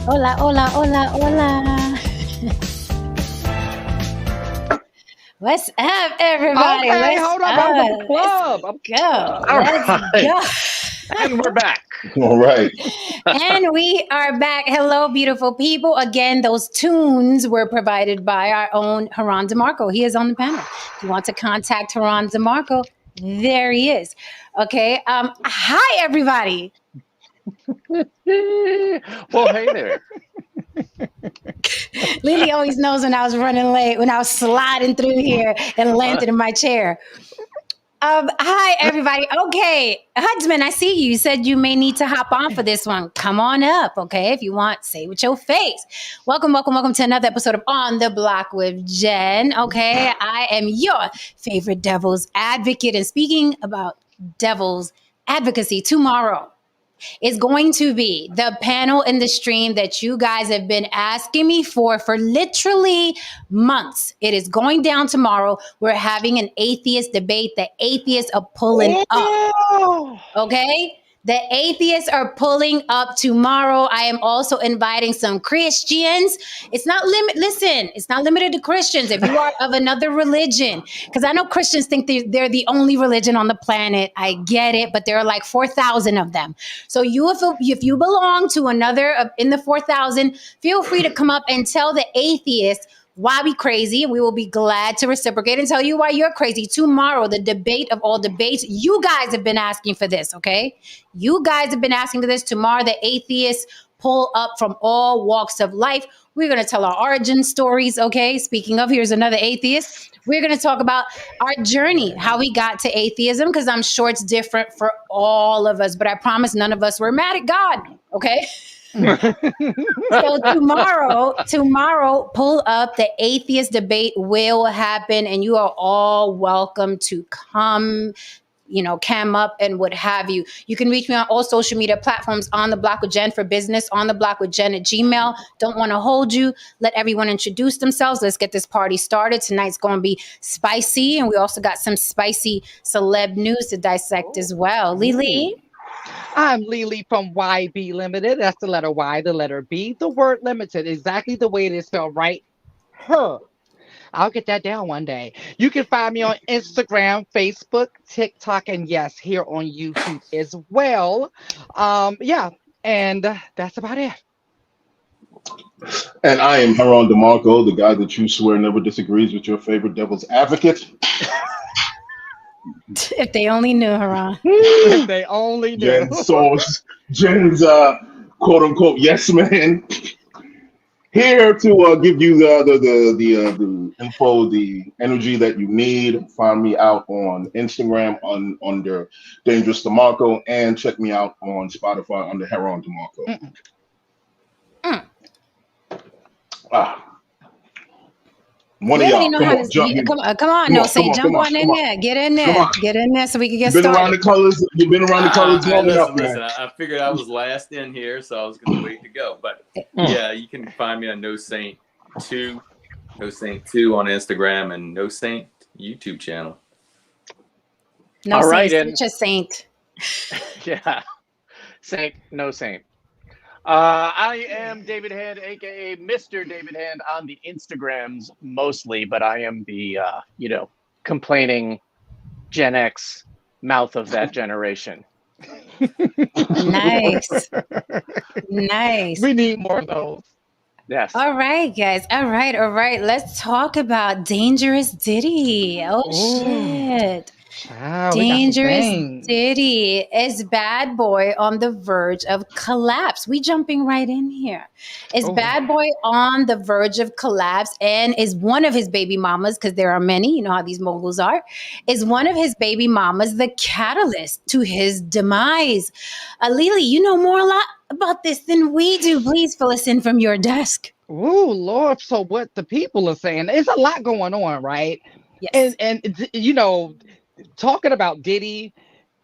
Hola, hola, hola, hola. What's up, everybody? Okay, What's hold up. I'm with the up? Let's club. I'm with the go. club. All Let's right. go. And we're back. All right. And we are back. Hello, beautiful people. Again, those tunes were provided by our own Haran DeMarco. He is on the panel. If you want to contact Haran DeMarco, there he is. Okay. Hi, everybody. Well, hey there. Lily always knows when I was running late, when I was sliding through here and landed in my chair. Hi, everybody. Okay, Hudson, I see you. You said you may need to hop on for this one. Come on up, okay? If you want, say with your face. Welcome, welcome, welcome to another episode of On the Block with Jen. Okay, I am your favorite devil's advocate. And speaking about devil's advocacy, tomorrow is going to be the panel in the stream that you guys have been asking me for literally months. It is going down tomorrow. We're having an atheist debate. The atheists are pulling up. Oh, Okay? The atheists are pulling up tomorrow. I am also inviting some Christians. It's not limited to Christians. If you are of another religion, because I know Christians think they're the only religion on the planet. I get it, but there are like 4,000 of them. So if you belong to another in the 4,000, feel free to come up and tell the atheists why we crazy. We will be glad to reciprocate and tell you why you're crazy. Tomorrow, the debate of all debates. You guys have been asking for this, okay? You guys have been asking for this. Tomorrow, the atheists pull up from all walks of life. We're going to tell our origin stories, okay? Speaking of, here's another atheist. We're going to talk about our journey, how we got to atheism, because I'm sure it's different for all of us, but I promise none of us were mad at God, okay? So tomorrow, pull up. The atheist debate will happen, and you are all welcome to come. Cam up and what have you. You can reach me on all social media platforms, On the Block with Jen for business, On the Block with Jen at Gmail. Don't want to hold you. Let everyone introduce themselves. Let's get this party started. Tonight's going to be spicy, and we also got some spicy celeb news to dissect as well. Lily. I'm Lily from YB Limited. That's the letter Y, the letter B, the word limited, exactly the way it is spelled, right? Her. I'll get that down one day. You can find me on Instagram, Facebook, TikTok, and yes, here on YouTube as well. Yeah, and that's about it. And I am Haron DeMarco, the guy that you swear never disagrees with your favorite devil's advocate. If they only knew, Haran. If they only knew. Jen's quote unquote yes man. Here to give you the info, the energy that you need. Find me out on Instagram under Dangerous DeMarco, and check me out on Spotify under Heron DeMarco. Mm. Ah, one You of already y'all, know come how on, to. jump in. Come on, Come no, on, come say on, jump come on, on in come on, there, get in come there, on. get in there, so we can get You've been around started. the colors. You've been around the colors long enough, Listen, man. listen. I figured I was last in here, so I was going to wait to go. But yeah, you can find me on No Saint 2, No Saint 2 on Instagram, and No Saint YouTube channel. No All saint, right, and such a saint. yeah, Saint, no Saint. I am David Hand, aka Mr. David Hand, on the Instagrams mostly, but I am the complaining Gen X mouth of that generation. Nice, nice. We need more of those. Yes. All right, guys. All right. Let's talk about Dangerous Diddy. Oh Ooh, shit. child, we got some Dangerous things. Diddy is Bad Boy on the verge of collapse. We jumping right in here. Is Oh, Bad Boy on the verge of collapse, and is one of his baby mamas, because there are many, you know how these moguls are, is one of his baby mamas the catalyst to his demise? Lily, you know more a lot about this than we do. Please fill us in from your desk. ooh, Lord. So what the people are saying? There's a lot going on, right? Yes. And talking about Diddy.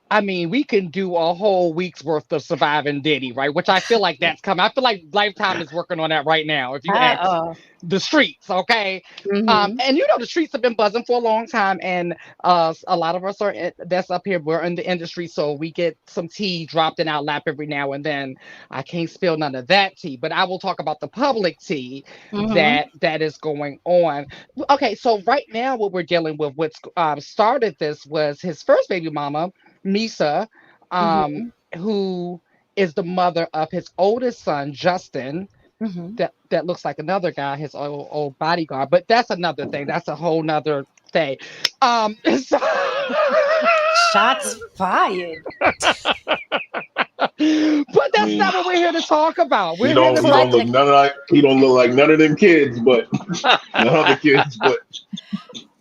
I mean, we can do a whole week's worth of Surviving Diddy, right? Which I feel like that's coming. I feel like Lifetime is working on that right now. If you ask Oh. the streets, okay. Mm-hmm. And the streets have been buzzing for a long time, and a lot of us that's up here. We're in the industry, so we get some tea dropped in our lap every now and then. I can't spill none of that tea, but I will talk about the public tea Mm-hmm. that is going on. Okay, so right now what we're dealing with, what's started this was his first baby mama, Misa, Mm-hmm. who is the mother of his oldest son, Justin, Mm-hmm. that looks like another guy, his old bodyguard. But that's another thing. That's a whole nother thing. So, Shots fired. but I that's mean, not what we're here to talk about. he We're here to don't talk. look none of like he don't look like none of them kids, but none of the kids, but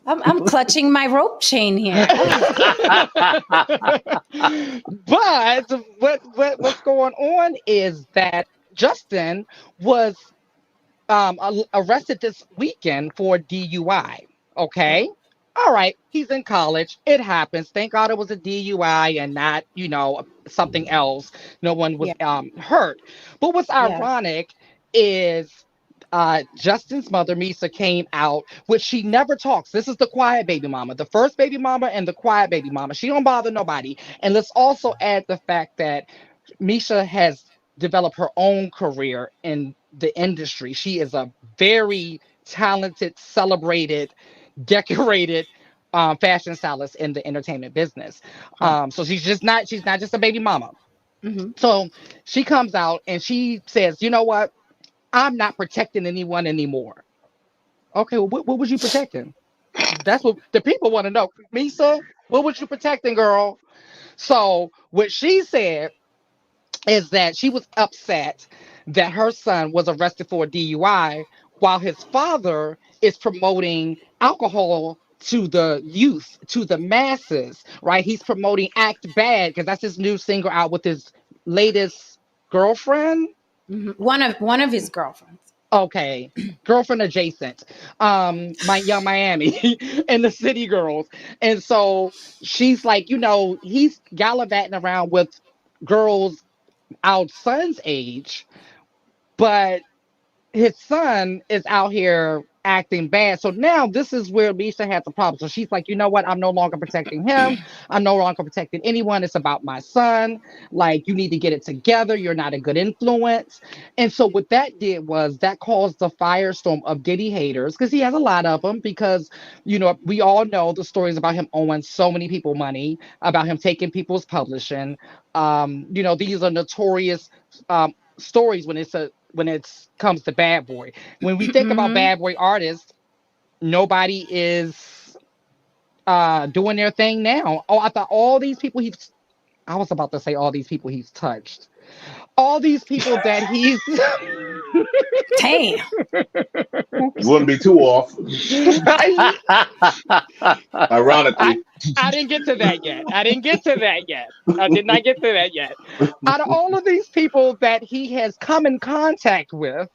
I'm clutching my rope chain here. But what's going on is that Justin was arrested this weekend for DUI. Okay. All right. He's in college. It happens. Thank God it was a DUI and not, something else. No one was Yeah. hurt. But what's Yeah. ironic is Justin's mother, Misa, came out, which she never talks. This is the quiet baby mama, the first baby mama and the quiet baby mama. She don't bother nobody. And let's also add the fact that Misha has developed her own career in the industry. She is a very talented, celebrated, decorated fashion stylist in the entertainment business. Huh. So she's not just a baby mama. Mm-hmm. So she comes out and she says, you know what? I'm not protecting anyone anymore. Okay, well, what was you protecting? That's what the people want to know. Misa, what was you protecting, girl? So what she said is that she was upset that her son was arrested for a DUI while his father is promoting alcohol to the youth, to the masses, right? He's promoting Act Bad because that's his new single out with his latest girlfriend. Mm-hmm. One of his girlfriends. Okay, girlfriend adjacent, my Young Miami and the City Girls, and so she's like, he's gallivanting around with girls our son's age, but his son is out here acting bad. So now this is where Lisa has a problem. So she's like, you know what? I'm no longer protecting him. I'm no longer protecting anyone. It's about my son. Like, you need to get it together. You're not a good influence. And so what that did was that caused the firestorm of Diddy haters, because he has a lot of them, because, we all know the stories about him owing so many people money, about him taking people's publishing. These are notorious stories when it's comes to Bad Boy. When we think about Mm-hmm. Bad Boy artists, nobody is doing their thing now. Oh, I thought all these people I was about to say all these people he's touched. All these people that he's Damn. you wouldn't be too off. I, Ironically, I didn't get to that yet. I didn't get to that yet. I did not get to that yet. Out of all of these people that he has come in contact with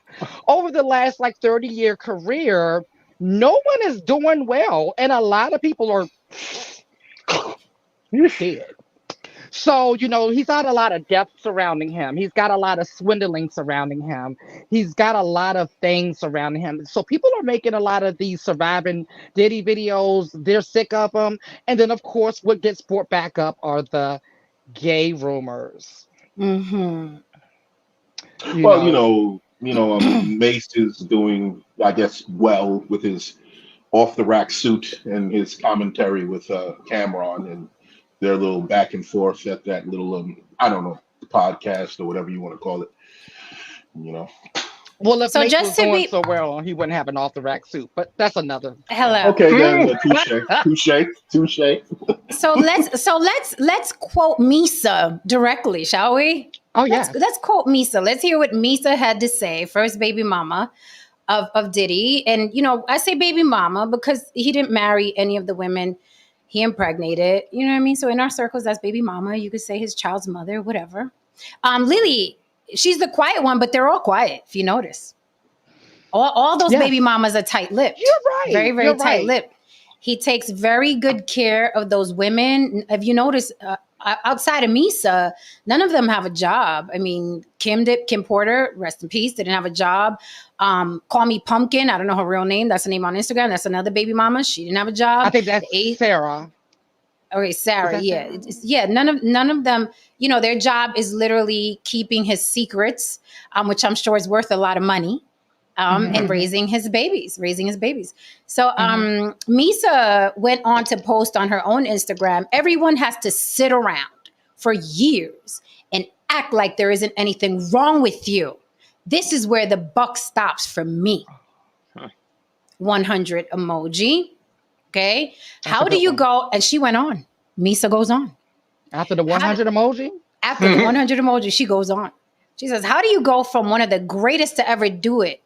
over the last 30-year career, no one is doing well. And a lot of people are dead. So, he's got a lot of death surrounding him. He's got a lot of swindling surrounding him. He's got a lot of things surrounding him. So people are making a lot of these surviving Diddy videos. They're sick of them. And then, of course, what gets brought back up are the gay rumors. Mm-hmm. well, Mace is doing, I guess, well with his off the rack suit and his commentary with Cameron and their little back and forth at that little I don't know, podcast or whatever you want to call it. Well, if So Mace just was to doing be so well, he wouldn't have an off the rack suit. But that's another. hello. Okay, then touche. So let's quote Misa directly, shall we? Oh yeah. Let's quote Misa. Let's hear what Misa had to say. First baby mama of Diddy, and I say baby mama because he didn't marry any of the women he impregnated. You know what I mean? So in our circles, that's baby mama. You could say his child's mother, whatever. Lily, she's the quiet one, but they're all quiet. If you notice, all those Yes. baby mamas are tight lipped. You're right. Very very You're tight right. lipped. He takes very good care of those women. If you notice, outside of Misa, none of them have a job. I mean, Kim Porter, rest in peace, didn't have a job. Call Me Pumpkin, I don't know her real name. That's the name on Instagram. That's another baby mama. She didn't have a job. I think that's Sarah. Okay, Sarah. Yeah, Sarah? yeah. None of them. You know, their job is literally keeping his secrets, which I'm sure is worth a lot of money. And raising his babies. So Misa went on to post on her own Instagram, everyone has to sit around for years and act like there isn't anything wrong with you. This is where the buck stops for me. 100 emoji. Okay. How do you go? And she went on. Misa goes on. After the 100 emoji? After the 100 emoji, she goes on. She says, how do you go from one of the greatest to ever do it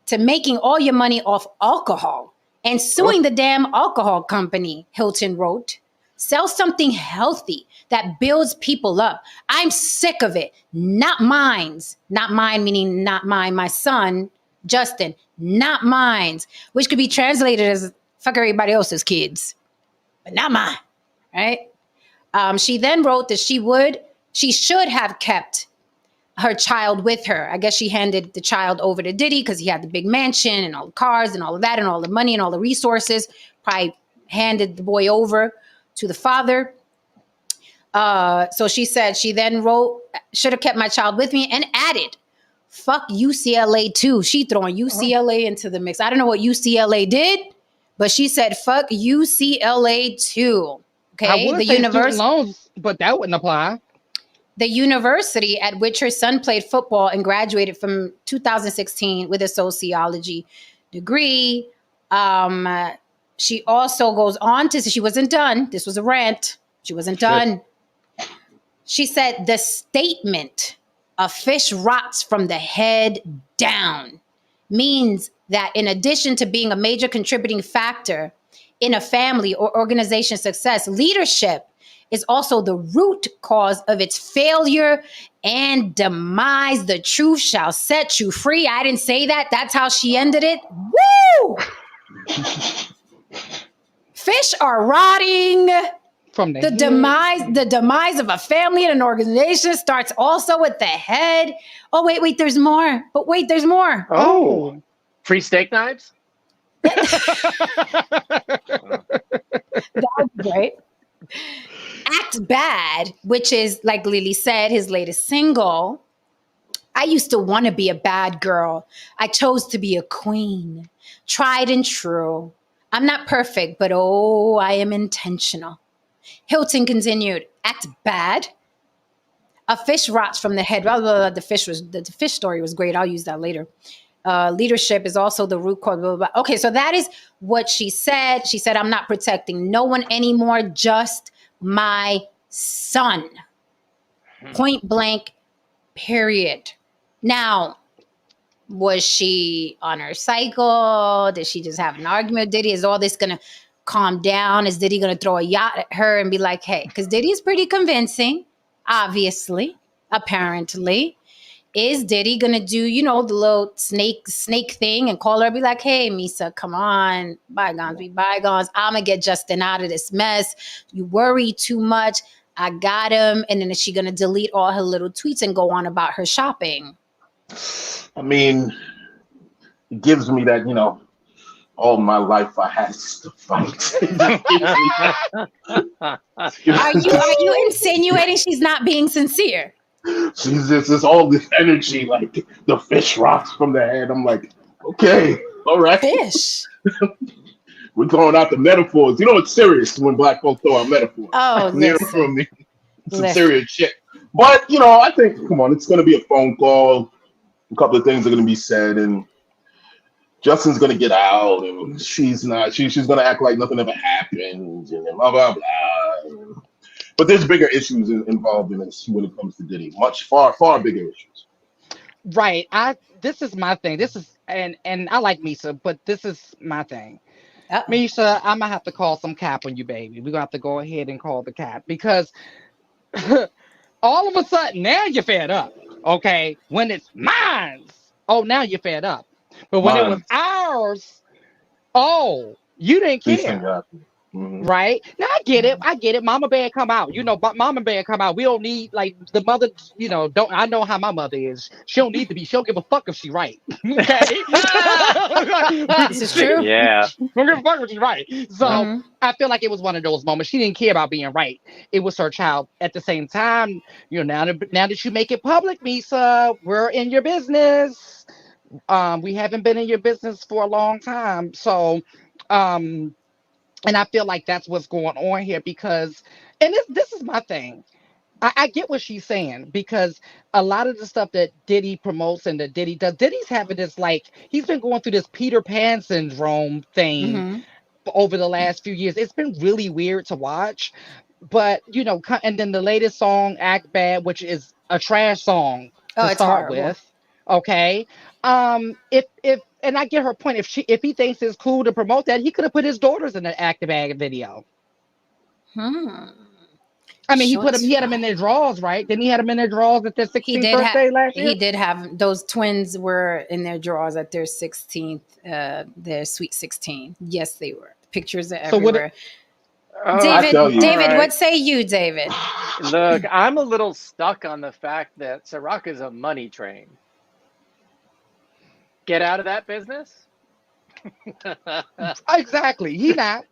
to making all your money off alcohol and suing the damn alcohol company? Hilton wrote, sell something healthy that builds people up. I'm sick of it. Not mine, meaning not mine, my son, Justin, not mine, which could be translated as fuck everybody else's kids, but not mine, right? She then wrote that she should have kept her child with her. I guess she handed the child over to Diddy because he had the big mansion and all the cars and all of that and all the money and all the resources. Probably handed the boy over to the father. So she said she then wrote, should have kept my child with me, and added, fuck UCLA too. She throwing UCLA into the mix. I don't know what UCLA did, but she said, fuck UCLA too. Okay. I would say student loans, but that wouldn't apply. The university at which her son played football and graduated from 2016 with a sociology degree. She also goes on to say she wasn't done. This was a rant. She wasn't done. She said the statement, a fish rots from the head down, means that in addition to being a major contributing factor in a family or organization's success, leadership is also the root cause of its failure and demise. The truth shall set you free. I didn't say that. That's how she ended it. Woo! Fish are rotting. From the demise of a family and an organization starts also with the head. Oh, wait, there's more. But wait, there's more. Oh. Free steak knives? That's great. Act Bad, which is, like Lily said, his latest single. I used to want to be a bad girl. I chose to be a queen. Tried and true. I'm not perfect, but oh, I am intentional. Hilton continued, act bad. A fish rots from the head. Blah, blah, blah. The fish story was great. I'll use that later. Leadership is also the root cause. Blah, blah, blah. Okay, so that is what she said. She said, I'm not protecting no one anymore, just my son. Point blank, period. Now, was she on her cycle? Did she just have an argument with Diddy? Is all this going to calm down? Is Diddy going to throw a yacht at her and be like, hey, because Diddy is pretty convincing, obviously, apparently. Is Diddy going to do, the little snake thing and call her and be like, hey, Misa, come on, bygones be bygones. I'm going to get Justin out of this mess. You worry too much. I got him. And then is she going to delete all her little tweets and go on about her shopping? I mean, it gives me that, all my life I had to fight. Are you insinuating she's not being sincere? She's just all this energy, like the fish rots from the head. I'm like, okay, all right. Fish. We're throwing out the metaphors. It's serious when black folks throw out metaphors. Oh, From me. Some serious shit. But, I think, come on, it's going to be a phone call. A couple of things are going to be said, and Justin's going to get out, and she's not. She's going to act like nothing ever happened, and blah, blah, blah. But there's bigger issues involved in this when it comes to Diddy. Much, far, far bigger issues. Right. This is my thing. This is, and I like Misa, but this is my thing. Misa, I'm going to have to call some cap on you, baby. We're going to have to go ahead and call the cap because all of a sudden, now you're fed up. Okay, when it's mine, now you're fed up. But when it was ours, You didn't Please thank care. God. Mhm. Right now, I get it. I get it. Mama Bear come out. But Mama Bear come out. We don't need like the mother. Don't I know how my mother is? She don't need to be. She don't give a fuck if she right. Okay. This is true. Yeah. Don't give a fuck if she's right. So Hmm. I feel like it was one of those moments. She didn't care about being right. It was her child. At the same time, now that you make it public, Misa, we're in your business. We haven't been in your business for a long time. So, um. And I feel like that's what's going on here because, and this is my thing. I get what she's saying because a lot of the stuff that Diddy promotes and that Diddy does, Diddy's having this like, he's been going through this Peter Pan syndrome thing Hmm. over the last few years. It's been really weird to watch. But, and then the latest song, Act Bad, which is a trash song Oh, to it's start horrible. with. Okay. If and I get her point. If he thinks it's cool to promote that, he could have put his daughters in the Act Bad video. Hmm. I mean, Shots he had them in their fired. drawers, right? Didn't he had them in their drawers at their He 16th did have. birthday last He year? did have those twins were in their drawers at their 16th, their sweet 16. Yes, they were. Pictures are So what? everywhere. I tell you. David, All what right. say you, David? Look, I'm a little stuck on the fact that Ciroc is a money train. Get out of that business? Exactly. He not.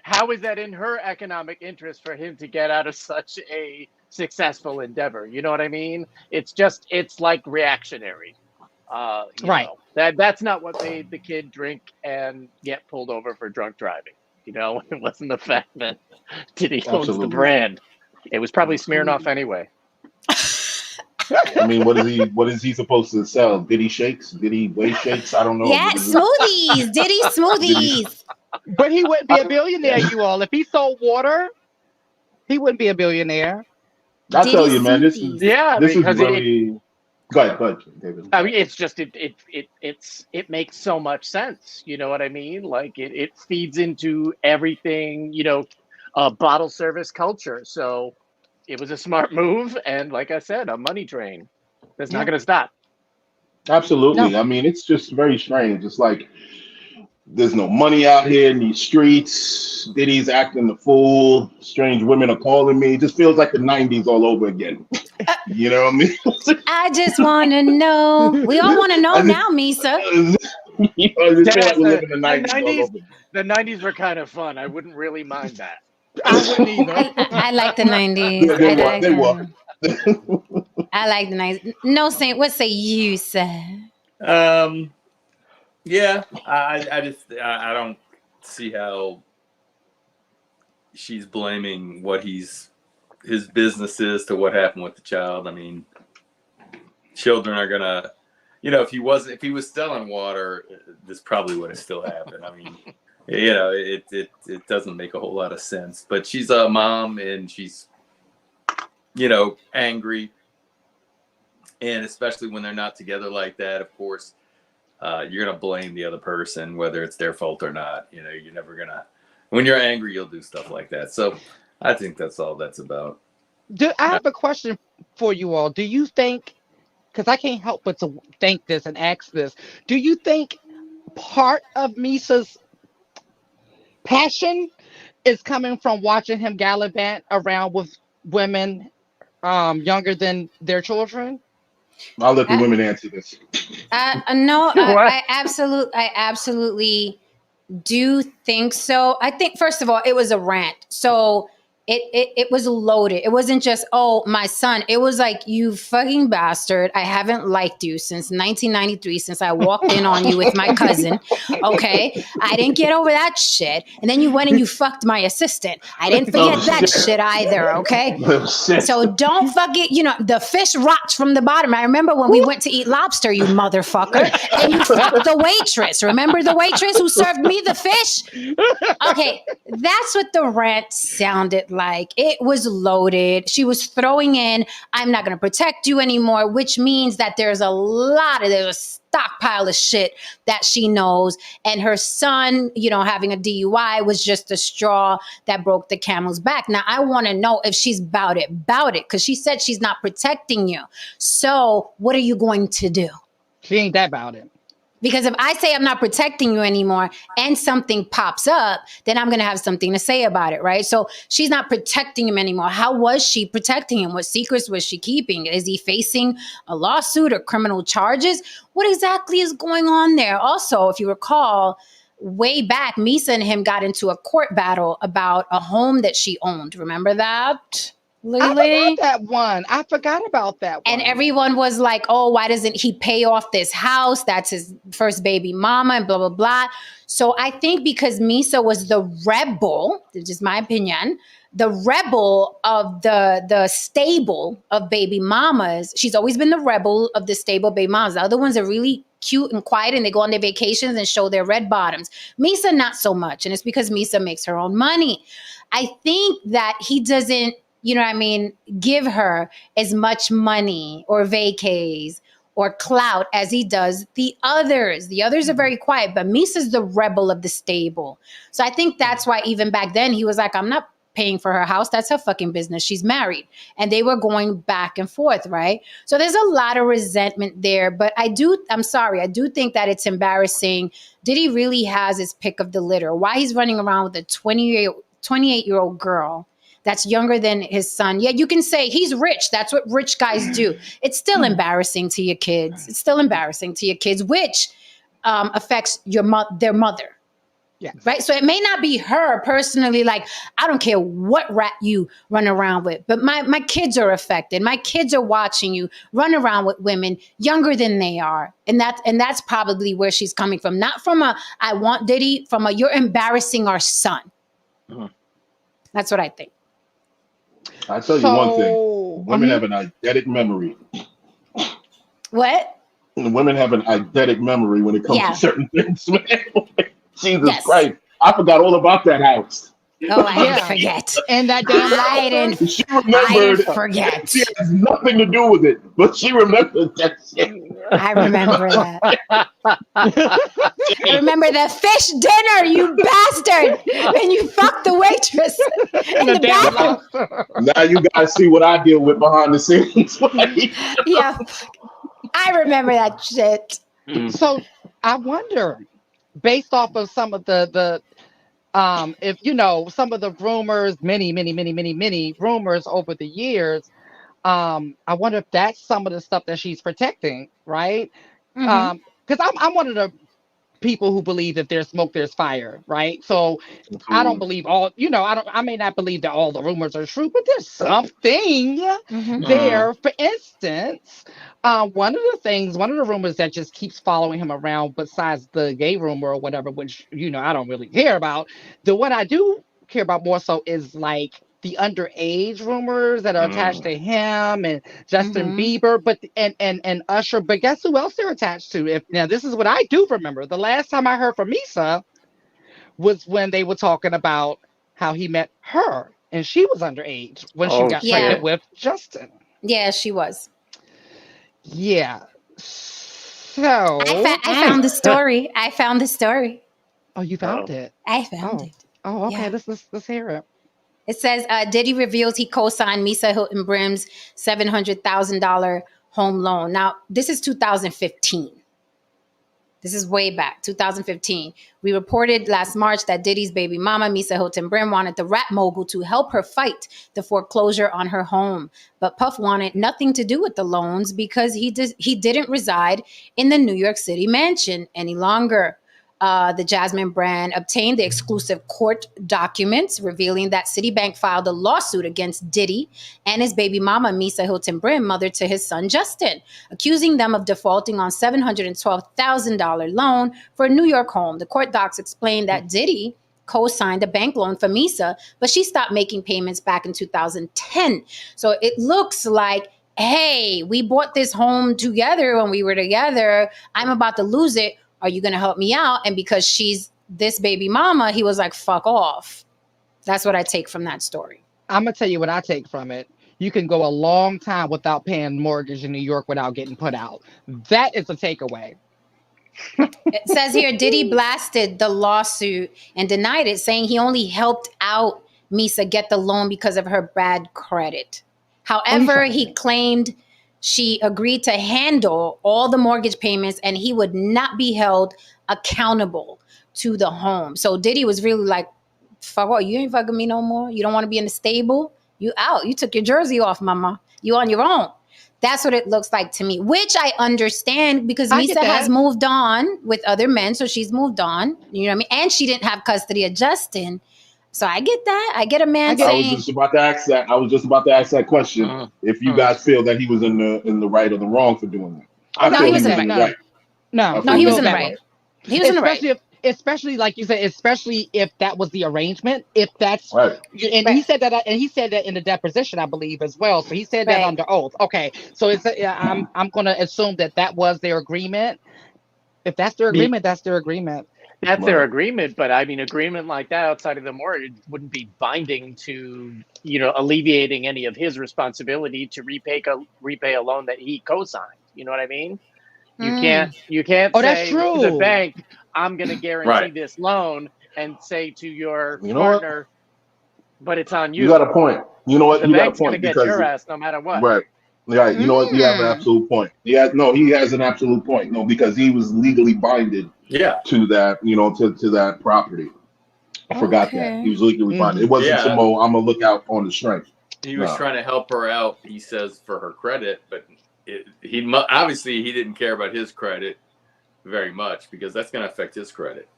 How is that in her economic interest for him to get out of such a successful endeavor? You know what I mean? It's like reactionary. Right. That's not what made the kid drink and get pulled over for drunk driving. It wasn't the fact that Diddy owns the Absolutely. brand. It was probably Absolutely. Smirnoff anyway. I mean, what is he supposed to sell? Diddy shakes? Diddy whey shakes? I don't know. Yeah, smoothies. Diddy Diddy. smoothies. But he wouldn't be a billionaire, you all. If he sold water, he wouldn't be a billionaire. I tell Diddy you, man, smoothies. Yeah, this is because really. Go ahead, David. I mean, it's just it makes so much sense. You know what I mean? Like it feeds into everything. Bottle service culture. So it was a smart move, and like I said, a money train that's not Yeah. going to stop. Absolutely. No. I mean, it's just very strange. It's like there's no money out here in these streets. Diddy's acting the fool. Strange women are calling me. It just feels like the 90s all over again. You know what I mean? I just want to know. We all want to know now, Misa. I just feel like we're living the The 90s all 90s, over again. the 90s were kind of fun. I wouldn't really mind that. I wouldn't either. I like the 90s. Yeah, they I were. like They were. I like the 90s. No, Saint, what say you, sir? Yeah, I don't see how she's blaming what his business is to what happened with the child. I mean, children are gonna, if he was selling water, this probably would have still happened. I mean, it doesn't make a whole lot of sense. But she's a mom and she's, angry, and especially when they're not together like that, of course. You're gonna blame the other person, whether it's their fault or not. You're never gonna. When you're angry, you'll do stuff like that. So, I think that's all that's about. I have a question for you all. Do you think, because I can't help but to think this and ask this, do you think part of Misa's passion is coming from watching him gallivant around with women younger than their children? I'll let the I, women answer this. no, What? I absolutely do think so. I think first of all, it was a rant. So it was loaded. It wasn't just, oh, my son. It was like, you fucking bastard. I haven't liked you since 1993, since I walked in on you with my cousin. Okay. I didn't get over that shit. And then you went and you fucked my assistant. I didn't forget that shit either. Okay. So don't forget, the fish rocked from the bottom. I remember when we went to eat lobster, you motherfucker, and you fucked the waitress. Remember the waitress who served me the fish? Okay, that's what the rant sounded like. It was loaded. She was throwing in, I'm not going to protect you anymore, which means that there's a stockpile of shit that she knows. And her son, having a DUI was just the straw that broke the camel's back. Now, I want to know if she's about it, because she said she's not protecting you. So what are you going to do? She ain't that about it. Because if I say I'm not protecting you anymore and something pops up, then I'm going to have something to say about it, right? So she's not protecting him anymore. How was she protecting him? What secrets was she keeping? Is he facing a lawsuit or criminal charges? What exactly is going on there? Also, if you recall, way back, Misa and him got into a court battle about a home that she owned. Remember that, I Lily? forgot that one. I forgot about that And one. everyone was like, oh, why doesn't he pay off this house? That's his first baby mama and blah, blah, blah. So I think because Misa was the rebel, this is my opinion, the rebel of the stable of baby mamas. She's always been the rebel of the stable baby mamas. The other ones are really cute and quiet and they go on their vacations and show their red bottoms. Misa, not so much. And it's because Misa makes her own money. I think that he doesn't, you know what I mean, give her as much money or vacays or clout as he does the others. The others are very quiet, but Misa's the rebel of the stable. So I think that's why even back then he was like, I'm not paying for her house. That's her fucking business. She's married. And they were going back and forth, right? So there's a lot of resentment there. But I'm sorry, I do think that it's embarrassing. Diddy really has his pick of the litter. Why he's running around with a 28-year-old girl that's younger than his son. Yeah, you can say he's rich. That's what rich guys do. It's still embarrassing to your kids. It's still embarrassing to your kids, which affects their mother. Yes. Right. So it may not be her personally. Like, I don't care what rat you run around with, but my kids are affected. My kids are watching you run around with women younger than they are. And that's probably where she's coming from. Not from I want Diddy, from you're embarrassing our son. Uh-huh. That's what I think. I tell you one thing: women have an eidetic memory. What? Women have an eidetic memory when it comes to certain things, man. Jesus Yes. Christ. I forgot all about that house. Oh, I didn't forget. And that damn I didn't She remembered. forget. She has nothing to do with it, but she remembered that shit. I remember that. I remember the fish dinner, you bastard. And you fucked the waitress in the bathroom. Now you guys see what I deal with behind the scenes. Yeah. I remember that shit. So I wonder, based off of some of the if you know some of the rumors, many rumors over the years, I wonder if that's some of the stuff that she's protecting, right? Mm-hmm. Because I'm one of the people who believe that there's smoke, there's fire, right? So I don't believe I may not believe that all the rumors are true, but there's something there. For instance, one of the rumors that just keeps following him around, besides the gay rumor or whatever, which I don't really care about. The one I do care about more so is like the underage rumors that are attached to him and Justin Bieber, but and Usher. But guess who else they're attached to? Now this is what I do remember. The last time I heard from Misa was when they were talking about how he met her and she was underage when she got pregnant with Justin. Yeah, she was. Yeah. So I found the story. I found the story. Oh, you found it? I found it. Oh, okay. Yeah. Let's hear it. It says Diddy reveals he co-signed Misa Hilton Brim's $700,000 home loan. Now, this is 2015. This is way back, 2015. We reported last March that Diddy's baby mama, Misa Hilton Brim, wanted the rap mogul to help her fight the foreclosure on her home. But Puff wanted nothing to do with the loans because he didn't reside in the New York City mansion any longer. The Jasmine brand obtained the exclusive court documents revealing that Citibank filed a lawsuit against Diddy and his baby mama, Misa Hilton Brim, mother to his son, Justin, accusing them of defaulting on $712,000 loan for a New York home. The court docs explained that Diddy co-signed a bank loan for Misa, but she stopped making payments back in 2010. So it looks like, hey, we bought this home together when we were together. I'm about to lose it. Are you going to help me out? And because she's this baby mama, he was like, fuck off. That's what I take from that story. I'm going to tell you what I take from it. You can go a long time without paying mortgage in New York without getting put out. That is a takeaway. It says here, Diddy blasted the lawsuit and denied it, saying he only helped out Misa get the loan because of her bad credit. However, he claimed she agreed to handle all the mortgage payments and he would not be held accountable to the home. So Diddy was really like, fuck what, you ain't fucking me no more. You don't want to be in the stable? You out. You took your jersey off, mama. You on your own. That's what it looks like to me, which I understand because I get Misa has that. moved on with other men. So she's moved on. You know what I mean? And she didn't have custody of Justin. So I get that. I get a man get I was saying, just about to ask that. I was just about to ask that question. Mm, If you mm. guys feel that he was in the right or the wrong for doing that, I No, feel he he was was in in the the right. right. No, no, I he was feel in the that right. way. He was in the right. Especially like you said, especially if that was the arrangement, if that's Right. and Right. he said that in the deposition, I believe, as well. So he said that Right. under oath. Okay, so yeah, I'm gonna assume that that was their agreement. If that's their Be- agreement, that's their agreement. That's their Right. agreement, but I mean, agreement like that outside of the mortgage wouldn't be binding to, alleviating any of his responsibility to repay a loan that he co-signed. You know what I mean? You can't Oh, that's say to the true. bank, "I'm going to guarantee Right. this loan," and say to your You know what? partner, "But it's on You got you." a point. You know what? The You got a bank's going to point get because your ass no matter what. right. Yeah, you know what? You have an Mm. absolute point. Yeah, no, he has an absolute point. No, because he was legally binded Yeah. to that, to that property. I forgot that. He Okay. was legally binded. It Hmm. wasn't Yeah. some I'm gonna look out on the strength. He was No. trying to help her out, he says, for her credit, but obviously he didn't care about his credit very much because that's going to affect his credit.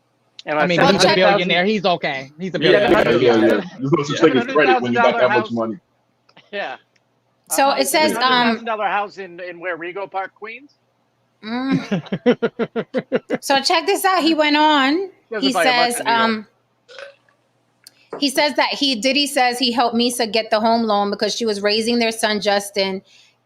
And I a mean, Well, he's a check- billionaire. He's okay. He's a Yeah, billionaire. yeah, Yeah. $700,000 You're supposed to Yeah. take his credit when you got that much house. money. Yeah. So it says, $700,000 house in where, Rego Park, Queens. so check this out. He went on. Doesn't buy a much in New York. He says that Diddy says he helped Misa get the home loan because she was raising their son Justin,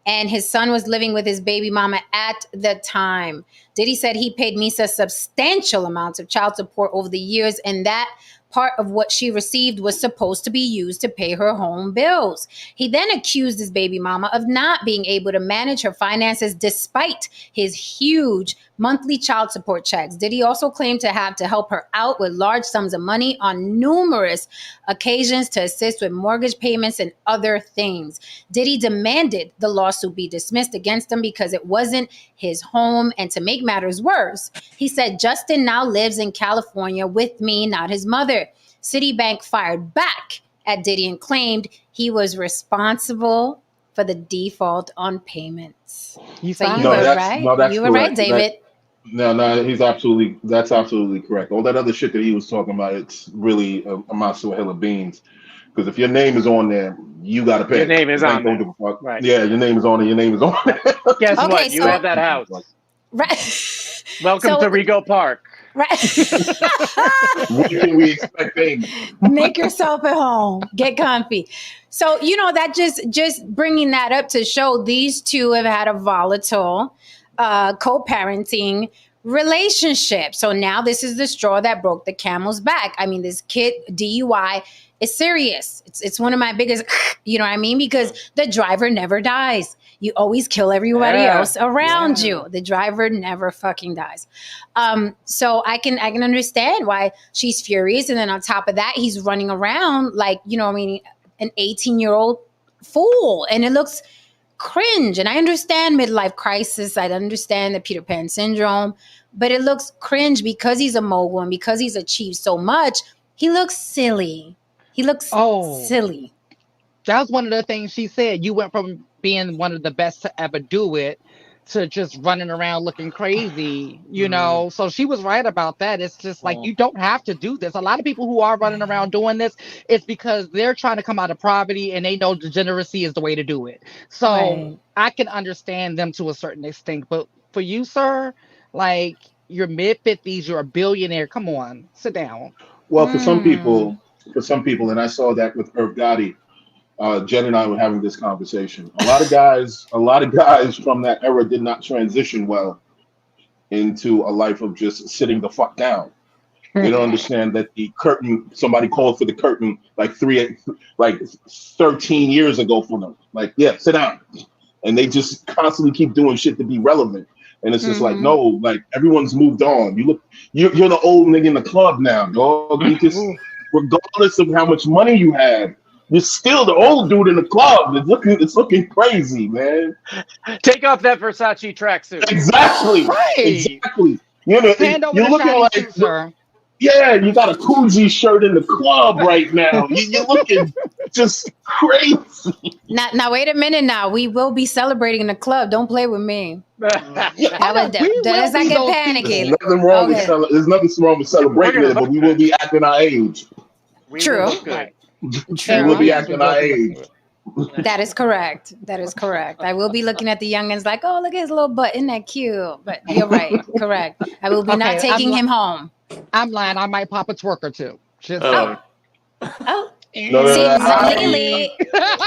and his son was living with his baby mama at the time. Diddy said he paid Misa substantial amounts of child support over the years, and that part of what she received was supposed to be used to pay her home bills. He then accused his baby mama of not being able to manage her finances despite his huge monthly child support checks. Diddy also claimed to have to help her out with large sums of money on numerous occasions to assist with mortgage payments and other things. Diddy demanded the lawsuit be dismissed against him because it wasn't his home. And to make matters worse, he said Justin now lives in California with me, not his mother. Citibank fired back at Diddy and claimed he was responsible for the default on payments. He's So you fine. were right. That's You were right, correct. David. No, that's absolutely correct. All that other shit that he was talking about, it's really amounts to a hill of beans. Because if your name is on there, you got to pay. Your name is Bank on don't there. give a fuck. Right. Yeah, your name is on it. Your name is on it. Guess Okay, what? You so- have that house. Right. Welcome So- to Rego Park. Right. What can we expect, baby? Make yourself at home. Get comfy. So, that just bringing that up to show these two have had a volatile co-parenting relationship. So now this is the straw that broke the camel's back. I mean, this kid DUI is serious. It's one of my biggest, you know what I mean? Because the driver never dies. You always kill everybody Yeah. else around Yeah. you. The driver never fucking dies. So I can understand why she's furious. And then on top of that, he's running around like, an 18-year-old fool. And it looks cringe. And I understand midlife crisis. I understand the Peter Pan syndrome. But it looks cringe because he's a mogul and because he's achieved so much. He looks silly. He looks silly. That was one of the things she said. You went from being one of the best to ever do it to just running around looking crazy, So she was right about that. It's just like, you don't have to do this. A lot of people who are running around doing this, it's because they're trying to come out of poverty and they know degeneracy is the way to do it. So Right. I can understand them to a certain extent. But for you, sir, like, you're mid-50s, you're a billionaire. Come on, sit down. Well, for some people, and I saw that with Irv Gotti. Jen and I were having this conversation. A lot of guys from that era did not transition well into a life of just sitting the fuck down. You don't understand that the curtain, somebody called for the curtain like 13 years ago for them. Like, yeah, sit down. And they just constantly keep doing shit to be relevant. And it's just like, no, like everyone's moved on. You're the old nigga in the club now, dog. You just, regardless of how much money you have, You're still the old dude in the club. It's looking crazy, man. Take off that Versace tracksuit. Exactly. Right. Exactly. You know, Hand over you're the looking shiny like, suit, sir. yeah, you got a Coogee shirt in the club right now. You're looking just crazy. Now wait a minute. Now we will be celebrating in the club. Don't play with me. Yeah, That was We will let's not be get those panicky. there's nothing wrong with Okay. there's nothing wrong with celebrating gonna it, but look we will good. be acting our age. We True. will look good. Right. We True. will be Yes, we acting will our be looking age. good. That is correct. That is correct. I will be looking at the youngins like, oh, look at his little butt. Isn't that cute? But you're right. Correct. I will be not Okay, taking him home. I'm lying. I might pop a twerk or two. Just Oh, Oh, No, see, I-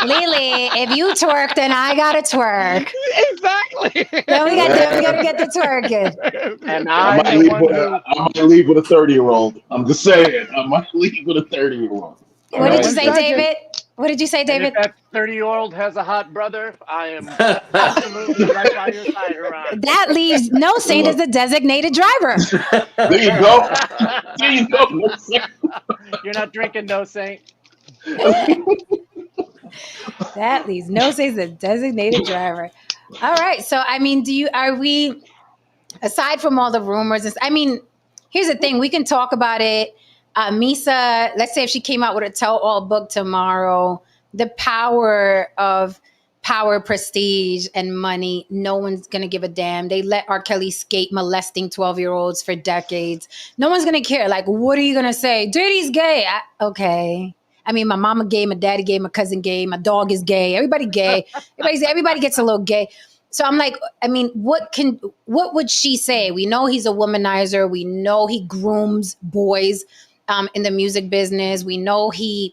Lily, if you twerk, then I gotta twerk. exactly. Then we gotta get the twerking. And I I'm might the leave one with who. I might leave with a 30-year-old. I'm just saying. I might leave with a 30-year-old. What did you Right. say, David? What did you say, And if David? that 30-year-old has a hot brother, I am absolutely right by your side, Haran. That leaves no Saint as a designated driver. There you go. There you go. You're not drinking, no Saint. That leaves no Saint as a designated driver. All right. So I mean, are we aside from all the rumors? I mean, here's the thing: we can talk about it. Misa, let's say if she came out with a tell-all book tomorrow, the power, prestige, and money, no one's gonna give a damn. They let R. Kelly skate molesting 12-year-olds for decades. No one's gonna care. Like, what are you gonna say? Diddy's gay. Okay. I mean, my mama gay, my daddy gay, my cousin gay, my dog is gay. Everybody gay. Everybody gets a little gay. So I'm like, I mean, what would she say? We know he's a womanizer. We know he grooms boys in the music business. We know he's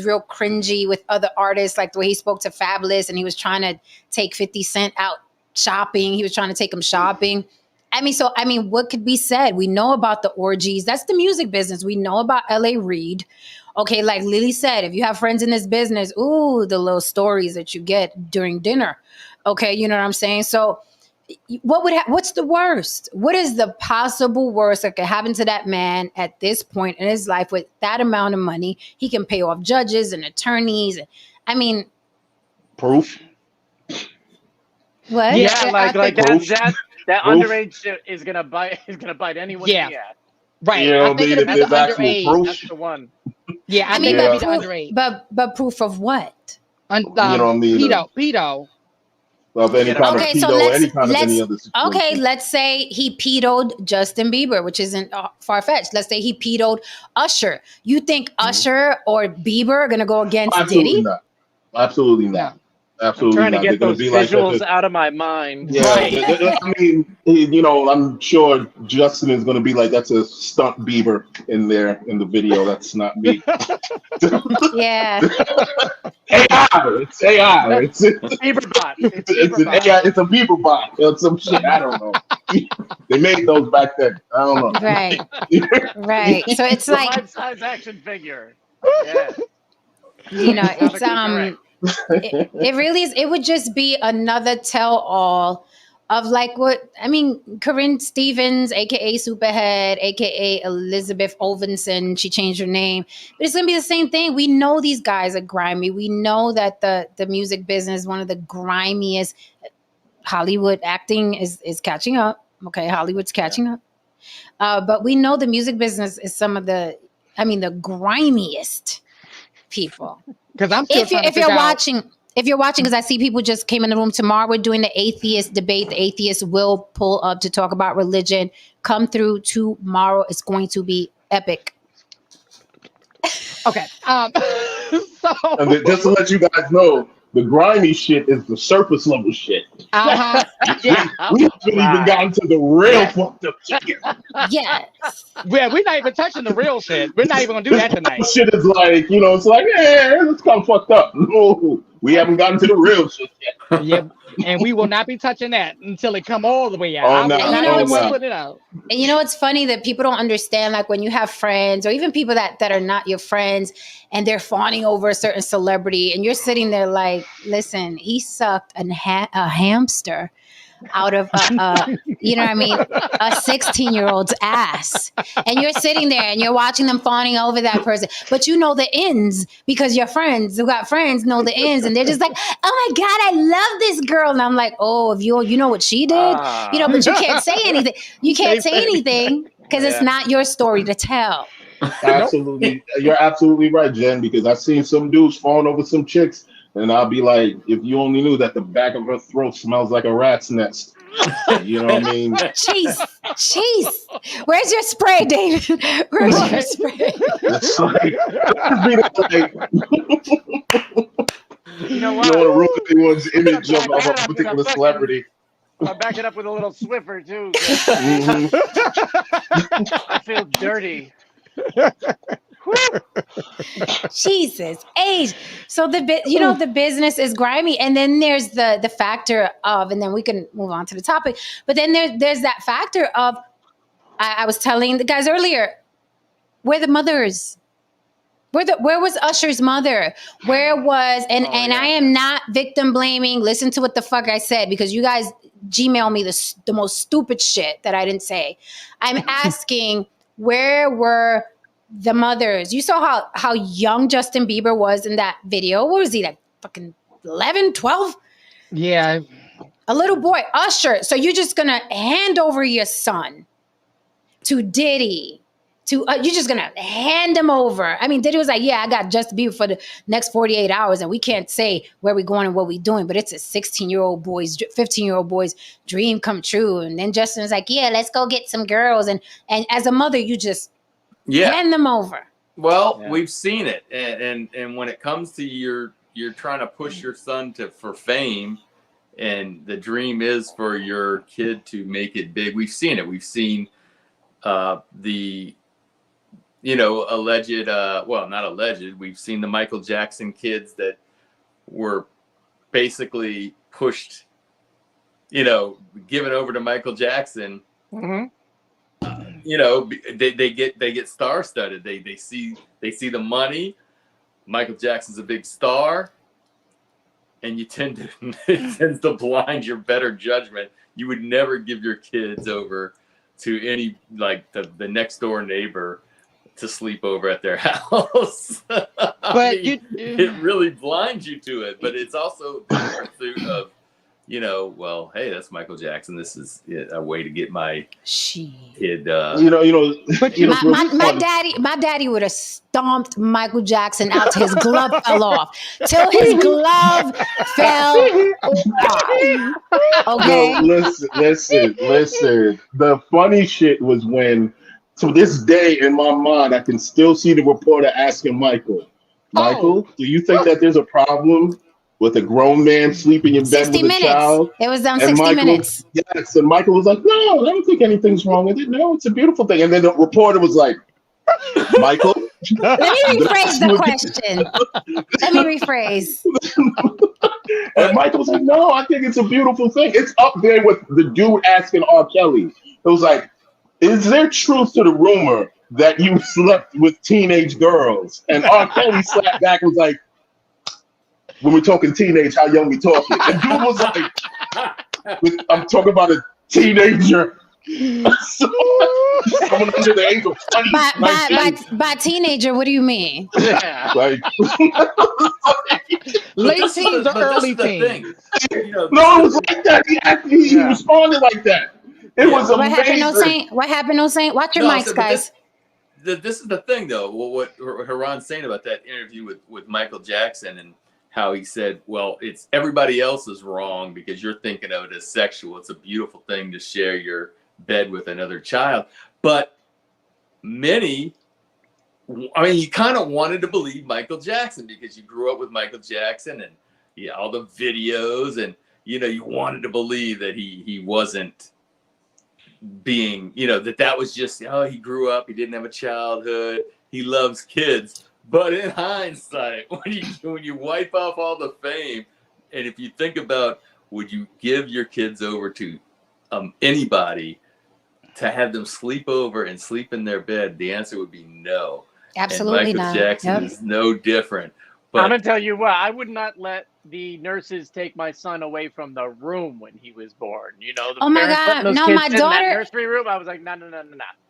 real cringy with other artists, like the way he spoke to Fabulous and he was trying to take 50 Cent out shopping. He was trying to take him shopping. I mean, what could be said? We know about the orgies. That's the music business. We know about L.A. Reid. Okay, like Lily said, if you have friends in this business, ooh, the little stories that you get during dinner. Okay, you know what I'm saying? So what's the worst? What is the possible worst that could happen to that man at this point in his life with that amount of money? He can pay off judges and attorneys. I mean, Proof. what? Yeah. Yeah, like I think that Proof. underage shit is gonna bite anyone Yeah. in the ass. Right. You know, I think if it'll be the there's actual underage. proof. That's the one. Yeah, I I mean, think it'll but be the underage. but proof of what? You know what I mean? Pedo. Of any kind of Okay, so pedo, any kind of any other okay, situation. let's say he pedoed Justin Bieber, which isn't far fetched. Let's say he pedoed Usher. You think Usher or Bieber are gonna go against Absolutely Diddy? not. Absolutely not. I'm Absolutely trying to not. They're get going to those be like visuals that. out of my mind. Yeah, I mean, you know, I'm sure Justin is going to be like, that's a stunt Bieber in there in the video. That's not me. Yeah. AI. It's AI. It's Bieber bot. it's an AI. It's a Bieber bot or some shit. I don't know. They made those back then. I don't know. Right. Right. So it's The like, life-size action figure. Yeah. you know, it's Correct. it really is. It would just be another tell all of like what I mean. Corinne Stevens, aka Superhead, aka Elizabeth Olvinson, she changed her name, but it's gonna be the same thing. We know these guys are grimy. We know that the music business is one of the grimiest. Hollywood acting is catching up. Okay, Hollywood's catching up. But we know the music business is some of the grimiest people. Because I'm still trying to If you're figure out. watching, because I see people just came in the room tomorrow, we're doing the atheist debate. The atheists will pull up to talk about religion. Come through tomorrow. It's going to be epic. Okay. So. And then just to let you guys know, the grimy shit is the surface level shit. Uh-huh. We haven't even gotten to the real fucked up shit. Yes. Yeah, we're not even touching the real shit. We're not even gonna do that tonight. Shit is like, you know, it's like, it's kind of fucked up. No, we haven't gotten to the real shit yet. Yeah, and we will not be touching that until it come all the way out. Oh, I will no. not Oh, be the one no. putting it out. And you know, it's funny that people don't understand, like when you have friends or even people that are not your friends and they're fawning over a certain celebrity and you're sitting there like, listen, he sucked a hamster out of you know what I mean, a 16-year-old's ass. And you're sitting there and you're watching them fawning over that person. But you know the ends because your friends who got friends know the ends. And they're just like, oh my God, I love this girl. And I'm like, oh, if you know what she did, you know, but you can't say anything. You can't say anything because it's not your story to tell. Absolutely. You're absolutely right, Jen, because I've seen some dudes falling over some chicks, and I'll be like, if you only knew that the back of her throat smells like a rat's nest. You know what I mean? Jeez. Where's your spray, David? Where's your spray? It's like, You know you what? don't want to ruin anyone's image of a particular celebrity. I'll back it up with a little Swiffer too. Mhm. I feel dirty. Jesus, age. So the business is grimy, and then there's the factor of, and then we can move on to the topic. But then there's that factor of, I was telling the guys earlier, where the mothers. Where was Usher's mother? Where was and I am not victim blaming. Listen to what the fuck I said, because you guys Gmail me the most stupid shit that I didn't say. I'm asking, where were the mothers? You saw how young Justin Bieber was in that video. What was he, like fucking 11, 12? Yeah. A little boy, Usher. So you're just gonna hand over your son to Diddy? You're just gonna hand him over? I mean, Diddy was like, yeah, I got Justin Bieber for the next 48 hours, and we can't say where we're going and what we're doing, but it's a 16-year-old boy's, 15-year-old boy's dream come true. And then Justin was like, yeah, let's go get some girls. And as a mother, you just hand them over. Well, we've seen it, and when it comes to you're trying to push your son for fame, and the dream is for your kid to make it big. We've seen it. We've seen the alleged, well, not alleged, we've seen the Michael Jackson kids that were basically pushed, given over to Michael Jackson. Mm-hmm. They get star-studded. They see the money. Michael Jackson's a big star, and it tends to blind your better judgment. You would never give your kids over to any, like, the next door neighbor to sleep over at their house. But it really blinds you to it. But it's also the pursuit of, well, hey, that's Michael Jackson. This is a way to get my kid. My daddy would have stomped Michael Jackson out till his glove fell off. Till his glove fell off. Okay. No, listen. The funny shit was when, to this day in my mind, I can still see the reporter asking Michael, do you think that there's a problem with a grown man sleeping in bed with a child? It was on 60 Minutes. Yes, and Michael was like, no, I don't think anything's wrong with it. No, it's a beautiful thing. And then the reporter was like, Michael? Let me rephrase the question. Let me rephrase. And Michael was like, no, I think it's a beautiful thing. It's up there with the dude asking R. Kelly. It was like, is there truth to the rumor that you slept with teenage girls? And R. Kelly slapped back and was like, when we're talking teenage, how young we talking? And dude was like, I'm talking about a teenager. Someone under the age of 20. By teenager, what do you mean? Yeah. Like, late teens or early teens. No, it was like that. He responded like that. It was amazing. What happened, no Saint? Watch your mics, guys. This is the thing, though. What Haran's saying about that interview with Michael Jackson, and how he said, well, it's everybody else is wrong because you're thinking of it as sexual. It's a beautiful thing to share your bed with another child. But many, you kind of wanted to believe Michael Jackson because you grew up with Michael Jackson and all the videos, and you wanted to believe that he wasn't being, that was just, he grew up, he didn't have a childhood, he loves kids. But in hindsight, when you wipe off all the fame, and if you think about, would you give your kids over to anybody to have them sleep over and sleep in their bed? The answer would be no. Absolutely and not. Michael Jackson is no different. But I'm gonna tell you what, I would not let the nurses take my son away from the room when he was born. You know, the Oh my parents putting God. those No, kids my in that daughter. nursery room. I was like, no.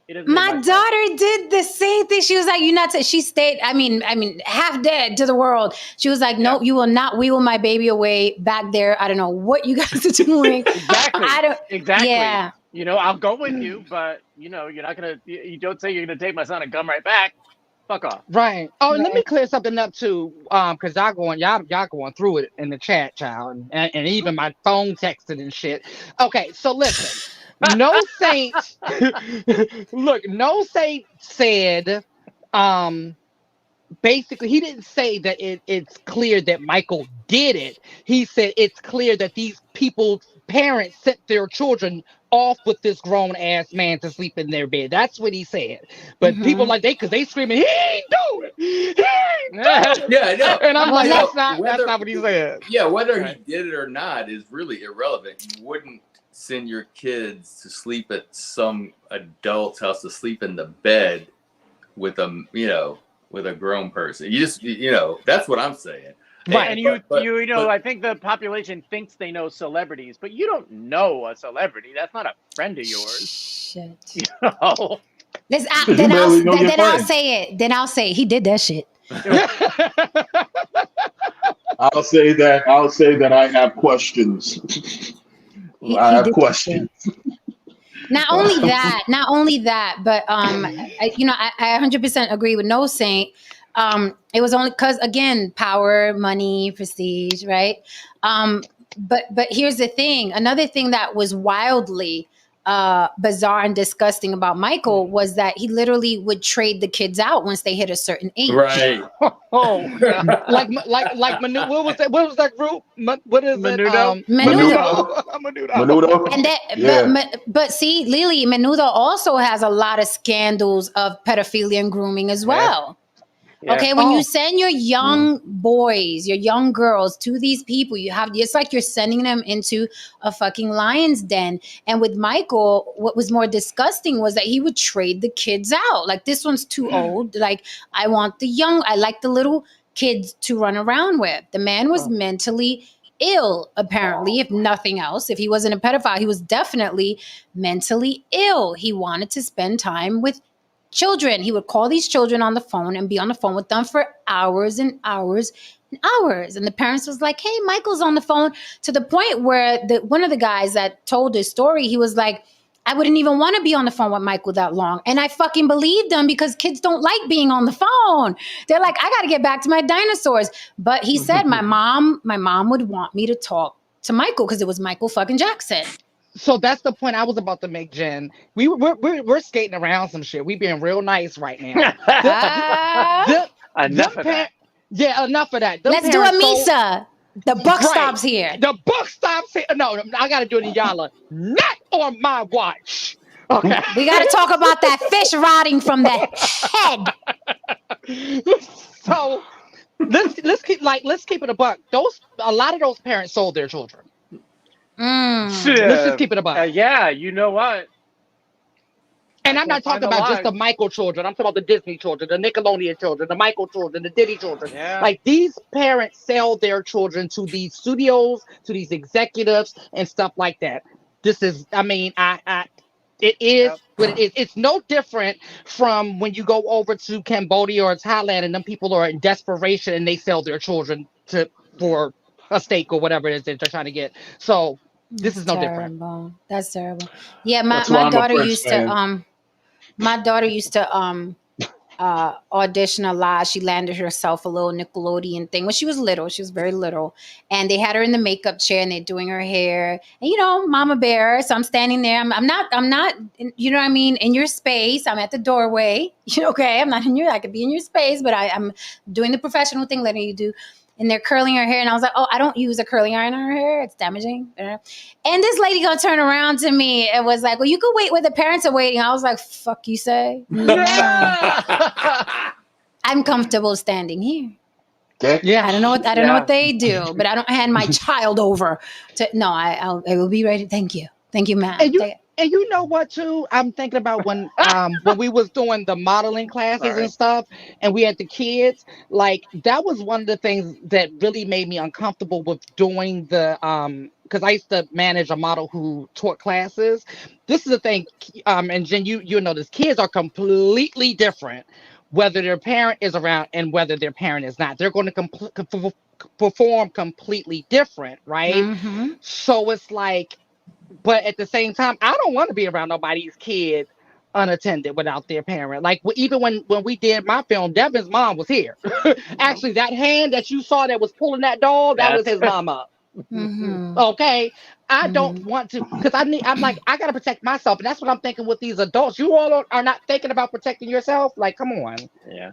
He doesn't take My my son. daughter did the same thing. She was like, "You not." She stayed. I mean, half dead to the world. She was like, Yeah. "No, you will not wheel my baby away back there. I don't know what you guys are doing. Exactly. I don't." Exactly. Yeah. You know, I'll go with you, but you know, you're not gonna. You don't say you're gonna take my son and come right back. Fuck off. Right. Oh, and let me Right. clear something up too. Because y'all going through it in the chat, child, and even my phone texting and shit. Okay, so listen. No saint. Look, no saint said. Um, basically, he didn't say that it's clear that Michael did it. He said it's clear that these people's parents sent their children off with this grown ass man to sleep in their bed. That's what he said. But people Hmm. like because they screaming, he ain't do it, he ain't do it. Yeah, I know. And I'm Well, like, You let know, that's whether not what he said. whether he Right. did it or not is really irrelevant. You wouldn't send your kids to sleep at some adult's house to sleep in the bed with with a grown person. You just that's what I'm saying. Right. And But you know, I think the population thinks they know celebrities, but you don't know a celebrity. That's not a friend of yours. Shit. Oh. Let's, You then I'll barely know your then I'll friend. say it. Then I'll say he did that shit. I'll say that I have questions. I He have did that shit. questions. Not only that, but I 100% agree with No Saint. It was only because again, power, money, prestige, right? But here's the thing. Another thing that was wildly bizarre and disgusting about Michael was that he literally would trade the kids out once they hit a certain age. right. Oh God. like Manu, what was that? What was that group? What is it? Menudo. Menudo. Menudo. Menudo. And that, Yeah. but see, Lily Menudo also has a lot of scandals of pedophilia and grooming as well. Yeah. Okay, when you Oh, send your young boys, your young girls to these people, it's like you're sending them into a fucking lion's den. And with Michael, what was more disgusting was that he would trade the kids out. Like, this one's too old. Like, I like the little kids to run around with. The man was Oh. mentally ill, apparently, if nothing else. If he wasn't a pedophile, he was definitely mentally ill. He wanted to spend time with children. He would call these children on the phone and be on the phone with them for hours and hours and hours. And the parents was like, "Hey, Michael's on the phone," to the point where one of the guys that told his story, he was like, "I wouldn't even want to be on the phone with Michael that long." And I fucking believed them because kids don't like being on the phone. They're like, "I got to get back to my dinosaurs." But he said, my mom would want me to talk to Michael because it was Michael fucking Jackson. so that's the point I was about to make, Jen. We're skating around some shit. We being real nice right now. Ah, Enough of that. Yeah, enough of that. Them let's do a parents sold- Misa. The buck Right. stops here. The buck stops here. No, I gotta do it in Yala. Not on my watch. Okay. We got to talk about that fish rotting from the head. So let's keep it a buck. A lot of those parents sold their children. Let's just keep it a buck. Yeah, you know what? And I I'm not can't find talking the about just lie. the Michael children. I'm talking about the Disney children, the Nickelodeon children, the Michael children, the Diddy children. Yeah. Like, these parents sell their children to these studios, to these executives, and stuff like that. This is, I mean, it is what it is. It's no different from when you go over to Cambodia or Thailand, and them people are in desperation and they sell their children for a steak or whatever it is that they're trying to get. So this is no different. Terrible. That's terrible. Yeah, That's why my I'm a daughter Prince used fan. to my daughter used to audition a lot. She landed herself a little Nickelodeon thing when she was little. She was very little, and they had her in the makeup chair and they're doing her hair. And Mama Bear. So I'm standing there. I'm not. You know what I mean? In your space. I'm at the doorway. Okay. I'm not in your. I could be in your space, but I'm doing the professional thing, letting you do. And they're curling her hair, and I was like, "Oh, I don't use a curling iron on her hair; it's damaging." And this lady gonna turn around to me and was like, "Well, you could wait where the parents are waiting." I was like, "Fuck you, say." I'm comfortable standing here. Okay. Yeah. I don't know what they do, but I don't hand my child over to. No, I will be ready. Thank you, ma'am. And you know what too? I'm thinking about when we was doing the modeling classes and Sorry. stuff, and we had the kids. Like that was one of the things that really made me uncomfortable with doing the because I used to manage a model who taught classes. This is the thing, and Jen, you know this. Kids are completely different whether their parent is around and whether their parent is not. They're going to perform completely different, right? Mm-hmm. So it's like, but at the same time, I don't want to be around nobody's kid unattended without their parent. Like even when we did my film, Devin's mom was here. Actually, that hand that you saw that was pulling that doll, that was his mama. Mm-hmm. Okay, I don't Mm-hmm. want to because I'm like I gotta protect myself, and that's what I'm thinking with these adults. You all are not thinking about protecting yourself. Like, come on. Yeah.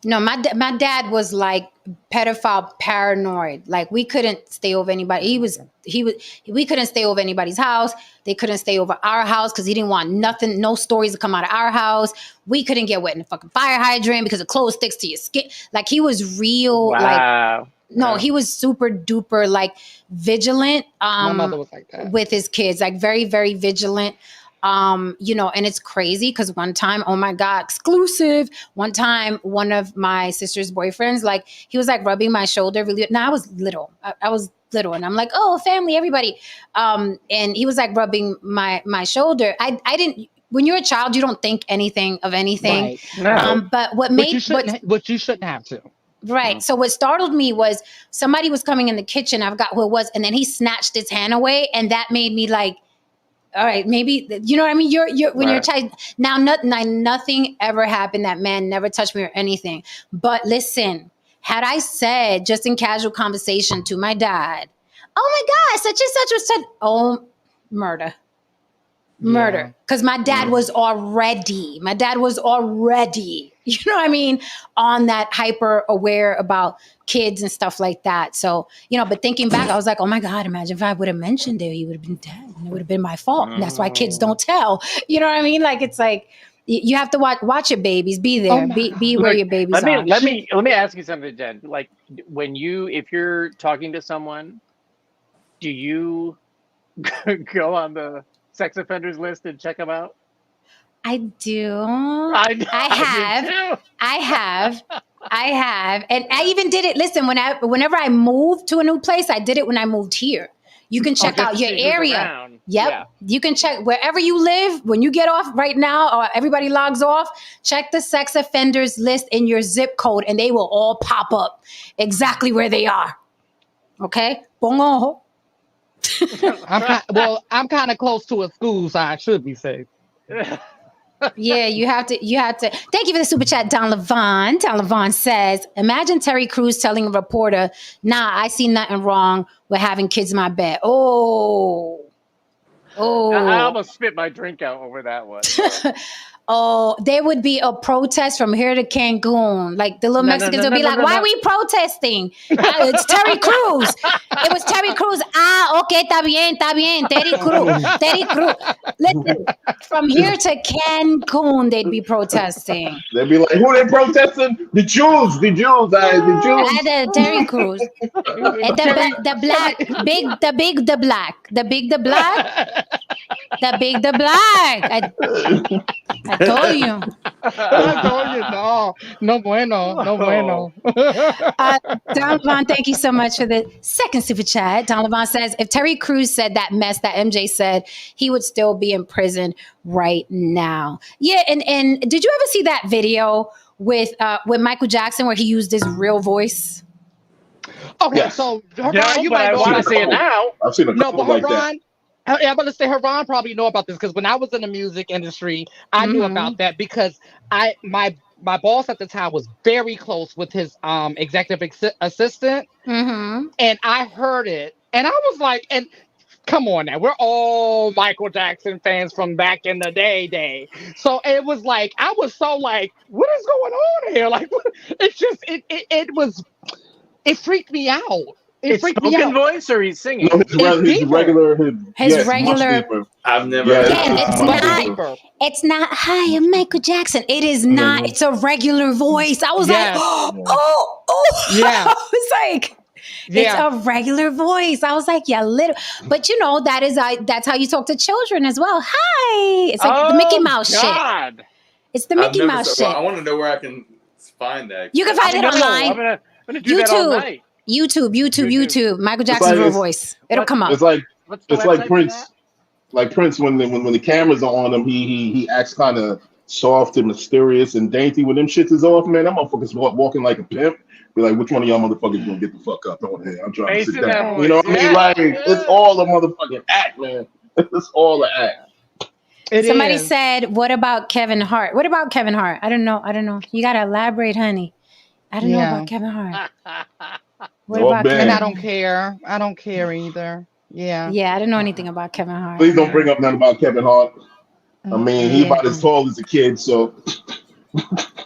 No, my dad was like pedophile paranoid. Like we couldn't stay over anybody. We couldn't stay over anybody's house. They couldn't stay over our house because he didn't want nothing, no stories to come out of our house. We couldn't get wet in the fucking fire hydrant because the clothes sticks to your skin. Like he was real. Like Wow. no, Yeah. he was super duper like vigilant. My mother was like that. With his kids, like very very vigilant. You know, and it's crazy because one time, oh my God, exclusive. One time, one of my sister's boyfriends, like he was like rubbing my shoulder really. Now I was little. I was little, and I'm like, oh, family, everybody. And he was like rubbing my shoulder. I didn't. When you're a child, you don't think anything of anything. Right. No. But what But made you shouldn't have to. right. So what startled me was somebody was coming in the kitchen. I forgot who it was, and then he snatched his hand away, and that made me like, all right, maybe you know what I mean. You're when you're a child now. Nothing ever happened. That man never touched me or anything. But listen, had I said just in casual conversation to my dad, "Oh my God, such and such was said," oh, murder. Because my dad was already, you know what I mean, on that hyper aware about kids and stuff like that. So, you know, but thinking back, I was like, oh my God, imagine if I would have mentioned it, he would have been dead. And it would have been my fault. And that's why kids don't tell. You know what I mean? Like, it's like, you have to watch your babies, be there, be where Look, your babies are. let me ask you something, Jen. Like if you're talking to someone, do you go on the sex offenders list and check them out? I do. I have. And I even did it. Listen, whenever I moved to a new place, I did it when I moved here. You can check out your area. Yep. Yeah. You can check wherever you live. When you get off right now, or everybody logs off, check the sex offenders list in your zip code and they will all pop up exactly where they are. Okay? Bongo. I'm kind of close to a school, so I should be safe. Yeah, you have to. Thank you for the super chat, Don Levon. Don Levon says, imagine Terry Crews telling a reporter, nah, I see nothing wrong with having kids in my bed. Oh. I almost spit my drink out over that one. Oh, there would be a protest from here to Cancun. Like the little Mexicans would be like, why are we protesting? It's Terry Crews. It was Terry Crews. Okay, está bien, Terry Crews. Listen, from here to Cancun, they'd be protesting. They'd be like, who they protesting? The Jews. Terry Crews. The black. I told you. No bueno. Don Levon, thank you so much for the second super chat. Don Levon says, if Terry Crews said that mess that MJ said, he would still be in prison right now. Yeah, and did you ever see that video with Michael Jackson where he used his real voice? Okay, Yes. so Haran, No, you but might I know want to about see it now. I've seen a No, couple but like that. Haran, I'm going to say Haran probably know about this because when I was in the music industry, I knew about that because my boss at the time was very close with his executive assistant, and I heard it, and I was like, and come on now, we're all Michael Jackson fans from back in the day. So it was like I was so like, what is going on here? Like, it's just it freaked me out. It's spoken voice or he's singing? No, his regular. Yes, much deeper. I've never. Yeah, it's not. Hi, I'm Michael Jackson. It is not. It's a regular voice. I was like, oh. Yeah. I was like, It's Yeah. a regular voice. I was like, yeah, little. But you know, that's how you talk to children as well. Hi. It's like the Mickey Oh Mouse shit. God! It's the I've Mickey never. Mouse Well, shit. I want to know where I can find that. You can I find it know. online. I'm gonna do that all YouTube. night. YouTube. Michael It's Jackson's like real voice. It'll What? come up. it's like What's the it's like website for that? Prince. Like Prince, when the cameras are on him, he acts kind of soft and mysterious and dainty. When them shits is off, man, that motherfucker's walking like a pimp. Be like, which one of y'all motherfuckers gonna get the fuck up on here? I'm trying to Bass sit in down. that Okay. You know voice. what I mean? Yeah. Like Yeah. it's all a motherfucking act, man. It's all an act. Somebody is. said, "What about Kevin Hart? What about Kevin Hart? I don't know. You gotta elaborate, honey. I don't know Yeah. about Kevin Hart. What Oh, about man. Kevin And I Hart? don't care. I don't care either. Yeah. Yeah, I don't know anything about Kevin Hart. Please don't bring up nothing about Kevin Hart. I mean, he Yeah. about as tall as a kid, so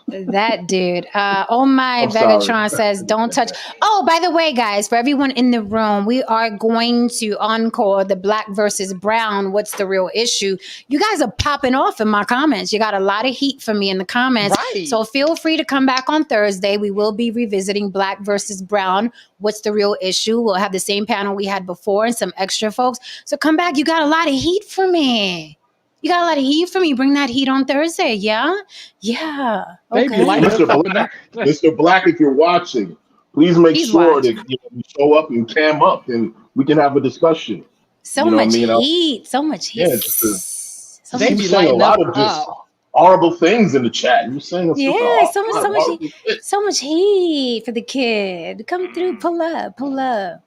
That dude. Oh my, I'm sorry. Vegatron says, don't touch. Oh, by the way, guys, for everyone in the room, we are going to encore the Black versus Brown. What's the real issue? You guys are popping off in my comments. You got a lot of heat for me in the comments. Right. So feel free to come back on Thursday. We will be revisiting Black versus Brown. What's the real issue? We'll have the same panel we had before and some extra folks. So come back. You got a lot of heat for me. You got a lot of heat for me. Bring that heat on Thursday. Yeah? Yeah. Baby, Okay. light us Mr. up in Black, there. Mr. Black, if you're watching, please make He's sure watching. that you show up and cam up, and we can have a discussion. So You know what I much mean? heat. So much heat. Yeah, just So They much be You're saying a lighting lot us of just up. horrible things in the chat. You're saying Yeah, a so much, lot so of much, horrible shit. so much heat for the kid. Come through, pull up, pull up.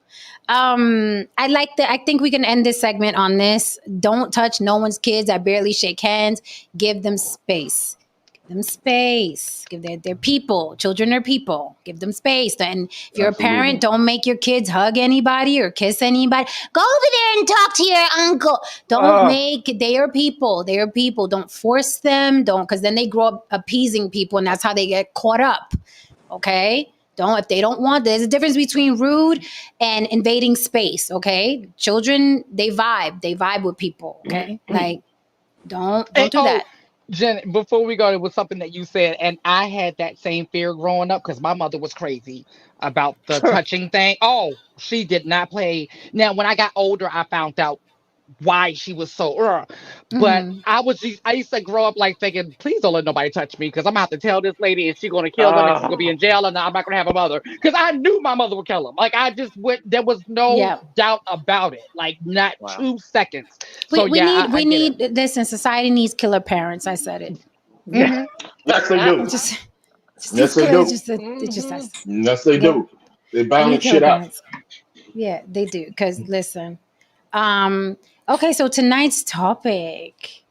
I think we can end this segment on this. Don't touch no one's kids. I barely shake hands. Give them space. Give them space. Give their people. Children are people. Give them space. And if you're a Absolutely. parent, don't make your kids hug anybody or kiss anybody. Go over there and talk to your uncle. Don't make they are people. They are people. Don't force them. Don't because then they grow up appeasing people and that's how they get caught up. Okay? Don't if they don't want there's a difference between rude and invading space. Okay? Children, they vibe with people. Okay? Like don't Hey, do that. Jen, before we go, it was something that you said, and I had that same fear growing up because my mother was crazy about the touching thing. Oh, she did not play. Now, when I got older, I found out why she was so but Mhm. I used to grow up like thinking, please don't let nobody touch me because I'm about to tell this lady and she's gonna kill them and she's gonna be in jail and I'm not gonna have a mother because I knew my mother would kill him. Like I just went, there was no Yeah. doubt about it, like not Wow. 2 seconds. We, So we yeah, need I we get it. need this and society needs killer parents. I said it. Mhm. Yes, they do. Just Yes, these they killers do. just it's just us. Yes, they Yeah. do. They We need balance killer shit out. parents. Yeah, they do. Because listen, okay, so tonight's topic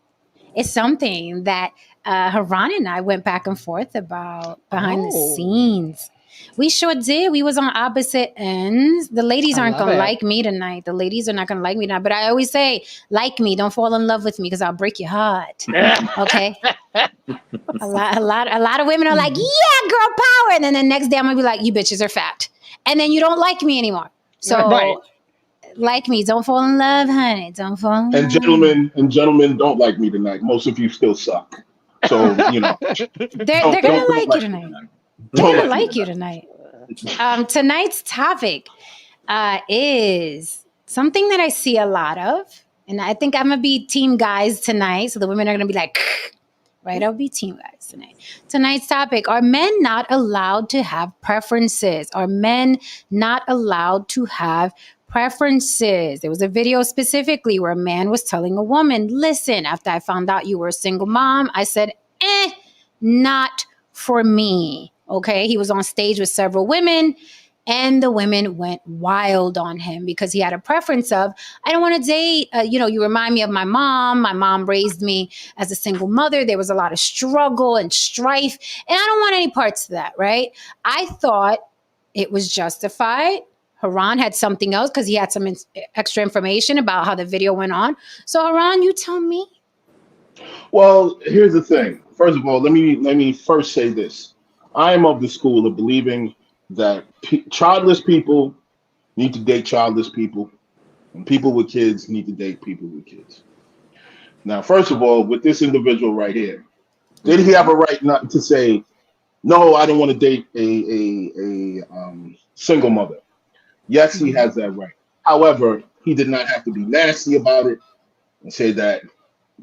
is something that Haran and I went back and forth about behind the Oh, scenes. We sure did. We was on opposite ends. The ladies I aren't love gonna it. like me tonight. The ladies are not gonna like me tonight. But I always say, like me, don't fall in love with me because I'll break your heart. Okay. A lot of women are like, yeah, girl power. And then the next day I'm gonna be like, you bitches are fat. And then you don't like me anymore. Right. So like me, don't fall in love, honey. Don't fall in And love. gentlemen don't like me tonight. Most of you still suck. So They're gonna don't like you like me tonight. tonight. They're Don't gonna like me like you tonight. Tonight's topic is something that I see a lot of, and I think I'm gonna be team guys tonight. So the women are gonna be like, right? I'll be team guys tonight. Tonight's topic: are men not allowed to have preferences? Are men not allowed to have preferences? There was a video specifically where a man was telling a woman, "Listen, after I found out you were a single mom, I said, not for me." Okay, he was on stage with several women. And the women went wild on him because he had a preference of, I don't want to date, you remind me of my mom. My mom raised me as a single mother. There was a lot of struggle and strife, and I don't want any parts of that, right? I thought it was justified. Haran had something else because he had some extra information about how the video went on. So Haran, you tell me. Well, here's the thing. First of all, let me first say this. I am of the school of believing that childless people need to date childless people, and people with kids need to date people with kids. Now, first of all, with this individual right here, did he have a right not to say no? I don't want to date a single mother. Yes, he has that right. However, he did not have to be nasty about it and say that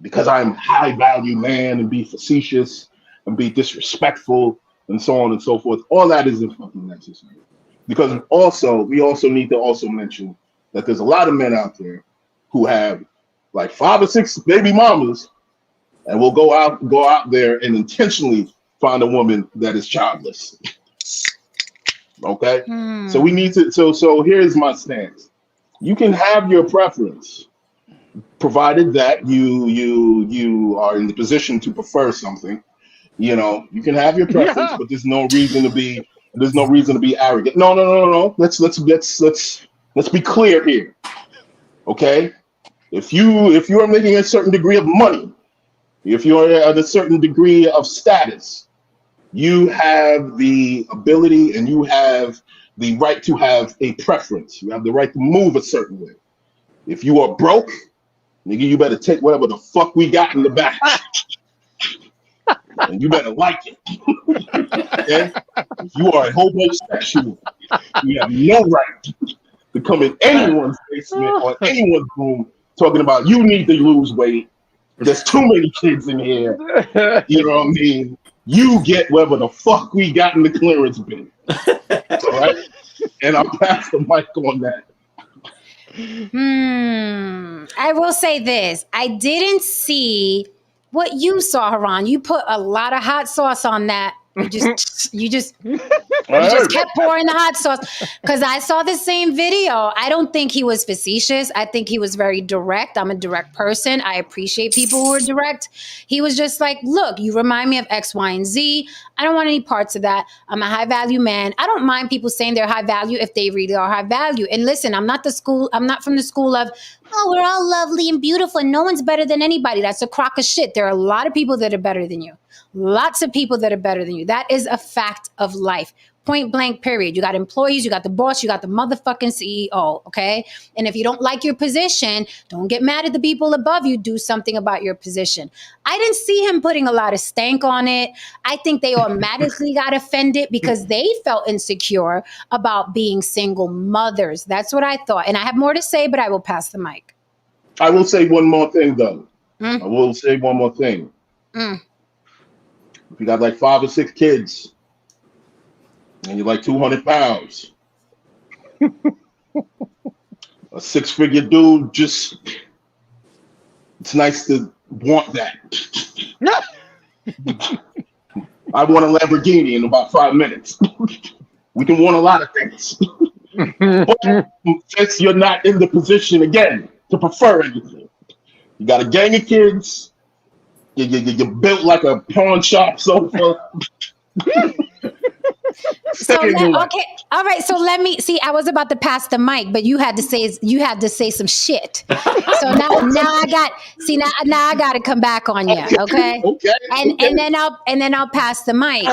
because I'm a high value man and be facetious and be disrespectful and so on and so forth. All that isn't fucking necessary. Because also, we also need to also mention that there's a lot of men out there who have like 5 or 6 baby mamas and will go out there and intentionally find a woman that is childless. Okay? So we need to so here's my stance. You can have your preference provided that you are in the position to prefer something. You know, you can have your preference, but there's no reason to be arrogant. No. Let's be clear here. Okay? If you are making a certain degree of money, if you're at a certain degree of status, you have the ability and you have the right to have a preference. You have the right to move a certain way. If you are broke, nigga, you better take whatever the fuck we got in the back. And you better like it. Okay? If you are a homosexual, you have no right to come in anyone's basement or anyone's room talking about you need to lose weight. There's too many kids in here. You know what I mean? You get whatever the fuck we got in the clearance bin. All right? And I'll pass the mic on that. I will say this. I didn't see what you saw, Haran. You put a lot of hot sauce on that. You just kept pouring the hot sauce because I saw the same video. I don't think he was facetious. I think he was very direct. I'm a direct person. I appreciate people who are direct. He was just like, look, you remind me of X, Y, and Z. I don't want any parts of that. I'm a high value man. I don't mind people saying they're high value if they really are high value. And listen, I'm not from the school of, oh, we're all lovely and beautiful and no one's better than anybody. That's a crock of shit. There are a lot of people that are better than you. Lots of people that are better than you. That is a fact of life. Point blank, period. You got employees, you got the boss, you got the motherfucking CEO, okay? And if you don't like your position, don't get mad at the people above you. Do something about your position. I didn't see him putting a lot of stank on it. I think they automatically got offended because they felt insecure about being single mothers. That's what I thought. And I have more to say, but I will pass the mic. I will say one more thing, though. I will say one more thing. If you got like 5 or 6 kids and you're like 200 pounds, a 6-figure dude, it's nice to want that. I want a Lamborghini in about 5 minutes. We can want a lot of things. But since you're not in the position, again, to prefer anything, you got a gang of kids, you're built like a pawn shop sofa. Okay, all right. So let me see. I was about to pass the mic, but you had to say some shit. So now I got to come back on you. Okay. And then I'll pass the mic.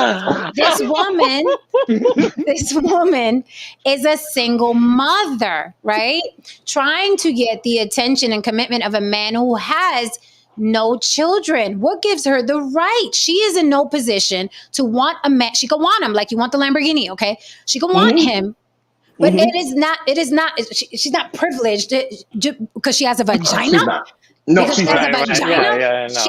This woman is a single mother, right? Trying to get the attention and commitment of a man who has no children. What gives her the right? She is in no position to want a man. She can want him like you want the Lamborghini, okay? She can want him, but she's not privileged because she has a vagina. She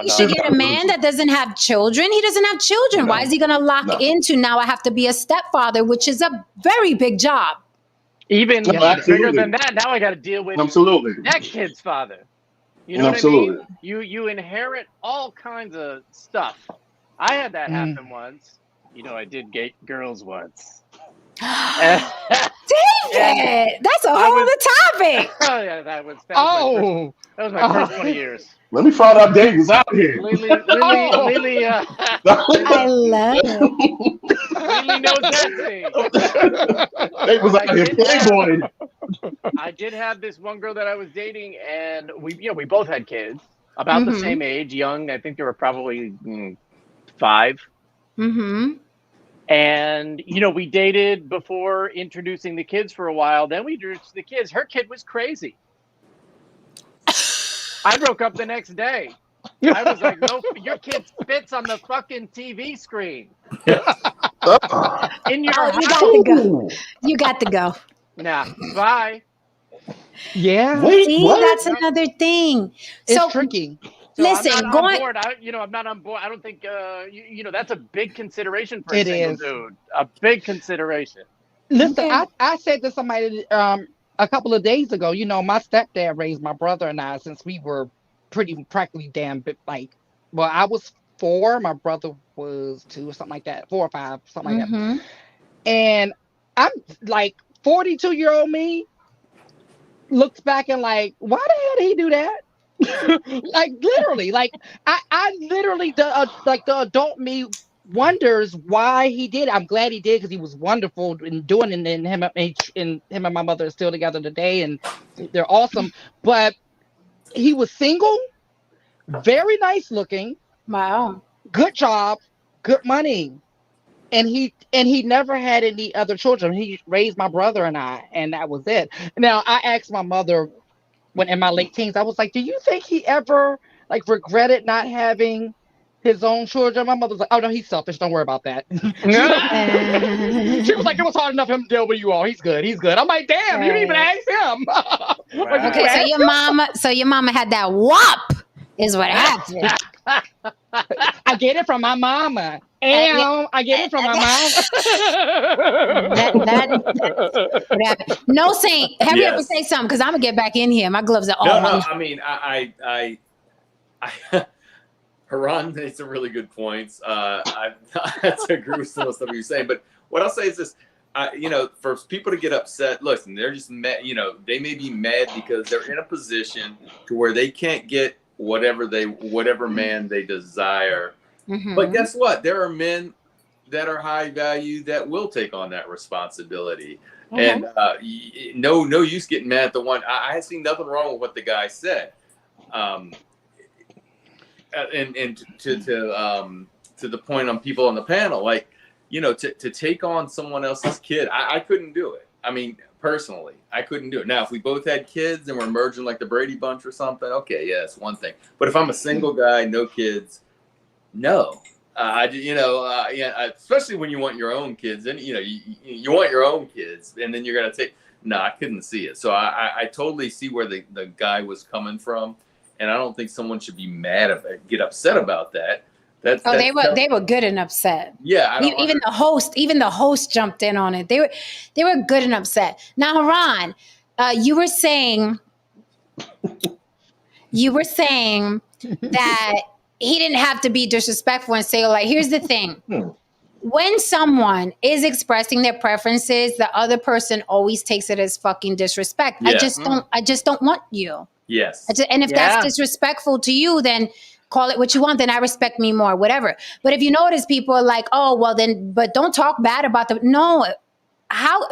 should get a man that doesn't have children. He doesn't have children. Why is he going to lock into now I have to be a stepfather, which is a very big job. Even bigger than that. Now I got to deal with that kid's father. You know what I mean? You inherit all kinds of stuff. I had that happen once. You know, I did date girls once. David, that's a whole other topic. Oh yeah, that was my first 20 years. Let me find out David's out here. Lily, I love it. Lily knows that thing. David's out here playboy. I did have this one girl that I was dating, and we both had kids about the same age, young. I think they were probably 5. And we dated before introducing the kids for a while. Then we introduced the kids. Her kid was crazy. I broke up the next day. I was like, no, your kid spits on the fucking TV screen. In your house. You got to go. Nah, bye. Yeah, Wait, See, what? that's another thing. it's So tricky. So listen, I'm not on going. board. I'm not on board. I don't think that's a big consideration for a It single is. dude. A big consideration. Listen, Okay. I said to somebody a couple of days ago, my stepdad raised my brother and I since we were pretty practically damn bit like, well, I was 4, my brother was 2 or something like that, 4 or 5, something like that. Mm-hmm. And I'm like 42-year-old me looks back and like, why the hell did he do that? Like literally, like I literally like the adult me wonders why he did. I'm glad he did because he was wonderful in doing it. And him and my mother are still together today, and they're awesome. But he was single, very nice looking, Wow. good job, good money, and he never had any other children. He raised my brother and I, and that was it. Now I asked my mother when in my late teens, I was like, do you think he ever like regretted not having his own children? My mother's like, oh no, he's selfish. Don't worry about that. She was like, it was hard enough for him to deal with you all. He's good. He's good. I'm like, damn, you didn't even Right. ask him. But you Okay, asked so your mama had that wop, is what happened. I get it from my mama. And I get it from my That's what happened. No, Saint, have you ever Yes. say something? Because I'm gonna get back in here. My gloves are No, all no. on. I mean, I Haran made some really good points. I have to agree with some of the stuff you're saying. But what I'll say is this: for people to get upset, listen, they're just mad. They may be mad because they're in a position to where they can't get whatever man they desire. Mhm. But guess what? There are men that are high value that will take on that responsibility. Okay. And no use getting mad at the one. I see nothing wrong with what the guy said. And to the point on people on the panel, like, to take on someone else's kid, I couldn't do it. I mean, personally, I couldn't do it. Now, if we both had kids and we're merging like the Brady Bunch or something, okay, yeah, it's one thing. But if I'm a single guy, no kids, no. Especially when you want your own kids, and you want your own kids, and then you're gonna take. No, I couldn't see it. So I totally see where the guy was coming from, and I don't think someone should be get upset about that. They were good and upset. Yeah, Even the host jumped in on it. They were good and upset. Now, Haran, you were saying that he didn't have to be disrespectful and say, like, here's the thing. When someone is expressing their preferences, the other person always takes it as fucking disrespect. Yeah. I just don't want you. Yes. And if that's disrespectful to you, then call it what you want. Then I respect me more, whatever. But if you notice, people are like, oh, well then, but don't talk bad about them. No. How?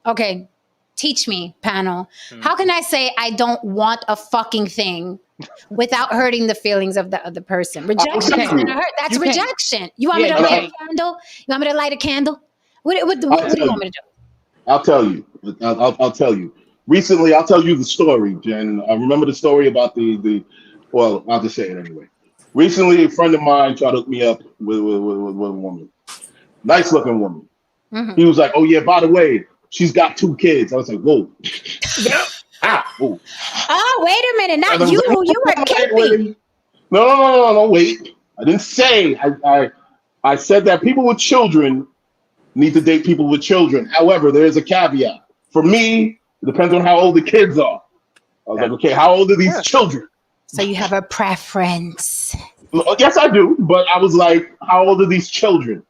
Okay. Teach me, panel. How can I say I don't want a fucking thing without hurting the feelings of the other person? Rejection is gonna hurt. That's rejection. You want me to light a candle? You want me to light a candle? What do you want me to do? I'll tell you. I'll tell you. Recently, I'll tell you the story, Jen. I remember the story about well, I'll just say it anyway. Recently, a friend of mine tried to hook me up with a woman. Nice looking woman. Mm-hmm. He was like, oh yeah, by the way, she's got 2 kids. I was like, whoa. Whoa. Oh, wait a minute. Not you. You were kidding. No, wait. I didn't say. I said that people with children need to date people with children. However, there is a caveat. For me, it depends on how old the kids are. I was like, okay, how old are these children? So you have a preference. Yes, I do. But I was like, how old are these children?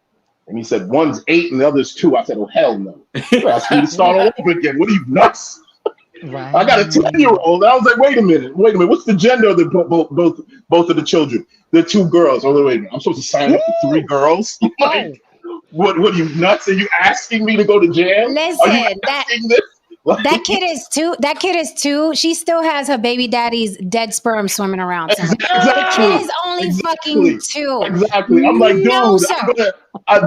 And he said, one's 8 and the other's 2. I said, oh, hell no. You're asking me to start all over again. What are you, nuts? Right. I got a 10-year-old. I was like, wait a minute. What's the gender of both of the children? They're 2 girls. Oh, wait a minute. I'm supposed to sign up for 3 girls? Like, what are you, nuts? Are you asking me to go to jail? Listen, that kid is 2. She still has her baby daddy's dead sperm swimming around. Exactly. She is only fucking 2. Exactly. I'm like, dude, No, sir.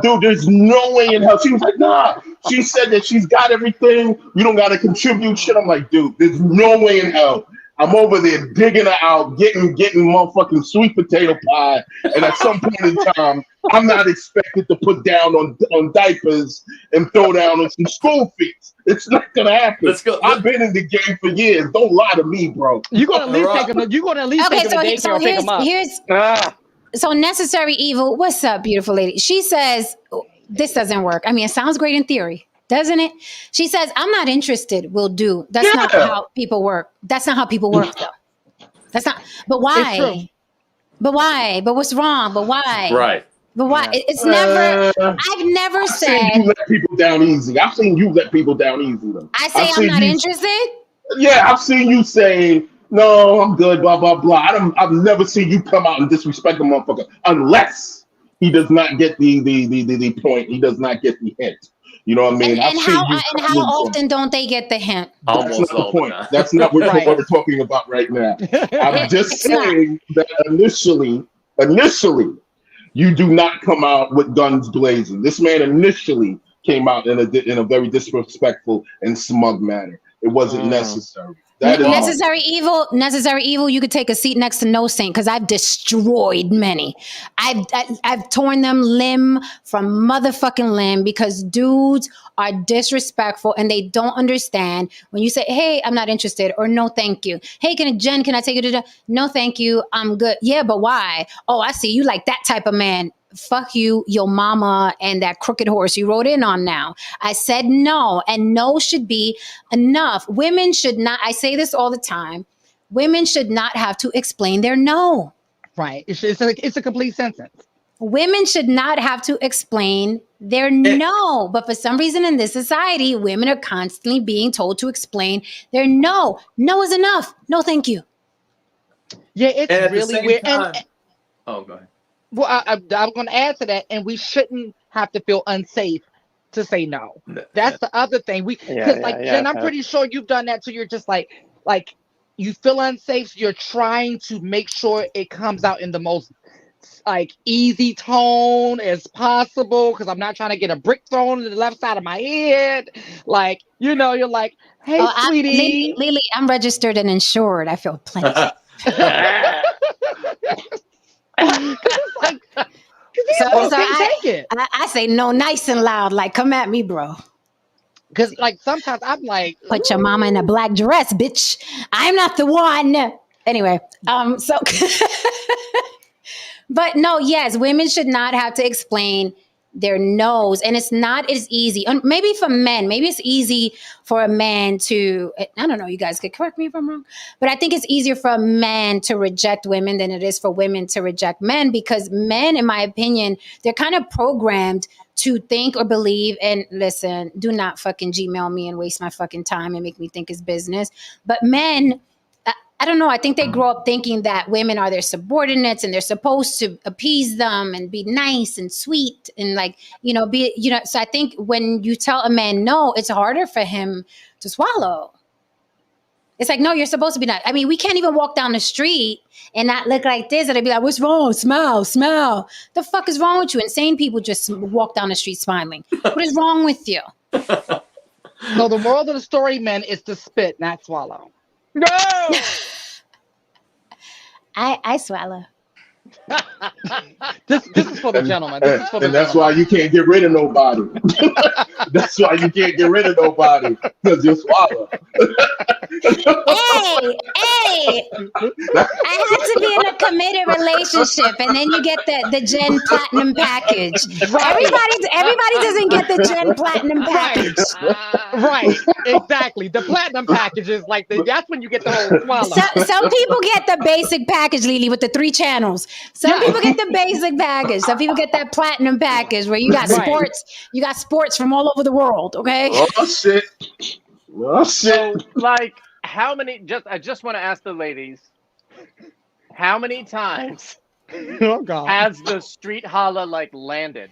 dude, there's no way in hell. She was like, nah. She said that she's got everything. You don't got to contribute shit. I'm like, dude, there's no way in hell I'm over there digging her out, getting motherfucking sweet potato pie, and at some point in time, I'm not expected to put down on diapers and throw down on some school fees. It's not gonna happen. Let's go. I've been in the game for years. Don't lie to me, bro. You're gonna at least Alright. take them. You're gonna at least Okay, take them to daycare or pick them up. So necessary evil. What's up, beautiful lady? She says this doesn't work. I mean, it sounds great in theory, doesn't it? She says, I'm not interested. Will do. That's not how people work. That's not how people work, though. That's not. But why? But why? But what's wrong? But why? Right. But why? It's never. I've never I've said. seen you let people down easy. I've seen you let people down easy, though. I say I'm not interested. Yeah, I've seen you say, no, I'm good, blah, blah, blah. I've never seen you come out and disrespect a motherfucker unless he does not get the point. He does not get the hint. You know what I mean? And how often don't they get the hint? That's not the point. That's not what we're talking about right now. I'm just saying that initially, you do not come out with guns blazing. This man initially came out in a very disrespectful and smug manner. It wasn't necessary. Necessary evil. You could take a seat next to No Saint because I've destroyed many. I've torn them limb from motherfucking limb because dudes are disrespectful and they don't understand when you say, "Hey, I'm not interested," or "No, thank you." "Hey, Jen, can I take you to?" "No, thank you. I'm good." "Yeah, but why?" "Oh, I see. You like that type of man." Fuck you, your mama, and that crooked horse you rode in on now. I said no, and no should be enough. Women should not, I say this all the time, women should not have to explain their no. Right. It's a complete sentence. Women should not have to explain their no. But for some reason in this society, women are constantly being told to explain their no. No is enough. No, thank you. Yeah, it's really weird. Oh, go ahead. Well, I'm going to add to that, and we shouldn't have to feel unsafe to say no. That's the other thing. Jen, I'm pretty sure you've done that too. You're just like you feel unsafe. So you're trying to make sure it comes out in the most easy tone as possible because I'm not trying to get a brick thrown to the left side of my head. You're like, "Hey, sweetie, Lily, I'm registered and insured. I feel plenty." I say no nice and loud, like, come at me, bro. Because sometimes I'm like, put your mama in a black dress, bitch. I'm not the one. Anyway, but no, yes, women should not have to explain their no's, and it's not as easy. Maybe for men, maybe it's easy for a man to, I don't know, you guys could correct me if I'm wrong, but I think it's easier for a man to reject women than it is for women to reject men, because men, in my opinion, they're kind of programmed to think or believe, and listen, do not fucking Gmail me and waste my fucking time and make me think it's business. But men, I don't know. I think they grow up thinking that women are their subordinates and they're supposed to appease them and be nice and sweet and so I think when you tell a man no, it's harder for him to swallow. It's like, no, you're supposed to be nice. I mean, we can't even walk down the street and not look like this. And they'd be like, "What's wrong? Smile, smile." The fuck is wrong with you? Insane people just walk down the street smiling. What is wrong with you? So the moral of the story, men, is to spit, not swallow. No! I swallow. This is for the gentleman. That's why you can't get rid of nobody. That's why you can't get rid of nobody, because you swallow. Hey! I had to be in a committed relationship, and then you get the Jen Platinum package. Right. Everybody doesn't get the Jen Platinum package. Right, exactly. The Platinum package is that's when you get the whole swallow. Some people get the basic package, Lily, with the 3 channels. Some people get the basic package. Some people get that Platinum package where you got sports. You got sports from all over the world. Okay. Oh shit. So, how many? I just want to ask the ladies, how many times has the street holla landed?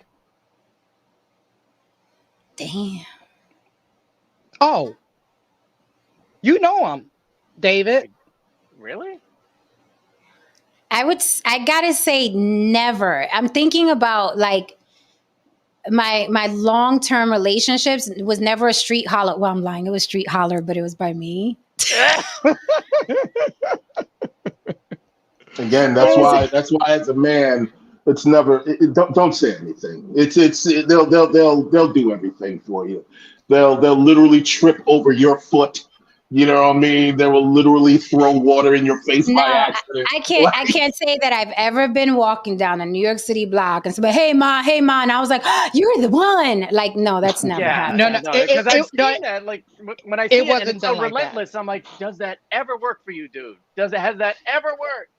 Damn. Oh, you know him, David. Really? I gotta say never. I'm thinking about my long-term relationships was never a street holler. Well, I'm lying. It was street holler, but it was by me. Again, that's why as a man, it's never don't say anything. They'll do everything for you. They'll literally trip over your foot. You know what I mean? They will literally throw water in your face No, by accident. I can't say that I've ever been walking down a New York City block and somebody, hey ma, and I was like, oh, you're the one. Like, no, that's never Yeah, No, happened. no, no, because I've no, seen that. Like when I it see it, and wasn't it's so done like that. relentless. I'm like, does that ever work for you, dude? Has that ever worked?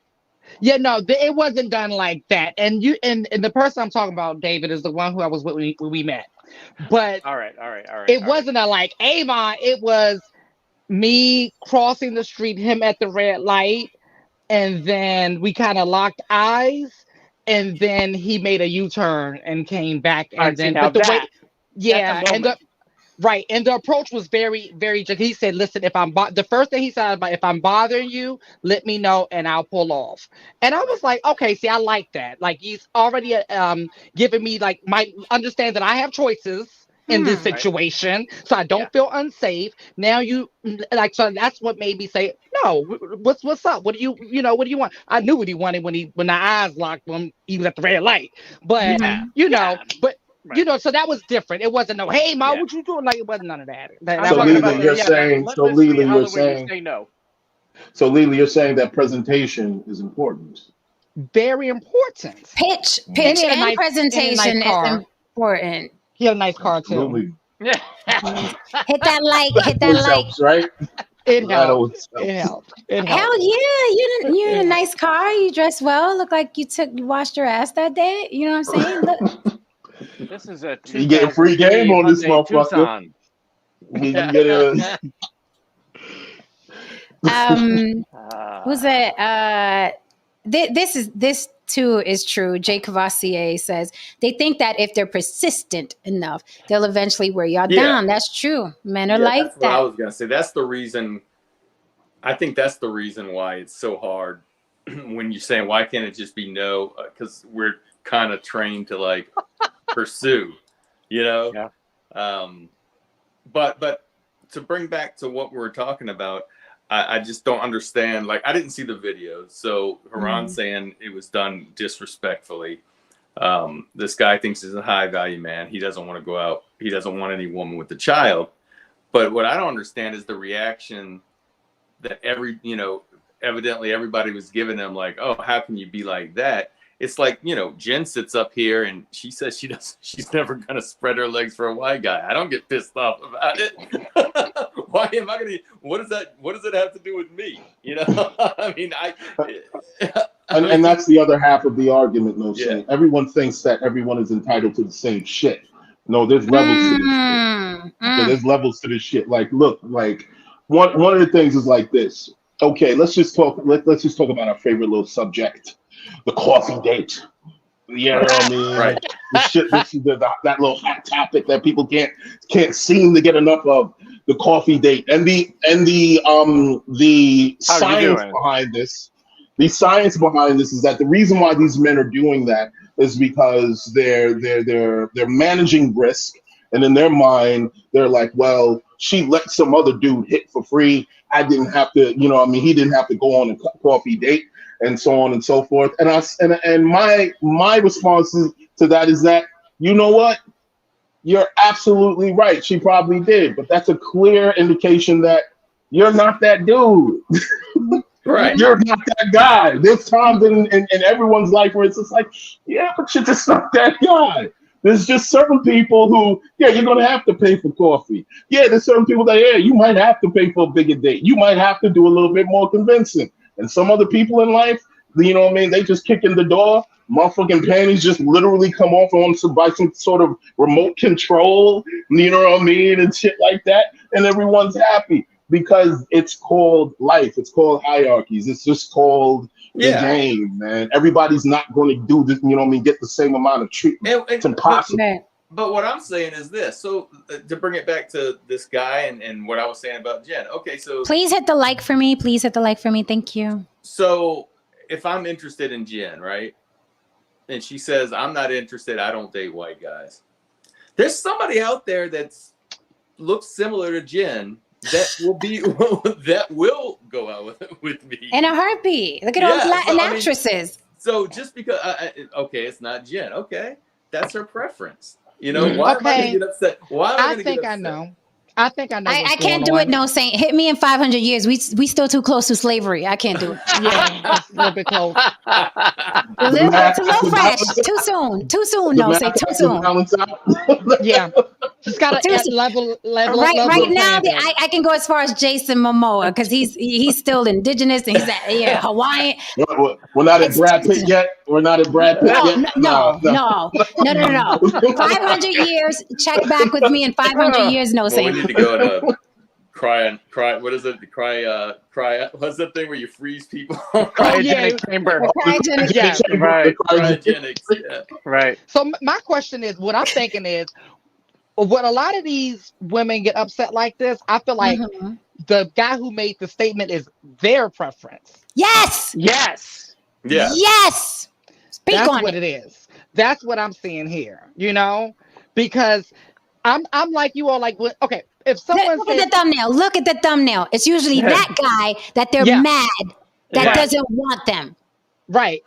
Yeah, no, it wasn't done like that. And you and the person I'm talking about, David, is the one who I was with when we met. But All right. it wasn't a like Avon. It was me crossing the street, him at the red light, and then we kind of locked eyes, and then he made a U-turn and came back, All and right. See then now but the way, that's a yeah, moment. right, and the approach was very, very. He said, "Listen, if the first thing he said about if I'm bothering you, let me know and I'll pull off." And I was like, "Okay, see, I like that. Like he's already giving me like my understand that I have choices in this Hmm. Right. situation, so I Yeah. don't feel unsafe." Now you like so that's what made me say, "No, what's up? What do what do you want?" I knew what he wanted when the eyes locked when he was at the red light, but Yeah. Mhm. Yeah. but Right. so that was different. It wasn't no, hey, ma, Yeah. what you doing? Like it wasn't none of that. I'm That So talking wasn't about Leland, what. you're yeah, that saying. So relentless sweet Leland, you're howler where you saying. say no. So Leland, you're saying that presentation is important. Very important. And Pitch he had a and nice presentation is car. important. He had a nice car too. Absolutely, Yeah. Yes. Hit that like, that hit that always like. helps, right? It That helped. always It helps. helped. It Hell helped. yeah, you in It a helped. nice car. You dress well. Look like you washed your ass that day. You know what I'm saying? Look, This is a You getting free game 2003 on this Hyundai motherfucker. Tucson. You get a. um, who's Uh, that? This too is true. Jay Cavassier says they think that if they're persistent enough, they'll eventually wear y'all Yeah, down. That's true. Men are yeah, that's like what I that. was gonna say. That's the reason. I think that's the reason why it's so hard when you're saying why can't it just be no? Because we're kind of trained to like pursue, you know. yeah. Um, but to bring back to what we were talking about, I just don't understand. Like I didn't see the video, so Haran Mm. saying it was done disrespectfully. This guy thinks he's a high value man. He doesn't want to go out. He doesn't want any woman with a child. But what I don't understand is the reaction that evidently everybody was giving him like, oh, how can you be like that? It's like, Jen sits up here and she says she's never going to spread her legs for a white guy. I don't get pissed off about it. Why am I going to, what does it have to do with me? I mean, And that's the other half of the argument, no yeah, saying. Everyone thinks that everyone is entitled to the same shit. No, there's levels to this shit. Mm. Okay, Mm. there's levels to this shit. Like, look, like one of the things is like this. Okay, let's just talk. Let's just talk about our favorite little subject, the coffee date. You know right, what I mean? right. The shit. This is that little hot topic that people can't seem to get enough of. The coffee date and the How you science doing? behind this. The science behind this is that the reason why these men are doing that is because they're managing risk, and in their mind they're like, well, she let some other dude hit for free. I didn't have to, he didn't have to go on a coffee date and so on and so forth. And my response to that is that, you know what? You're absolutely right. She probably did, but that's a clear indication that you're not that dude. Right. You're not that guy. There's times in everyone's life where it's just like, yeah, but you're just not that guy. There's just certain people who, yeah, you're gonna have to pay for coffee. Yeah, there's certain people that, yeah, you might have to pay for a bigger date. You might have to do a little bit more convincing. And some other people in life, you know what I mean? They just kick in the door, motherfucking panties just literally come off by some sort of remote control, you know what I mean, and shit like that, and everyone's happy because it's called life. It's called hierarchies. It's just called the Yeah. game, man. Everybody's not going to do this, you know what I mean, get the same amount of treatment. It's impossible. Right. But what I'm saying is this. So to bring it back to this guy and what I was saying about Jen. Okay, so Please hit the like for me. Please hit the like for me. Thank you. so if I'm interested in Jen, right? And she says, I'm not interested, I don't date white guys. There's somebody out there that's looks similar to Jen that will go out with me In a heartbeat. Look at all the Latin actresses. So just because, okay, it's not Jen. Okay, that's her preference. You know, why am I going to get upset? Why am I going to get upset? I know. I think I know. I can't do it. No, Saint. Hit me in 500 years. We still too close to slavery. I can't do it. Yeah, it's a little bit close. It's a little fresh. Too soon. Too soon. No, say too soon. Yeah, just got to level. Right now, I can go as far as Jason Momoa because he's still indigenous and he's Hawaiian. We're not at Brad Pitt yet. We're not at Brad Pitt yet. No. 500 years. Check back with me in 500 years. No, Saint. To go to cry. What is it? Cry. What's that thing where you freeze people? Cryogenic chamber. Cryogenics. Yeah. Right. So my question is, what I'm thinking is, when a lot of these women get upset like this, I feel like the guy who made the statement is their preference. Yes. Yeah. Yes. Speak That's on what it is. That's what I'm seeing here. You know, because I'm like you all. Like, okay, if someone look at the thumbnail. It's usually that guy that they're mad that doesn't want them. Right.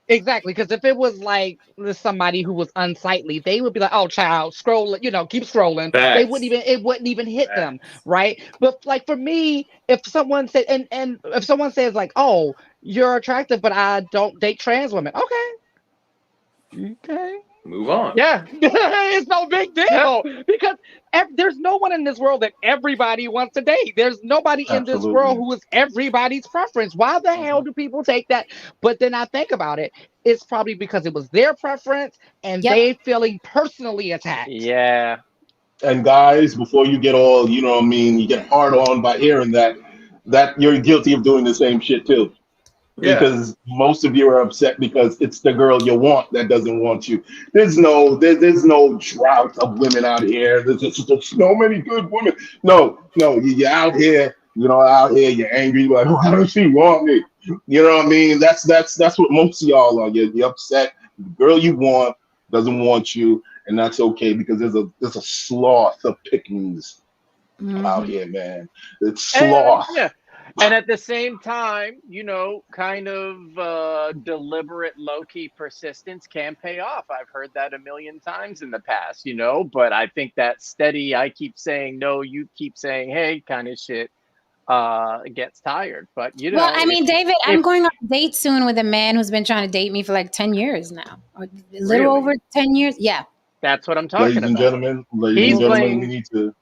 Exactly. Because if it was like somebody who was unsightly, they would be like, "Oh, child, scroll. Keep scrolling." Facts. It wouldn't even hit them. Right. But like for me, if someone said, and if someone says like, "Oh, you're attractive, but I don't date trans women," okay. Move on. Yeah, it's no big deal because there's no one in this world that everybody wants to date. There's nobody in this world who is everybody's preference. Why the hell do people take that? But then I think about it. It's probably because it was their preference and they feeling personally attacked. Yeah. And guys, before you get all, you get hard on by hearing that you're guilty of doing the same shit too. Yeah. Because most of you are upset because it's the girl you want that doesn't want you. There's no drought of women out here. There's so many good women. No, you're out here. You're angry. You're like, why does she want me? You know what I mean? That's what most of y'all are. You're upset. The girl you want doesn't want you, and that's okay because there's a sloth of pickings out here, man. It's sloth. And at the same time, kind of deliberate, low-key persistence can pay off. I've heard that a million times in the past, but I think that steady, I keep saying no, you keep saying hey kind of shit gets tired. But, Well, I mean, David, I'm going on a date soon with a man who's been trying to date me for like 10 years now. Or a little over 10 years. Yeah. That's what I'm talking about. Ladies and gentlemen, we need to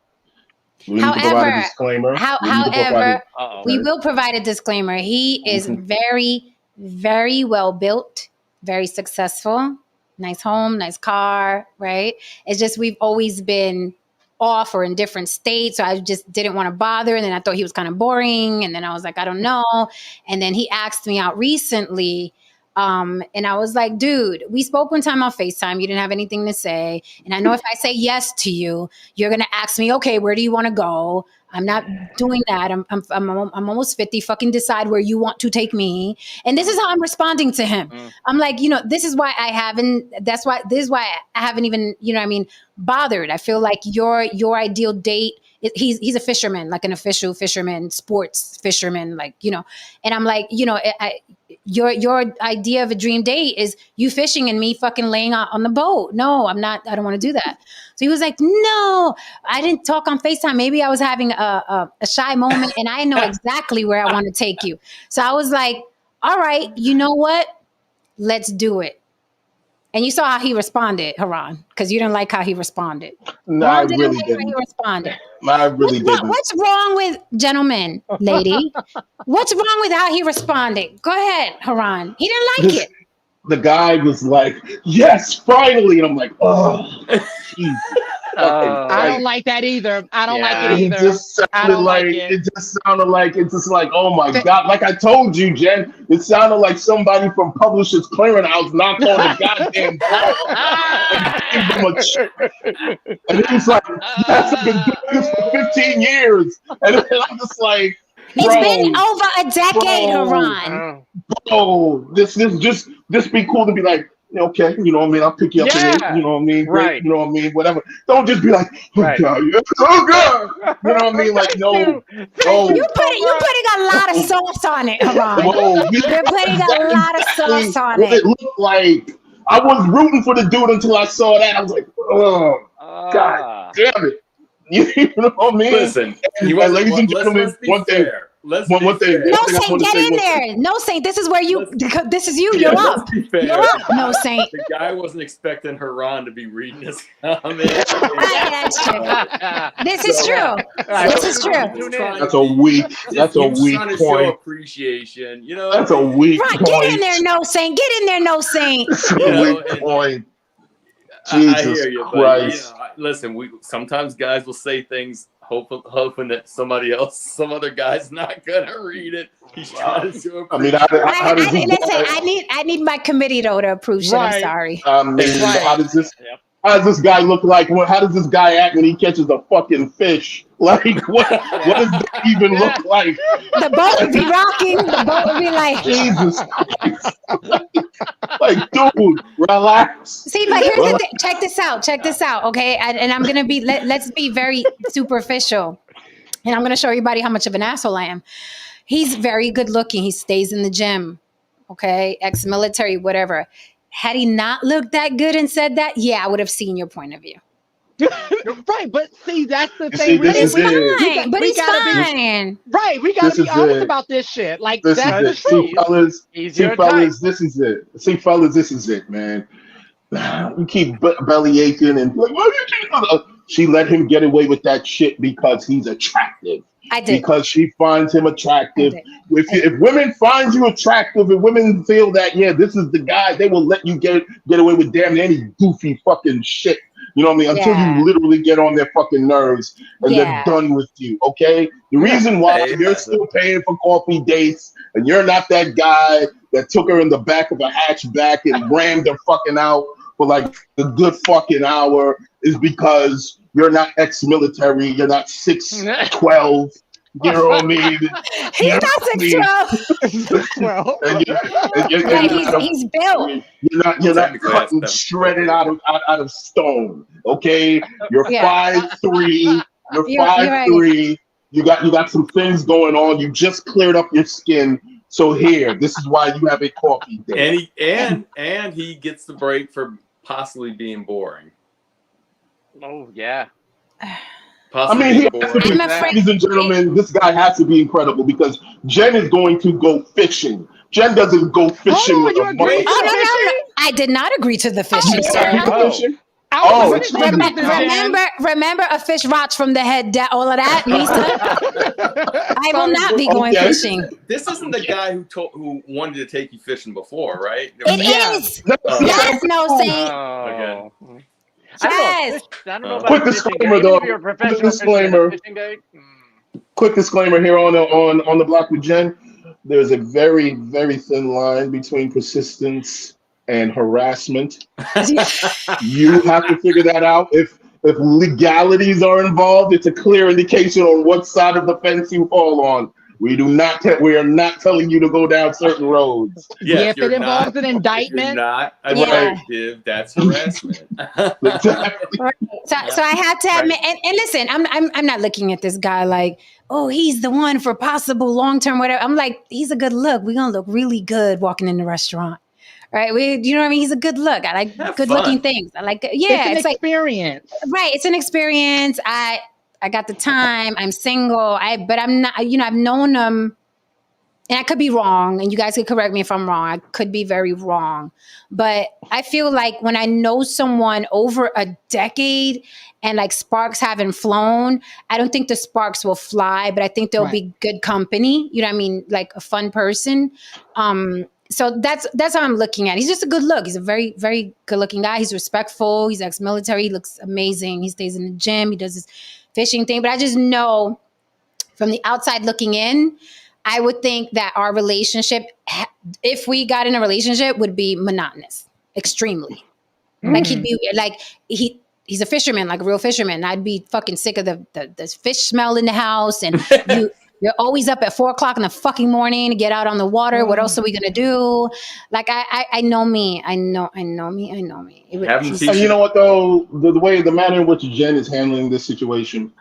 provide a disclaimer. However, we will provide a disclaimer. He is very, very well built, very successful, nice home, nice car, right? It's just we've always been off or in different states, so I just didn't want to bother. And then I thought he was kind of boring. And then I was like, I don't know. And then he asked me out recently. And I was like, dude, we spoke one time on FaceTime. You didn't have anything to say. And I know if I say yes to you, you're going to ask me, okay, where do you want to go? I'm not doing that. I'm almost 50. Fucking decide where you want to take me. And this is how I'm responding to him. I'm like, this is why I haven't even, bothered. I feel like your ideal date, he's a fisherman, like an official fisherman, sports fisherman, and I'm like, your idea of a dream date is you fishing and me fucking laying out on the boat. No, I'm not. I don't want to do that. So he was like, no, I didn't talk on FaceTime. Maybe I was having a shy moment and I know exactly where I want to take you. So I was like, all right, you know what? Let's do it. And you saw how he responded, Haran, because you didn't like how he responded. No, I really didn't. How he responded. I really didn't. What's wrong with, gentlemen, lady? What's wrong with how he responded? Go ahead, Haran. He didn't like it. The guy was like, yes, finally. And I'm like, oh, geez. I don't like that either. I don't like it either. It just sounded like, it's just like, oh my God. Like I told you, Jen, it sounded like somebody from Publishers Clearinghouse knocked on the goddamn door and he was like, yes, I've been doing this for 15 years. And then I'm just like, it's been over a decade, Haran. Bro, this be cool to be like, Okay, you know what I mean? I'll pick you up and Yeah. you know what I mean? Great, Right. you know what I mean? Whatever. Don't just be like, oh Right. God, yes, oh God. You know what I mean? Like, Thank no, you. no, Thank you You so putting a lot of no. sauce on it, Haran. Whoa, You're putting a that's lot of exactly sauce on what it. it looked like. I was rooting for the dude until I saw that. I was like, oh, God much. damn it. You know what I mean? Listen, he And wasn't. ladies and Let's gentlemen, be fair. Let's be No, fair. one thing I Saint, want to get say, in one thing. there. No, Saint, this is where you, Let's, this is you. yeah, You're let's up. be fair. You're up. No, Saint. The guy wasn't expecting Haran to be reading his comment. That's true. This is So, true. All right, This so is tune true. in. Tune in. That's a weak, that's he a was weak trying to show point. appreciation. You know, That's a weak Right, get in there, point. no Saint. Get in there, no Saint. That's a you know, weak and point. I Jesus hear you, but Christ. listen. We sometimes guys will say things hoping that somebody else, some other guy's not gonna read it. He's trying to show I mean, appreciation. how does this Listen, guy, I need my committee though to approve shit. I'm Right. sorry. I mean, Right. how does this Yep. how does this guy look like? How does this guy act when he catches a fucking fish? Like, what does that even Yeah. look like? The boat would be rocking. The boat would be like. Jesus Christ. Like, dude, relax. See, but here's the Relax. thing. Check this out. Check this out. Okay, and I'm gonna be. Let's be very superficial, and I'm gonna show everybody how much of an asshole I am. He's very good looking. He stays in the gym. Okay, ex-military, whatever. Had he not looked that good and said that, yeah, I would have seen your point of view. Right, but see, that's the You thing. see, But this he's is it. fine. But we he's gotta be fine. right. We This gotta be is honest it. about this shit. Like This that's is the it. See, truth. fellas, He's see, your fellas, this is it. See, fellas, this is it, man. You keep belly aching and like, well, you keep. She let him get away with that shit because he's attractive. I did. Because she finds him I attractive. did. If women find you attractive, if women feel that, yeah, this is the guy, they will let you get away with damn near any goofy fucking shit. You know what I mean? Until Yeah. you literally get on their fucking nerves and Yeah. they're done with you. Okay? The reason why Hey, you're still paying for coffee dates and you're not that guy that took her in the back of a hatchback and rammed her fucking out for like a good fucking hour is because you're not ex-military, you're not 6'12". You know what I mean? He's not 6'12". Well, And Yeah, he's built. you're not Technically, that's cutting 7'4". shredded out of stone. Okay, you're Yeah. 5'3". You're You're 5'3". You got some things going on. You just cleared up your skin. So here, this is why you have a coffee date. And he gets the break for possibly being boring. Oh yeah. I Possibly mean, he being has to boring. be, I'm afraid- ladies and gentlemen, this guy has to be incredible because Jen is going to go fishing. Jen doesn't go fishing on, with you a agree with Oh, motherfucker. no. I did not agree to the fishing, You sir. agree to Oh. fishing? I was Oh, listening excuse about me. this, Jen. Remember a fish rots from the head down, all of that, Misa? I will not be going Okay. fishing. This isn't the guy who wanted to take you fishing before, right? It Yeah. is. Oh. Yes, no, Saint. Oh. Okay. Yes. I don't know about Quick a fishing disclaimer, date. though. Even if you're a Quick professional disclaimer. fisherman, a fishing date. Quick disclaimer here on the block with Jen. There's a very, very thin line between persistence and harassment. You have to figure that out. If legalities are involved, it's a clear indication on what side of the fence you fall on. We are not telling you to go down certain roads. Yeah, if it involves an If you're indictment, not Yeah. attractive, that's harassment. Exactly. Right. So I had to admit, and listen, I'm not looking at this guy like, oh, he's the one for possible long term whatever. I'm like, he's a good look. We're gonna look really good walking in the restaurant, right? You know what I mean? He's a good look. I like Have good fun. looking things. I like, yeah, it's it's an like experience. right. It's an experience. I got the time. I'm single. But I'm not. You know, I've known him. And I could be wrong, and you guys could correct me if I'm wrong. I could be very wrong. But I feel like when I know someone over a decade and like sparks haven't flown, I don't think the sparks will fly, but I think there'll be good company. You know what I mean? Like a fun person. So that's how I'm looking at it. He's just a good look. He's a very, very good looking guy. He's respectful. He's ex-military. He looks amazing. He stays in the gym. He does his fishing thing. But I just know from the outside looking in, I would think that our relationship, if we got in a relationship, would be monotonous, extremely. Like he'd be like he's a fisherman, like a real fisherman. I'd be fucking sick of the fish smell in the house, and You're always up at 4 o'clock in the fucking morning to get out on the water. What else are we gonna do? Like I know me. I know me. Have them And teach you you. know what though, the manner in which Jen is handling this situation,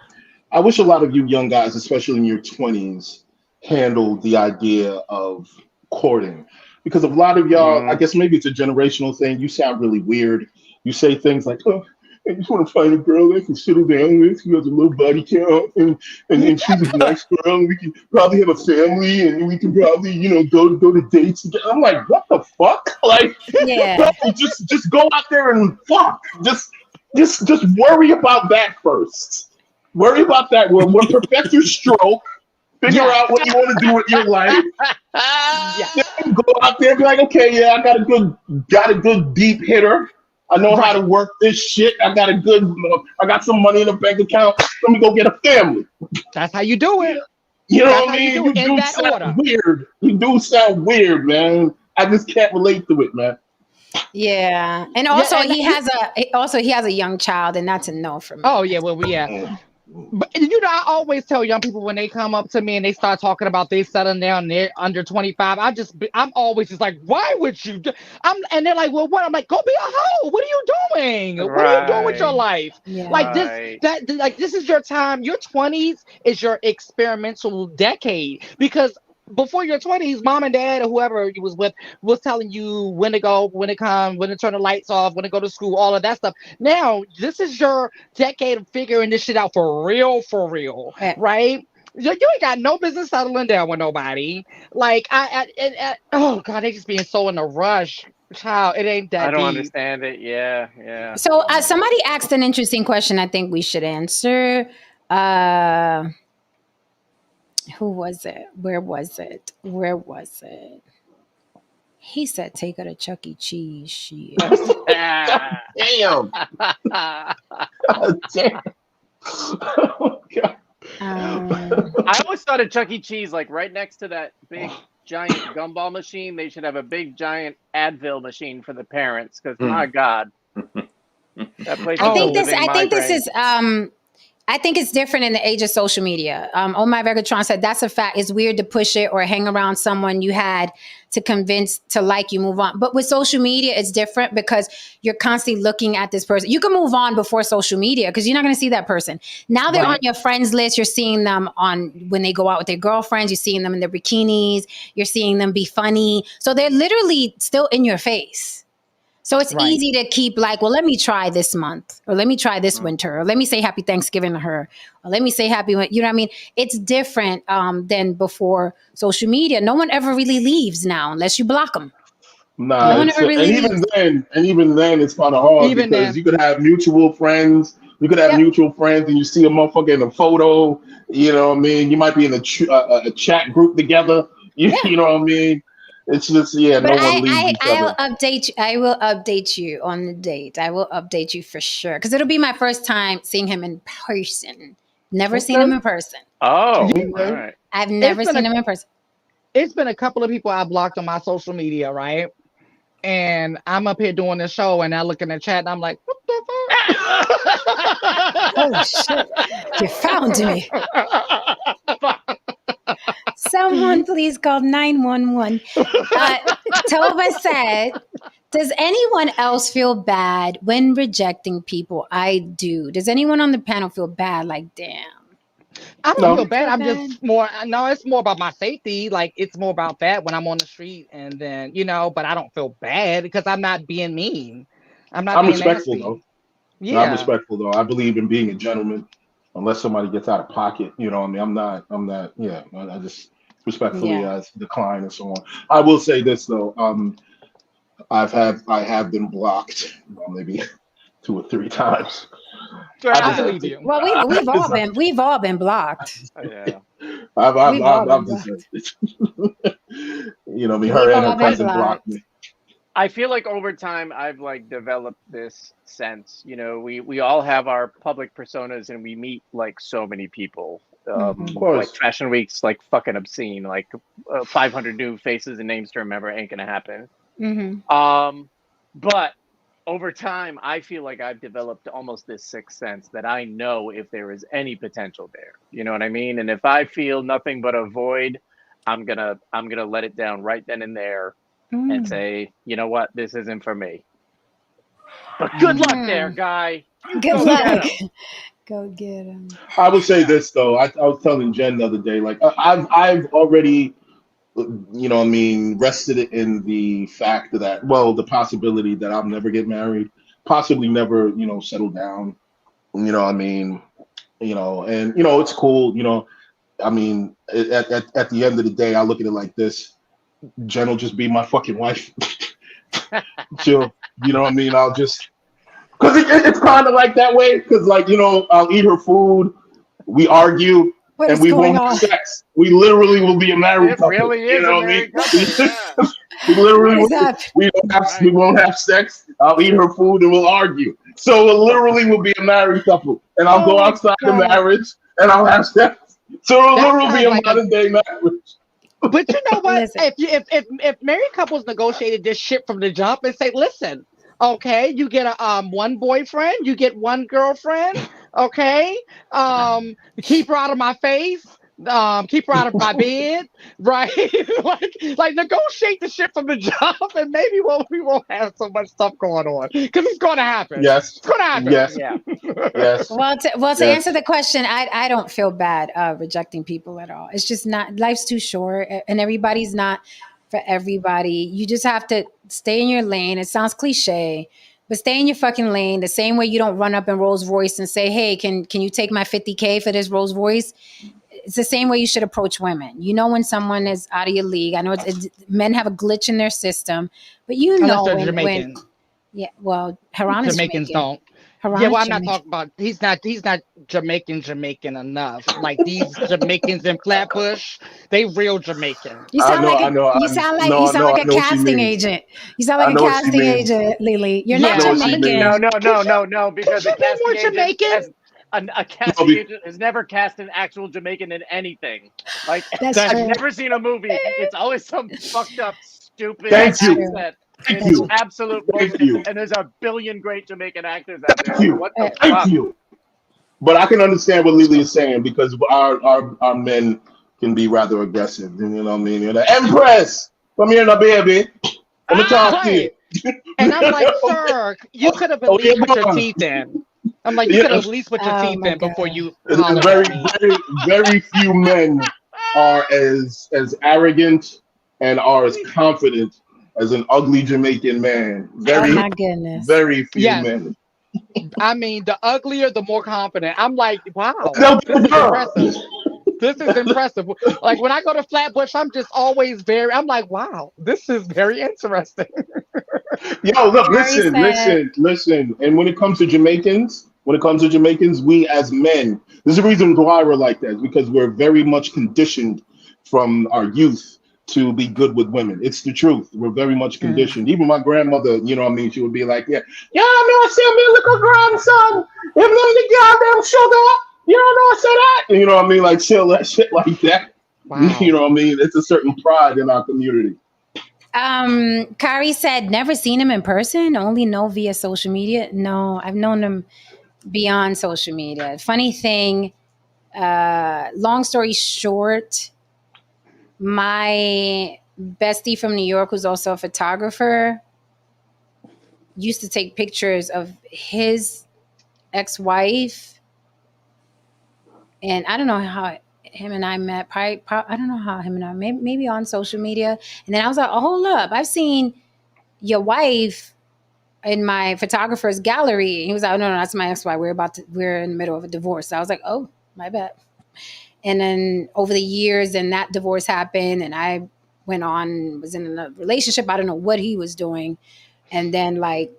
I wish a lot of you young guys, especially in your 20s, handled the idea of courting. Because a lot of y'all, I guess maybe it's a generational thing, you sound really weird. You say things like, oh, I just want to find a girl I can settle down with who has a low body count and she's a nice girl and we can probably have a family and we can probably, go to dates together. I'm like, what the fuck? Like, Yeah. bro, just go out there and fuck. Just worry about that first. Worry about that. We'll perfect your stroke. Figure out what you want to do with your life. Then go out there and be like, okay, yeah, I got a good deep hitter. I know how to work this shit. I got some money in the bank account. Let me go get a family. That's how you do it. You know That's what I how you mean? do it, in that sound order. weird. You do sound weird, man. I just can't relate to it, man. Yeah. And also and he has a young child, and that's a no for me. Oh yeah, But I always tell young people when they come up to me and they start talking about they settling down, and they're under 25. I'm always just like, why would you? And they're like, well, what? I'm like, go be a hoe. What are you doing? What are you doing with your life? Yeah. Like this is your time. Your 20s is your experimental decade because. Before your 20s, mom and dad or whoever you was with was telling you when to go, when to come, when to turn the lights off, when to go to school, all of that stuff. Now, this is your decade of figuring this shit out for real, right? You ain't got no business settling down with nobody. Like, oh God, they just being so in a rush. Child, it ain't that I don't deep. understand it. Yeah. So somebody asked an interesting question I think we should answer. Who was it? Where was it? He said, take her to Chuck E. Cheese. Shit. Damn. Damn. Oh, God. I always thought of Chuck E. Cheese like right next to that big giant gumball machine. They should have a big giant Advil machine for the parents because my God, that place. I think it's different in the age of social media. Oh My Vegatron said, that's a fact. It's weird to push it or hang around someone you had to convince to like you, move on. But with social media, it's different because you're constantly looking at this person. You can move on before social media because you're not going to see that person. Now they're on your friends list. You're seeing them when they go out with their girlfriends. You're seeing them in their bikinis. You're seeing them be funny. So they're literally still in your face. So it's easy to keep like, well, let me try this month or let me try this winter or let me say happy Thanksgiving to her or let me say happy, you know what I mean? It's different than before social media. No one ever really leaves now unless you block them. Nah, no and even then it's kind of hard because you could have mutual friends. You could have mutual friends and you see a motherfucker in a photo, you know what I mean? You might be in a chat group together, you know what I mean? It's just, no one leaves each other. I will update you on the date. I will update you for sure. Because it'll be my first time seeing him in person. Never seen him in person. Oh, all right. I've never seen him in person. It's been a couple of people I blocked on my social media, right? And I'm up here doing this show and I look in the chat and I'm like, what the fuck? Oh, shit. You found me. Someone please call 911. Tova said, does anyone else feel bad when rejecting people? I do. Does anyone on the panel feel bad? Like, damn. I don't feel bad. I'm just more, no, it's more about my safety. Like, it's more about that when I'm on the street and then, but I don't feel bad because I'm not being mean. I'm being respectful, nasty. though. Yeah. No, I'm respectful, though. I believe in being a gentleman unless somebody gets out of pocket. You know what I mean? I just respectfully decline and so on. I will say this, though. I have been blocked maybe 2 or 3 times. I believe you. Well, we've all been blocked. Yeah. I've deserved it. You know, her and her cousin blocked me. I feel like over time I've like developed this sense. We all have our public personas and we meet like so many people. Like Fashion Week's like fucking obscene. Like 500 new faces and names to remember ain't gonna happen. Mm-hmm. But over time, I feel like I've developed almost this sixth sense that I know if there is any potential there. You know what I mean? And if I feel nothing but a void, I'm gonna let it down right then and there and say, you know what, this isn't for me. But good luck there, guy. You Good go luck. get him. Go get him. I would say Yeah. this though. I was telling Jen the other day, like I've already, you know, what I mean, rested it in the fact that, well, the possibility that I'll never get married, possibly never, you know, settle down. You know, what I mean, you know, and you know, it's cool. You know, I mean, at the end of the day, I look at it like this: Jen will just be my fucking wife. She'll, you know what I mean? I'll just because it's kind of like that way. Because like you know, I'll eat her food, we argue, What and is we going won't have on? sex. We literally will be a married It couple. really You is a know what I mean? married couple. Yeah. We literally What is happening? Right. we won't have sex. I'll eat her food and we'll argue. So it literally will be a married couple, and I'll Oh go my outside the God. marriage and I'll have sex. So it'll That literally be sounds a like a. modern day marriage. But you know what? Listen. If married couples negotiated this shit from the jump and say, listen, okay, you get a one boyfriend, you get one girlfriend, okay, keep her out of my face, keep her out of my bed, right? like negotiate the shit from the jump, and maybe we won't have so much stuff going on because it's going to happen. Yes, It's going to happen. yes, Yeah. yes, Well, to answer yes. the question, I don't feel bad rejecting people at all. It's just not, life's too short, and everybody's not for everybody. You just have to stay in your lane. It sounds cliche, but stay in your fucking lane. The same way you don't run up in Rolls Royce and say, "Hey, can you take my 50K for this Rolls Royce?" It's the same way you should approach women. You know when someone is out of your league. I know men have a glitch in their system, but you Unless know they're when Jamaican. yeah. Well, Haran is Jamaicans Jamaican. don't. Yeah, Haran well, is I'm not Jamaican. talking about. He's not Jamaican enough. Like these Jamaicans in Flatbush, they real Jamaican. You I sound know, like I a know, you I sound like you no, sound no, like I a know what she casting means. agent. You sound I like a know what she casting means. agent, Lily. You're I not know what she Jamaican. No, means. no, Could no, you no, no, could because a you be more casting agent Jamaican? has a No, casting agent has never cast an actual Jamaican in anything. Like That's That's I've true. never seen a movie. It's always some fucked up, stupid thank That's you, true. accent. thank That's It's true. you, absolute thank bullshit. you, And there's a billion great Jamaican actors out there. thank Like you, what the thank fuck? you. But I can understand what Lily is saying because our men can be rather aggressive. You know what I mean? You're like, Empress, come here now, baby. Let me talk Ah! to you. right. And I'm like, sir, you could have at Oh, yeah, least put your go on. teeth in. I'm like, you could have Yeah. at least put your Oh teeth my in before god. you hollered Very, at me. very few men are as arrogant and are as confident as an ugly Jamaican man. Oh Very, my goodness. very few Yes. men. I mean, the uglier, the more confident. I'm like, wow, They'll this get the is girl. impressive. This is impressive. Like when I go to Flatbush, I'm just always I'm like, wow, this is very interesting. Yo, look, Gary said, listen. And when it comes to Jamaicans, we as men, there's a reason why we're like that, because we're very much conditioned from our youth to be good with women. It's the truth. We're very much mm, conditioned. Even my grandmother, you know what I mean, she would be like, yeah, I know, send me little grandson. Him them the goddamn sugar. You don't know, say that. You know what I mean? Like shit like that. You Wow. know what I mean? It's a certain pride in our community. Kari said, never seen him in person, only know via social media. No, I've known him beyond social media. Funny thing, long story short, my bestie from New York, who's also a photographer, used to take pictures of his ex-wife, and I don't know how him and I met. Probably I don't know how him and I maybe on social media. And then I was like, oh, hold up, I've seen your wife in my photographer's gallery. And he was like, oh, no, that's my ex-wife. We're in the middle of a divorce. So I was like, oh, my bad. And then over the years, and that divorce happened, and I went on, was in a relationship. I don't know what he was doing. And then like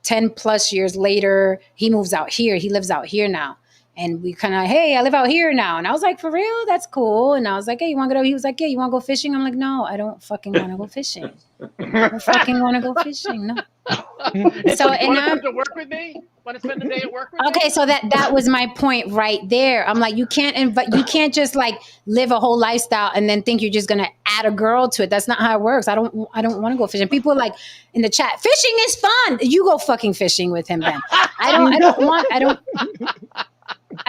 10 plus years later, he moves out here. He lives out here now. And we kind of, hey, I live out here now. And I was like, for real? That's cool. And I was like, hey, you want to go? He was like, yeah, you want to go fishing? I'm like, no, I don't fucking want to go fishing. I don't fucking want to go fishing. No. So, You and want to I'm, come to work with me? Want to spend the day at work with me? okay, so that was my point right there. I'm like, you can't just like live a whole lifestyle and then think you're just gonna add a girl to it. That's not how it works. I don't want to go fishing. People are like in the chat, fishing is fun. You go fucking fishing with him then. I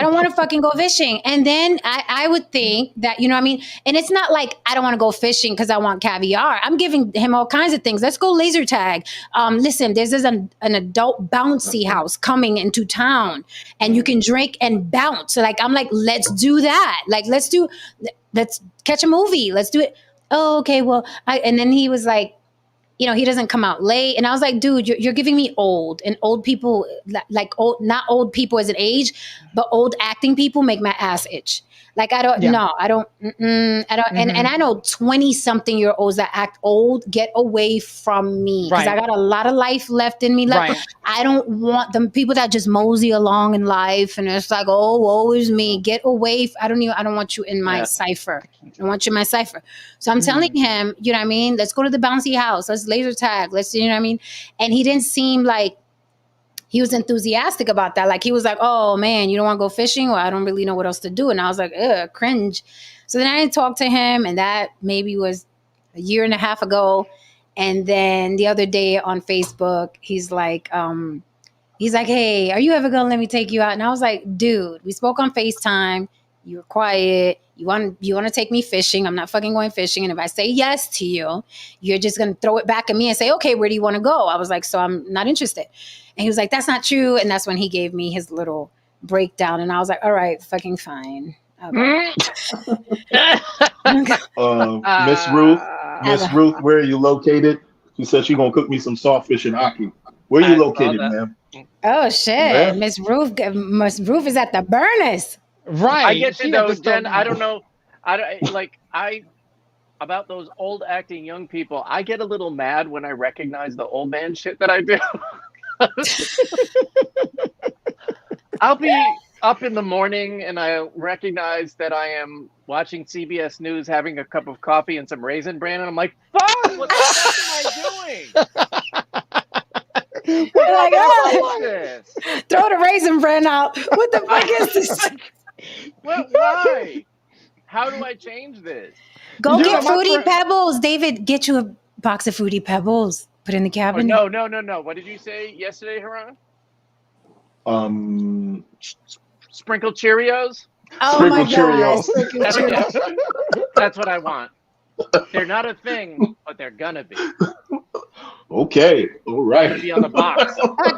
don't want to fucking go fishing. And then I would think that, you know what I mean? And it's not like I don't want to go fishing because I want caviar. I'm giving him all kinds of things. Let's go laser tag. Listen, there's an adult bouncy house coming into town and you can drink and bounce. So like, I'm like, let's do that. Like, let's catch a movie. Let's do it. Oh, okay. Well, and then he was like, you know, he doesn't come out late. And I was like, dude, you're giving me old, and old people, like old, not old people as an age, but old acting people make my ass itch. Like, I don't, no, I don't, and I know 20 something year olds that act old, get away from me. Cause I got a lot of life left in me. Like, I don't want them people that just mosey along in life. And it's like, oh, woe is me. Get away. I don't want you in my cipher. I don't want you in my cipher. So I'm telling him, you know what I mean? Let's go to the bouncy house. Let's laser tag. Let's, you know what I mean? And he didn't seem like he was enthusiastic about that. Like, he was like, oh man, you don't want to go fishing? Well, I don't really know what else to do. And I was like, ugh, cringe. So then I didn't talk to him, and that maybe was a year and a half ago. And then the other day on Facebook, he's like, hey, are you ever gonna let me take you out? And I was like, dude, we spoke on FaceTime. You were quiet. You want to take me fishing? I'm not fucking going fishing. And if I say yes to you, you're just going to throw it back at me and say, okay, where do you want to go? I was like, so I'm not interested. And he was like, that's not true. And that's when he gave me his little breakdown. And I was like, all right, fucking fine. Okay. Miss Ruth, where are you located? She said she's going to cook me some saltfish and aki. Where are you located, ma'am? Oh, shit. Miss Ruth is at the burners. Right. I get you though, Jen. I don't know. About those old acting young people, I get a little mad when I recognize the old man shit that I do. I'll be up in the morning and I recognize that I am watching CBS News, having a cup of coffee and some Raisin Bran, and I'm like, fuck, what the fuck am I doing? Like, throw the Raisin Bran out. What the fuck is this? Why? How do I change this? Go get Fruity Pebbles. David, get you a box of Fruity Pebbles. Put in the cabinet. Oh, no. What did you say yesterday, Haran? Sprinkled Cheerios? Oh my God. That's what I want. They're not a thing, but they're gonna be. Okay, all right. They're gonna be on the box.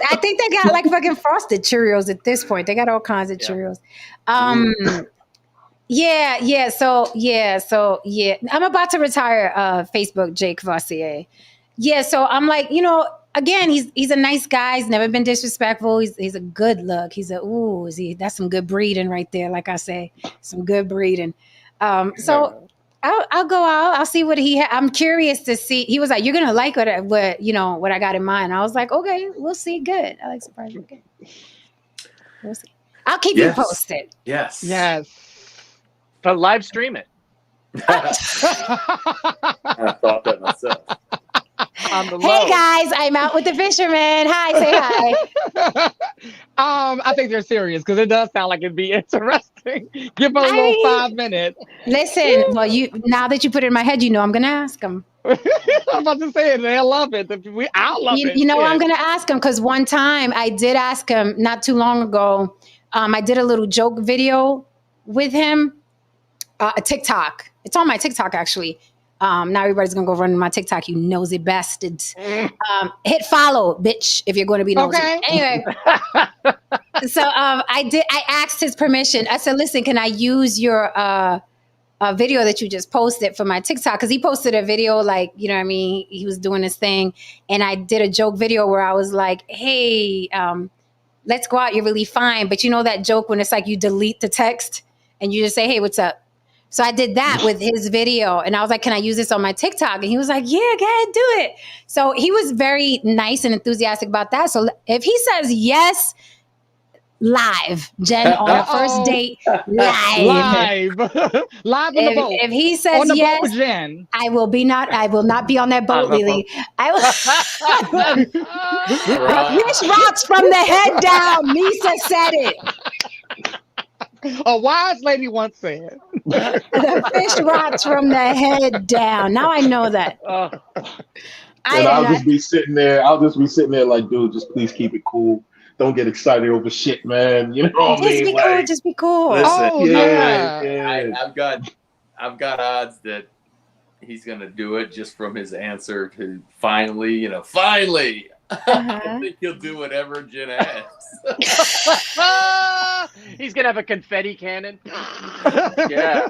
I think they got like fucking frosted Cheerios at this point. They got all kinds of Cheerios. So I'm about to retire Facebook Jake Vossier. Yeah, so I'm like, you know, again, he's a nice guy. He's never been disrespectful. He's a good look. That's some good breeding right there, like I say. Some good breeding. So I'll go out. I'll see what I'm curious to see. He was like, you're gonna like what I got in mind. I was like, okay, we'll see. Good. I like surprise. Okay. We'll see. I'll keep you posted. Yes. But live stream it. I thought that myself. Hey guys, I'm out with the fisherman. Hi, say hi. I think they're serious because it does sound like it'd be interesting. Give them a little 5 minutes. Listen, well, now that you put it in my head, you know I'm gonna ask them. I'm about to say it. They'll love it. I'll love it. You know, I'm gonna ask him because one time I did ask him not too long ago. I did a little joke video with him, a TikTok. It's on my TikTok actually. Now everybody's gonna go run my TikTok, you nosy bastards. Hit follow, bitch, if you're going to be nosy. Okay. Anyway, so I asked his permission. I said, listen, can I use your video that you just posted for my TikTok? Because he posted a video, like, you know what I mean? He was doing his thing. And I did a joke video where I was like, hey, let's go out. You're really fine. But you know that joke when it's like you delete the text and you just say, hey, what's up? So I did that with his video. And I was like, can I use this on my TikTok? And he was like, yeah, go ahead, do it. So he was very nice and enthusiastic about that. So if he says yes, live. Jen on a first date live. Live on the boat. If he On says the boat yes, with Jen. I will not be on that boat, On the Lily. I will. Right. Fish rocks from the head down. Misa said it. A wise lady once said. The fish rots from the head down. Now I know that. Oh, And I'll just be sitting there. Like, dude, just please keep it cool. Don't get excited over shit, man. You know what I Just mean? be cool. Just be cool. Listen, Oh, yeah. I've got odds that he's gonna do it just from his answer to finally. I think he'll do whatever Jen asks. he's gonna have a confetti cannon. Yeah.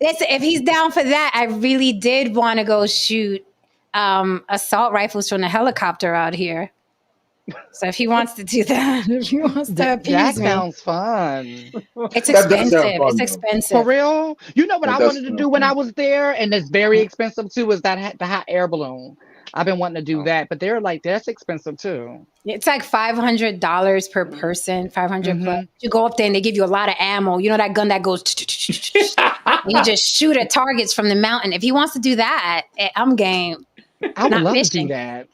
Listen, if he's down for that, I really did want to go shoot assault rifles from the helicopter out here. So if he wants to do that, if he wants to appease That me, sounds fun. it's That does expensive. sound fun, It's though. expensive. For real? You know what That I does wanted to sound do when fun. I was there, and it's very expensive too, is the hot air balloon. I've been wanting to do that, but that's expensive too. It's like $500 per person, 500 plus. Mhm. You go up there and they give you a lot of ammo. You know that gun that goes, and you just shoot at targets from the mountain. If he wants to do that, I'm game. I would Not love to fishing. do that.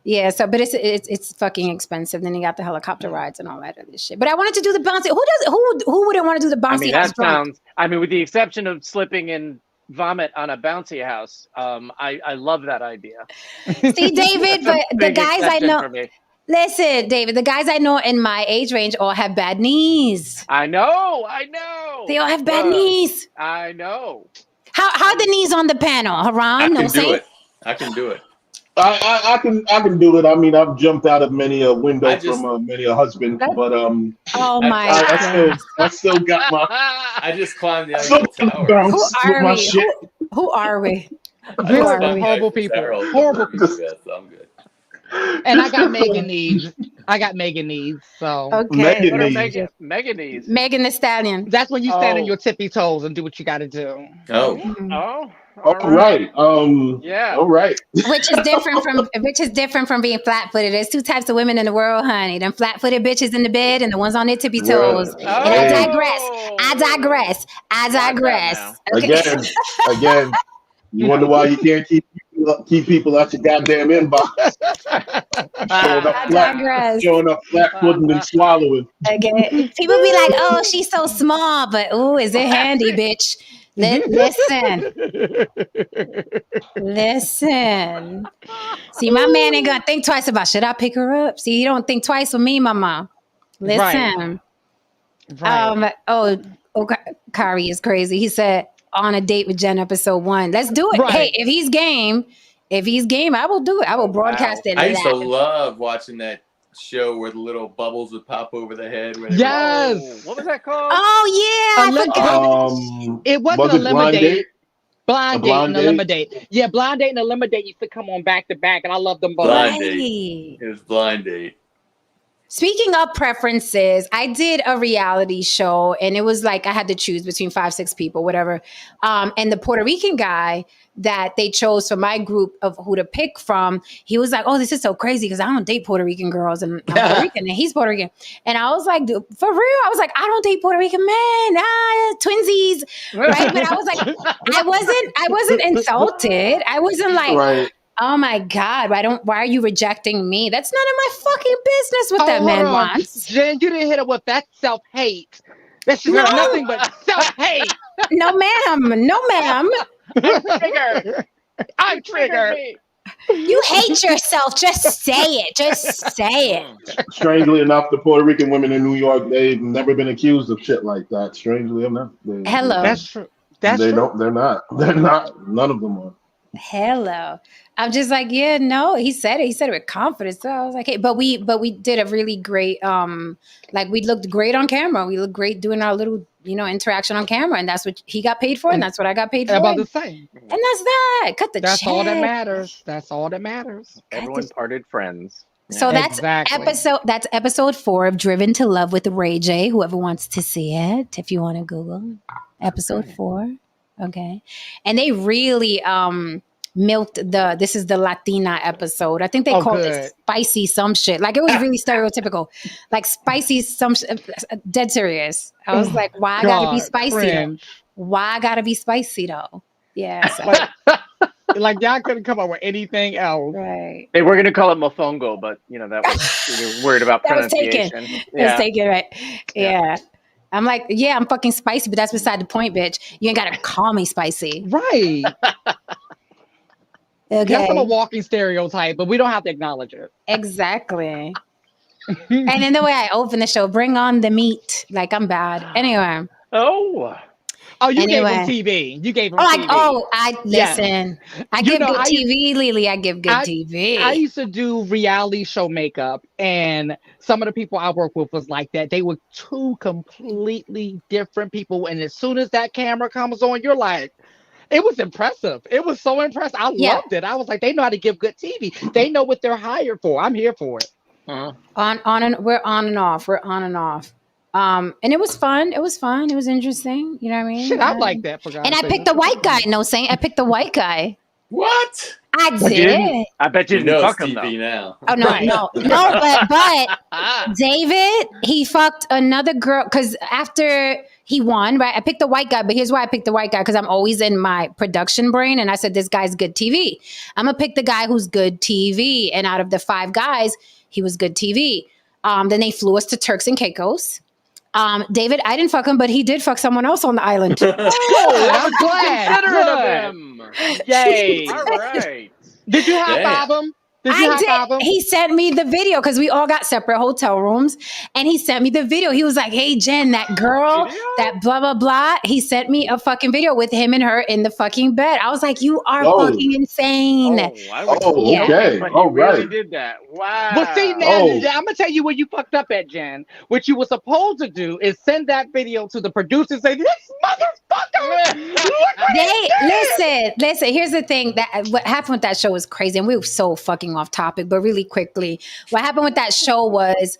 Yeah, so but it's fucking expensive. Then you got the helicopter rides and all that other shit. But I wanted to do the bouncy. Who wouldn't want to do the I bouncy mean, house that drunk? sounds. I mean, with the exception of slipping in vomit on a bouncy house, I love that idea. See, David, That's a but the big guys I exception know. for me. Listen, David, the guys I know in my age range all have bad knees. I know. They all have bad knees. I know. How are the knees on the panel? I Haran, no can do say? it. I can do it. I can do it. I mean, I've jumped out of many a window I just- from many a husband, but Oh my I still got my I just climbed the still Eiffel Tower. bounce Who with are my we? shit. Who are we? I Who just are climbed we? the Horrible Eiffel people. Tower. Horrible Yeah, so I'm good. And I got Megan needs. So Okay. Megan needs. Meganese. Megan the Stallion. that's when you stand on Oh. your tippy toes and do what you got to do. Oh, Oh. All right. Yeah. All right. Which is different from being flat-footed. There's two types of women in the world, honey. Them flat-footed bitches in the bed and the ones on their tippy toes. Right. And I Hey. digress. I digress. Okay. Again. You wonder why you can't keep people out your goddamn inbox. I digress. Showing up flat-footed and swallowing. Okay. People be like, "Oh, she's so small," but ooh, is it handy, bitch? Listen. See, my man ain't gonna think twice about should I pick her up. See, you don't think twice with me, mama. Listen. Right. Kari is crazy. He said on a date with Jen, episode 1. Let's do it. Right. Hey, if he's game, I will do it. I will broadcast it. I used to live. love watching that show where the little bubbles would pop over the head. When Yes. Oh, what was that called? Oh yeah, I forgot. It wasn't Was a it Blind Eliminate. Date? Blind A Date Blind and Date? Eliminate. Yeah, Blind Date and Eliminate used to come on back to back, and I loved them both. Blind Right. Date. It was Blind Date. Speaking of preferences, I did a reality show and it was like I had to choose between 5-6 people, whatever. And the Puerto Rican guy that they chose for my group of who to pick from, he was like, "Oh, this is so crazy because I don't date Puerto Rican girls and I'm Puerto Rican and he's Puerto Rican." And I was like, "Dude, for real?" I was like, "I don't date Puerto Rican men, twinsies." Right. But I was like, I wasn't insulted. I wasn't like, Right. "Oh my God, why are you rejecting me?" That's none of my fucking business what that hold man on. wants. Jen, you didn't hit it with that self-hate. That's just No. nothing but self-hate. No, ma'am. Trigger. I'm triggered. You hate yourself. Just say it. Just say it. Strangely enough, the Puerto Rican women in New York, they've never been accused of shit like that. Strangely enough. Hello. That's true. That's They true. don't. They're not. They're not. None of them are. Hello. I'm just like, yeah, no. He said it. He said it with confidence. So I was like, hey, but we did a really great, like we looked great on camera. We looked great doing our little, interaction on camera, and that's what he got paid for, and that's what I got paid for. About the And same. that's that. Cut the That's check. all that matters. That's all that matters. Everyone parted friends. So that's Exactly. episode 4 of Driven to Love with Ray J. Whoever wants to see it, if you want to Google episode 4. Okay. And they really milked this is the Latina episode. I think they called it spicy some shit. Like it was really stereotypical. Like spicy some dead serious. I was like, why I gotta be spicy though? Why I gotta be spicy though? Yeah. So. Like y'all couldn't come up with anything else. Right. They were going to call it mofongo, but that was we were worried about pronunciation. That was taken, right? Yeah. I'm like, yeah, I'm fucking spicy, but that's beside the point, bitch. You ain't gotta call me spicy. Right. Okay. That's a walking stereotype, but we don't have to acknowledge it. Exactly. And then the way I open the show, bring on the meat. Like I'm bad. Anyway. Oh, you gave him TV. You gave him TV. I listen. Yeah. I give good TV, Lily. I give good TV. I used to do reality show makeup, and some of the people I work with was like that. They were two completely different people, and as soon as that camera comes on, you're like, it was impressive. It was so impressive. I loved it. I was like, they know how to give good TV. They know what they're hired for. I'm here for it. We're on and off. And it was fun. It was interesting. You know what I mean? Shit, I like that. And I picked the white guy. No, saying I picked the white guy. What? I did. I bet you didn't fuck him though. Now. Oh no, but David, he fucked another girl because after he won, right? I picked the white guy, but here's why I picked the white guy because I'm always in my production brain, and I said this guy's good TV. I'm gonna pick the guy who's good TV, and out of the 5 guys, he was good TV. Then they flew us to Turks and Caicos. David, I didn't fuck him, but he did fuck someone else on the island. I'm glad. Considerate of him. Yay. All right. Did you high five him? I did. He sent me the video because we all got separate hotel rooms, and he sent me the video. He was like, "Hey Jen, that girl, that blah blah blah." He sent me a fucking video with him and her in the fucking bed. I was like, "You are fucking insane." Okay. But all he really right. did that. Wow. Well, see, now I'm gonna tell you where you fucked up at, Jen. What you were supposed to do is send that video to the producer and say, "This motherfucker." Listen. Here's the thing. That what happened with that show was crazy, and we were so fucking off topic. But really quickly, what happened with that show was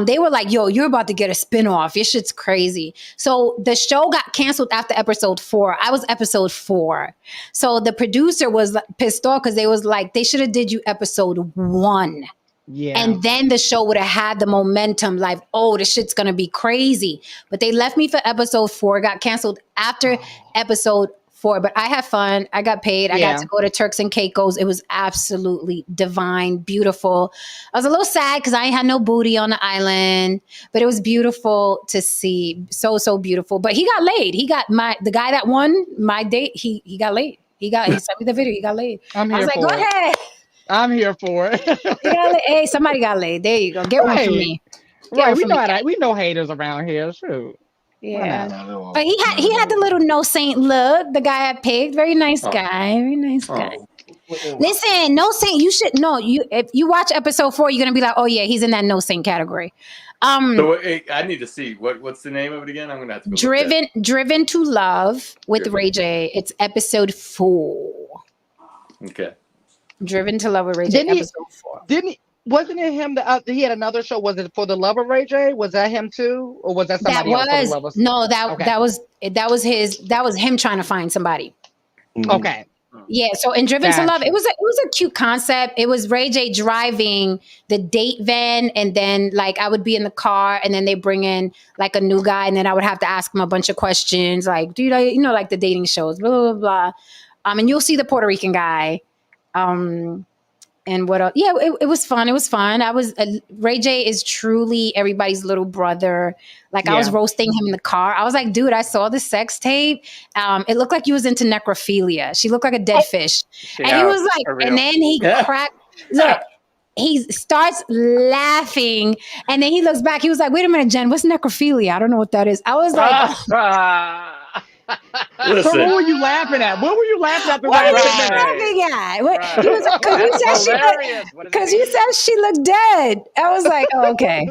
they were like, "Yo, you're about to get a spinoff. Your shit's crazy." So the show got canceled after episode 4. I was episode 4, so the producer was pissed off because they was like, they should have did you episode 1. Yeah. And then the show would have had the momentum like, oh, this shit's going to be crazy. But they left me for episode 4, got canceled after episode 4. But I had fun. I got paid. I got to go to Turks and Caicos. It was absolutely divine, beautiful. I was a little sad because I ain't had no booty on the island, but it was beautiful to see. So, so beautiful. But he got laid. He got the guy that won my date. He got laid. He sent me the video. He got laid. I was like, go ahead. I'm here for it. Hey, somebody got laid. There you go. Get one from me. Right, we know haters around here. Shoot. Yeah, but he had the little no saint look. The guy I picked, very nice guy. Very nice guy. Listen, no saint. You should know. If you watch episode 4, you're gonna be like, oh yeah, he's in that no saint category. So I need to see what's the name of it again. I'm gonna have to go Driven to Love with Ray J. It's episode 4. Okay. Driven to Love with Ray J. Episode 4. Wasn't it him that he had another show? Was it For the Love of Ray J? Was that him too, or was that somebody else? For the Love of... No, that was him trying to find somebody. Okay. Yeah. So in Driven to Love, it was a cute concept. It was Ray J driving the date van, and then like I would be in the car, and then they bring in like a new guy, and then I would have to ask him a bunch of questions, like, do you know, like the dating shows, blah blah blah. And you'll see the Puerto Rican guy. And what else? Yeah, it was fun. It was fun. Ray J is truly everybody's little brother. Like I was roasting him in the car. I was like, dude, I saw the sex tape. It looked like he was into necrophilia. She looked like a dead fish. And he was like, and then he cracked. Look, he starts laughing, and then he looks back. He was like, wait a minute, Jen, what's necrophilia? I don't know what that is. I was like, Listen. So what were you laughing at? What were you laughing at? What were you laughing at? He was like, because you said she looked dead. I was like, oh, okay.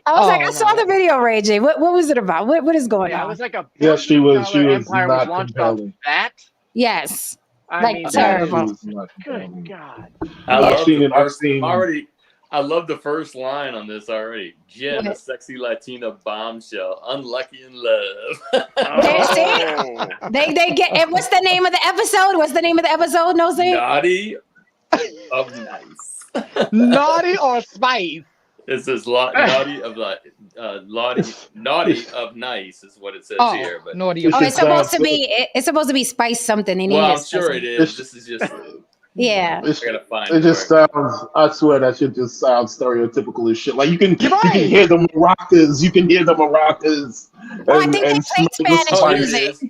I was like, I saw the video, Ray J. What was it about? What is going on? It was like a she was empire not was launched off that. Yes. I mean, terrible. Good God. I've I love the first line on this already. Jen, a What? sexy Latina bombshell, unlucky in love. They say Oh. they get. And what's the name of the episode? What's the name of the episode? No say. Naughty of nice. Naughty or spice? It says naughty of naughty of nice is what it says Oh, here. But naughty or Oh, it's It's supposed to so- be. It's supposed to be spice something in well, I'm English. sure it is. This is just. Yeah. It's, I gotta find it just where- sounds. I swear that shit just sounds stereotypical as shit. Like you can Right. hear the maracas. You can hear the maracas. Oh, I think they smell play the Spanish Oh, here it music. is.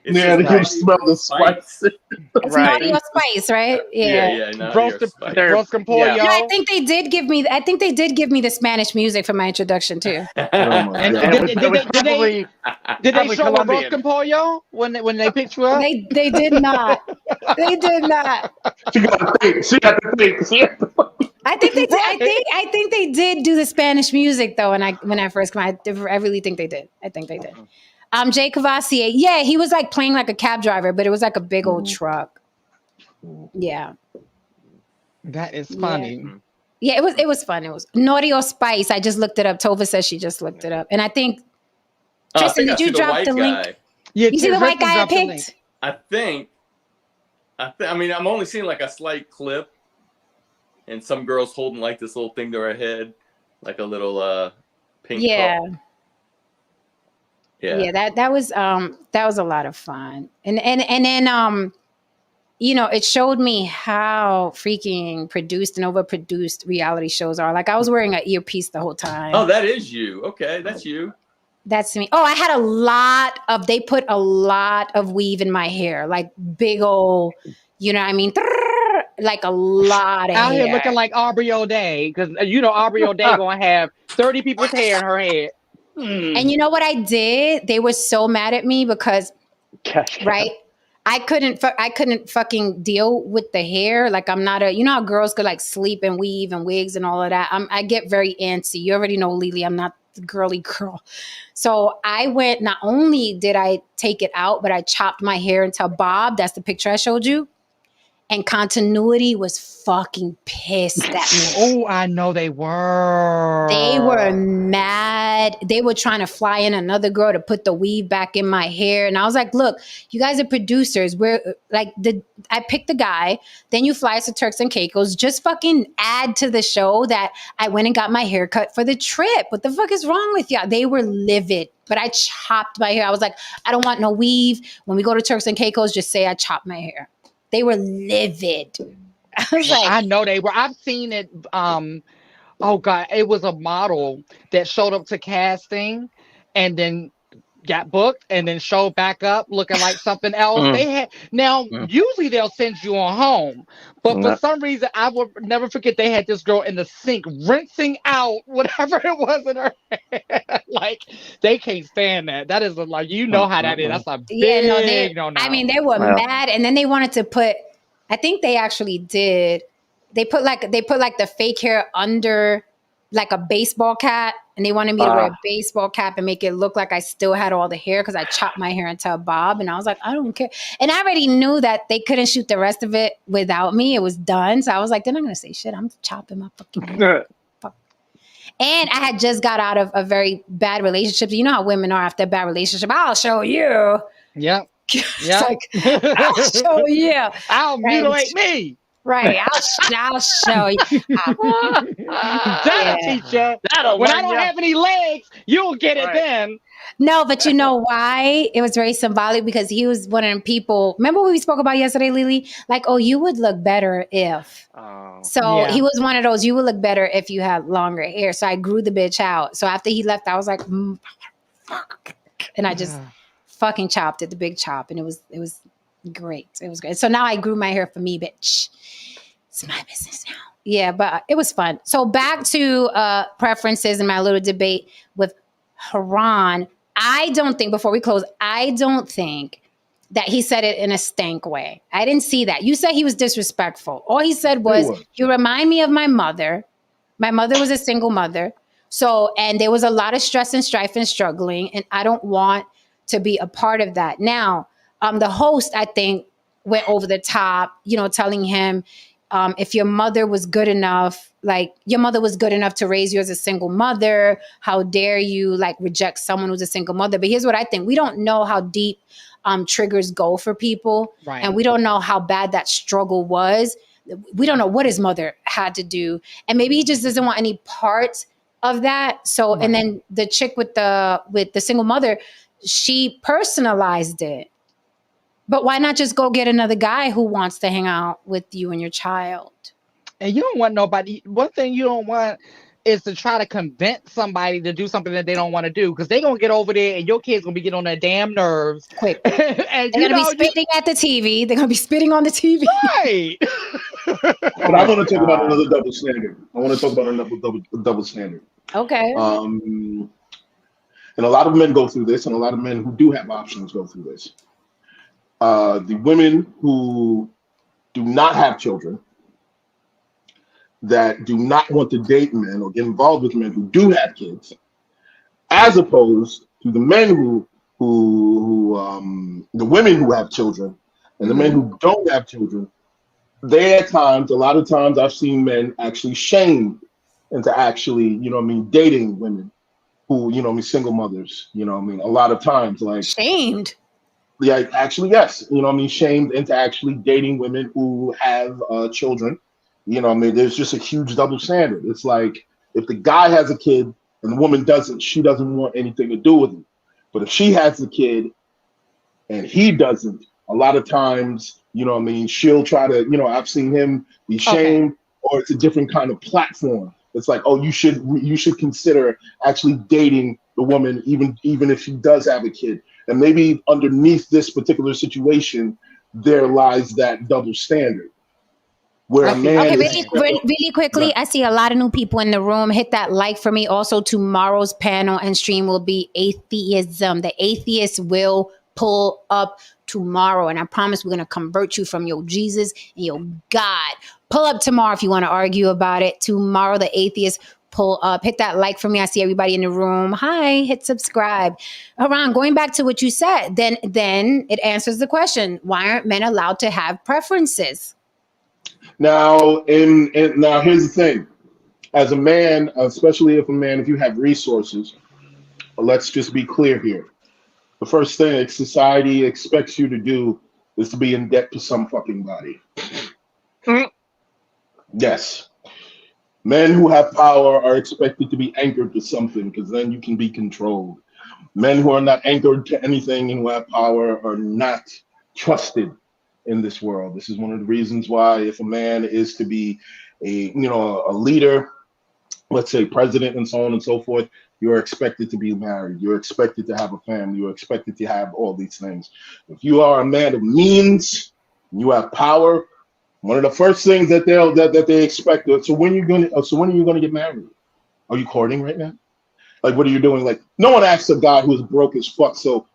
It Yeah, says you can naughty smell the spice. spice. It's Right. naughty or spice, right? Yeah, naughty or Roasted, spice. They're- roasted pollo. yeah. No, I think they did give me. I think they did give me the Spanish music for my introduction too. Oh my And God. It was probably did they probably show a Colombian. roasted pollo when they picked you up? They did not. They did not. She got to think. She got to think. She got to think. I think they did. I think they did do the Spanish music though. When I first came, I really think they did. I think they did. Jay Cavassier, yeah, he was like playing like a cab driver, but it was like a big old truck. Yeah, That is funny. yeah, it was fun. It was naughty or spice. I just looked it up. Tova says she just looked it up, and I think Oh, I Tristan, think I did you see the drop white the link? guy. Yeah, You see the white Tristan guy I dropped the link. picked? I mean, I'm only seeing like a slight clip, and some girls holding like this little thing to her head, like a little pink. Yeah. cup. Yeah. Yeah, that was a lot of fun. And then you know, it showed me how freaking produced and overproduced reality shows are. Like I was wearing an earpiece the whole time. Oh, that is you. Okay, that's you. That's me. Oh, I had they put a lot of weave in my hair, like big old, you know what I mean? Like a lot of Out hair. here looking like Aubrey O'Day, because you know Aubrey O'Day gonna have 30 people's hair in her head. And you know what I did? They were so mad at me because, Gosh, right? I couldn't fucking deal with the hair. Like I'm not you know how girls could like sleep and weave and wigs and all of that. I get very antsy. You already know, Lily, I'm not the girly girl. So I went, not only did I take it out, but I chopped my hair until bob. That's the picture I showed you. And Continuity was fucking pissed at me. Oh, I know they were. They were mad. They were trying to fly in another girl to put the weave back in my hair. And I was like, look, you guys are producers. We're like, I picked the guy. Then you fly us to Turks and Caicos. Just fucking add to the show that I went and got my hair cut for the trip. What the fuck is wrong with y'all? They were livid. But I chopped my hair. I was like, I don't want no weave. When we go to Turks and Caicos, just say I chopped my hair. They were livid. I was like, I know they were. I've seen it. Oh God, it was a model that showed up to casting, and then got booked, and then showed back up looking like something else. They had usually they'll send you on home, but for some reason I will never forget they had this girl in the sink rinsing out whatever it was in her hair. Like they can't stand that. That is like you know how that is. That's a big no. I mean, they were mad, and then they wanted to put. I think they actually did. They put like the fake hair under like a baseball cap, and they wanted me to wear a baseball cap and make it look like I still had all the hair because I chopped my hair into a bob, and I was like, I don't care. And I already knew that they couldn't shoot the rest of it without me. It was done, so I was like, they're not gonna say shit. I'm chopping my fucking hair. And I had just got out of a very bad relationship. You know how women are after a bad relationship. I'll show you. Yep. It's Yeah. like, I'll show you. I'll mutilate me. Right. I'll show you. That'll teach you. When I don't have any legs, you'll get it then. No, but you know why? It was very symbolic because he was one of them people. Remember what we spoke about yesterday, Lily? Like, oh, you would look better if. So he was one of those, you would look better if you had longer hair. So I grew the bitch out. So after he left, I was like, fuck. And I just fucking chopped it, the big chop. And it was great. It was great. So now I grew my hair for me, bitch. It's my business now. Yeah, but it was fun. So back to preferences and my little debate with Haran. I don't think, before we close, I don't think that he said it in a stank way. I didn't see that. You said he was disrespectful. All he said was, you remind me of my mother. My mother was a single mother. So, and there was a lot of stress and strife and struggling, and I don't want to be a part of that. Now, the host, I think, went over the top, you know, telling him, if your mother was good enough, like your mother was good enough to raise you as a single mother, how dare you like reject someone who's a single mother? But here's what I think. We don't know how deep triggers go for people. Right. And we don't know how bad that struggle was. We don't know what his mother had to do. And maybe he just doesn't want any part of that. So, and then the chick with the single mother, she personalized it. But why not just go get another guy who wants to hang out with you and your child? And you don't want nobody. One thing you don't want is to try to convince somebody to do something that they don't want to do, because they're gonna get over there and your kid's gonna be getting on their damn nerves. Quick. And They're gonna be spitting at the TV. They're gonna be spitting on the TV. right. But I want to talk about another double standard. I want to talk about another double standard. Okay. And a lot of men go through this, and a lot of men who do have options go through this. The women who do not have children, that do not want to date men or get involved with men who do have kids, as opposed to the men the women who have children and the men who don't have children. They at times, a lot of times, I've seen men actually shamed into actually, dating women who, single mothers. A lot of times, like shamed. Yeah, actually, yes. Shamed into actually dating women who have children. There's just a huge double standard. It's like if the guy has a kid and the woman doesn't, she doesn't want anything to do with him. But if she has a kid and he doesn't, a lot of times, she'll try to, I've seen him be shamed, or it's a different kind of platform. It's like, oh, you should consider actually dating the woman, even if she does have a kid. And maybe underneath this particular situation, there lies that double standard. Where a man really quickly, I see a lot of new people in the room. Hit that like for me. Also, tomorrow's panel and stream will be atheism. The atheists will pull up tomorrow, and I promise we're going to convert you from your Jesus and your God. Pull up tomorrow if you want to argue about it. Tomorrow, the atheists pull up. Hit that like for me. I see everybody in the room. Hi, hit subscribe. Haran, going back to what you said, then it answers the question: why aren't men allowed to have preferences? Now, now here's the thing. As a man, especially if you have resources, let's just be clear here. The first thing society expects you to do is to be in debt to some fucking body. Yes. Men who have power are expected to be anchored to something, because then you can be controlled. Men who are not anchored to anything and who have power are not trusted in this world. This is one of the reasons why, if a man is to be a leader, let's say president and so on and so forth, you're expected to be married. You're expected to have a family. You're expected to have all these things. If you are a man of means, you have power, one of the first things that they expect. So when are you gonna get married? Are you courting right now? Like, what are you doing? Like, no one asks a guy who's broke as fuck. So,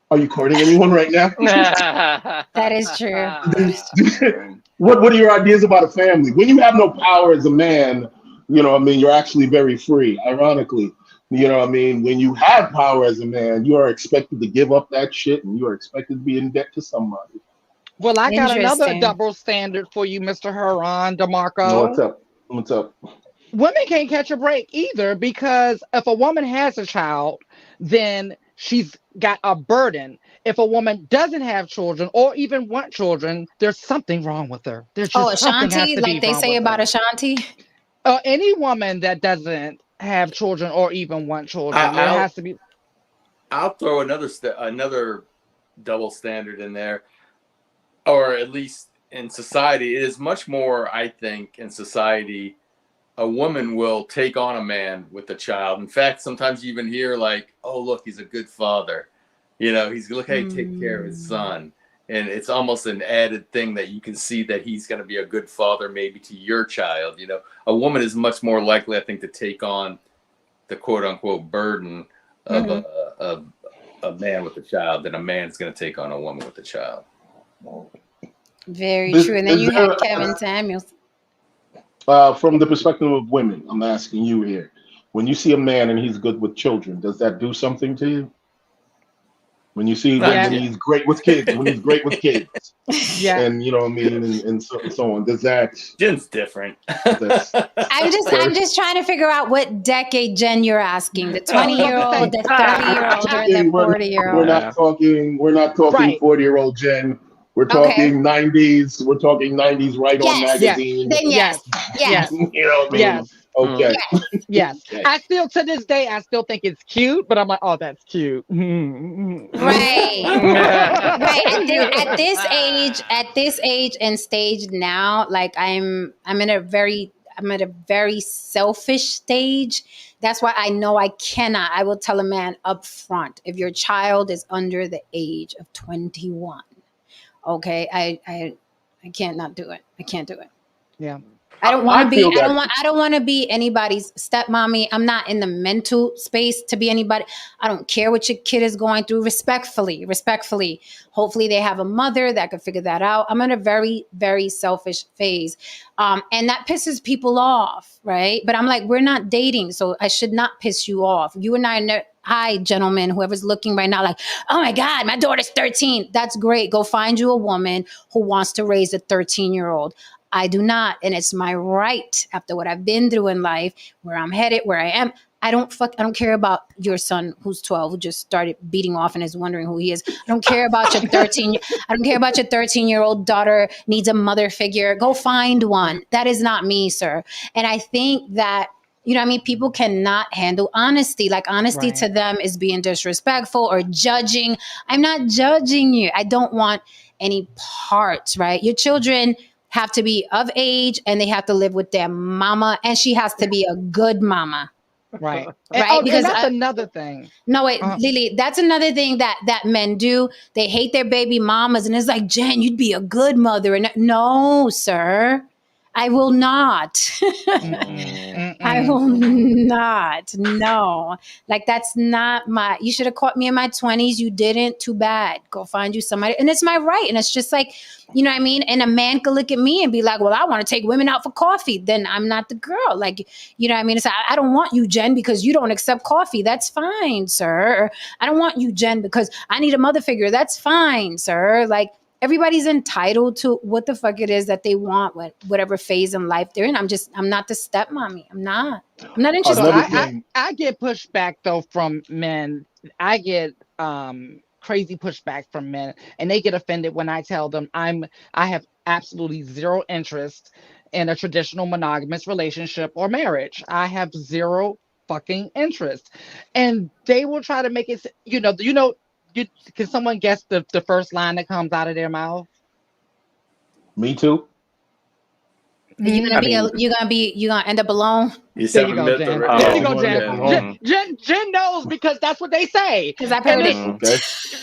are you courting anyone right now? That is true. What are your ideas about a family? When you have no power as a man, you're actually very free. Ironically, when you have power as a man, you are expected to give up that shit, and you are expected to be in debt to somebody. Well, I got another double standard for you, Mr. Haran DeMarco. What's up? Women can't catch a break either, because if a woman has a child, then she's got a burden. If a woman doesn't have children or even want children, there's something wrong with her. There's just Ashanti, like they say about Ashanti. Any woman that doesn't have children or even want children, there has to be. I'll throw another double standard in there, or at least in society. It is much more, I think, in society, a woman will take on a man with a child. In fact, sometimes you even hear like, oh, look, he's a good father. He's look how he take care of his son. And it's almost an added thing that you can see that he's going to be a good father maybe to your child. A woman is much more likely, I think, to take on the quote unquote burden of a man with a child than a man's going to take on a woman with a child. Very true. And then you have Kevin Samuels. From the perspective of women, I'm asking you here. When you see a man and he's good with children, does that do something to you? When you see when he's great with kids, when he's great with kids, and you know what I mean, and so on. Does that? Jen's different. I'm just trying to figure out what decade Jen you're asking. The 20-year-old, the 30-year-old, or the 40-year-old. We're not talking 40-year-old Jen. We're talking 90s. We're talking 90s right on magazine. Then yes. You know what I mean? Yes. Okay. Yes. Okay. I still, to this day, I still think it's cute, but I'm like, oh, that's cute. Right. Right. At this age and stage now, like I'm at a very selfish stage. That's why I know I will tell a man up front, if your child is under the age of 21, okay, I can't not do it. I can't do it. Yeah. I don't want to be anybody's stepmommy. I'm not in the mental space to be anybody. I don't care what your kid is going through. Respectfully. Hopefully they have a mother that could figure that out. I'm in a very, very selfish phase. And that pisses people off, right? But I'm like, we're not dating, so I should not piss you off. You and I hi, gentlemen, whoever's looking right now, like, oh my God, my daughter's 13. That's great. Go find you a woman who wants to raise a 13-year-old. I do not. And it's my right, after what I've been through in life, where I'm headed, where I am. I don't care about your son who's 12, who just started beating off and is wondering who he is. I don't care about your 13-year-old daughter needs a mother figure. Go find one. That is not me, sir. And I think that, you know what I mean? People cannot handle honesty. Like honesty to them is being disrespectful or judging. I'm not judging you. I don't want any parts, right? Your children have to be of age and they have to live with their mama, and she has to be a good mama. Right. Right. Because that's another thing. No, wait, Lily, that's another thing that men do. They hate their baby mamas, and it's like, Jen, you'd be a good mother. And no, sir, I will not. I will not. No. Like, that's not you should have caught me in my 20s. You didn't. Too bad. Go find you somebody. And it's my right. And it's just like, you know what I mean? And a man could look at me and be like, well, I want to take women out for coffee. Then I'm not the girl. Like, you know what I mean? It's like, I don't want you, Jen, because you don't accept coffee. That's fine, sir. Or, I don't want you, Jen, because I need a mother figure. That's fine, sir. Like, everybody's entitled to what the fuck it is that they want, whatever phase in life they're in. I'm not the stepmommy. I'm not interested. So I get pushback though from men. I get crazy pushback from men, and they get offended when I tell them I have absolutely zero interest in a traditional monogamous relationship or marriage. I have zero fucking interest, and they will try to make it. Can someone guess the first line that comes out of their mouth? Me too. You're gonna end up alone. There you go, Jen. There you go, Jen. Jen knows, because that's what they say. Because I've heard it. Okay.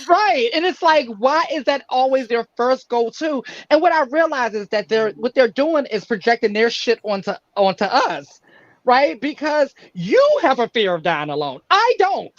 Right. And it's like, why is that always their first go-to? And what I realize is that what they're doing is projecting their shit onto us. Right? Because you have a fear of dying alone. I don't.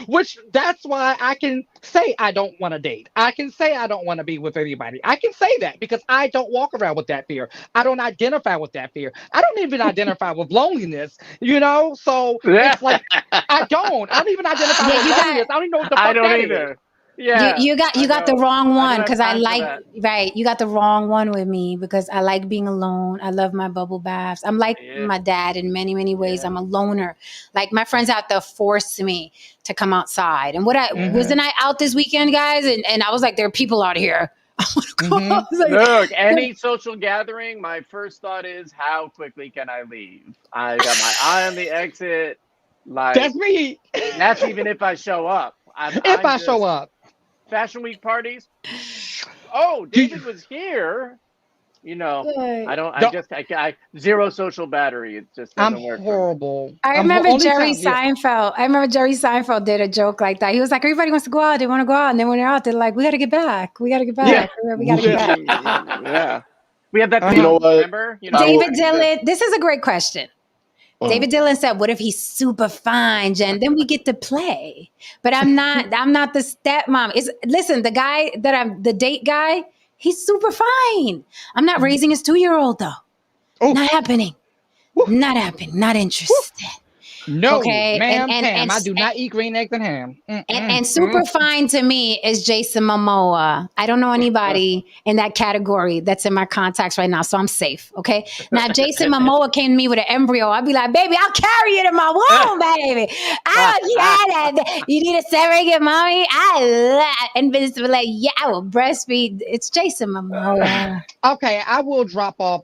Which that's why I can say I don't want to date. I can say I don't want to be with anybody. I can say that because I don't walk around with that fear. I don't identify with that fear. I don't even identify with loneliness, So it's like I don't even identify with loneliness. I don't even know what the fuck I don't that either. is. Yeah, you got the wrong one, because I like that. you got the wrong one with me, because I like being alone. I love my bubble baths. I'm like my dad in many, many ways. I'm a loner. Like, my friends have to force me to come outside. And wasn't I out this weekend, guys? And I was like, there are people out here. I want to go. I was like, Look, any social gathering, my first thought is, how quickly can I leave? I got my eye on the exit. Like, That's me. That's even if I show up. I show up. Fashion Week parties. Oh, David was here. I zero social battery. It just doesn't work. I'm horrible. I remember Jerry Seinfeld did a joke like that. He was like, everybody wants to go out. They want to go out. And then when they're out, they're like, we got to get back. We got to get back. Yeah. We got to get back. Yeah. We had that thing, remember? David Dillon, this is a great question. David Dillon said, what if he's super fine, Jen? Then we get to play. But I'm not the stepmom. Listen, the date guy, he's super fine. I'm not raising his 2-year-old though. Not happening. Not happening. Not interested. No, Okay, ma'am, Pam. I do not eat green eggs and ham. and super fine to me is Jason Momoa. I don't know anybody in that category that's in my contacts right now, so I'm safe. Okay. Now, if Jason Momoa came to me with an embryo, I'd be like, baby, I'll carry it in my womb, baby. You need a surrogate, mommy. And Vince would be like, yeah, I will breastfeed. It's Jason Momoa. Okay, I will drop off.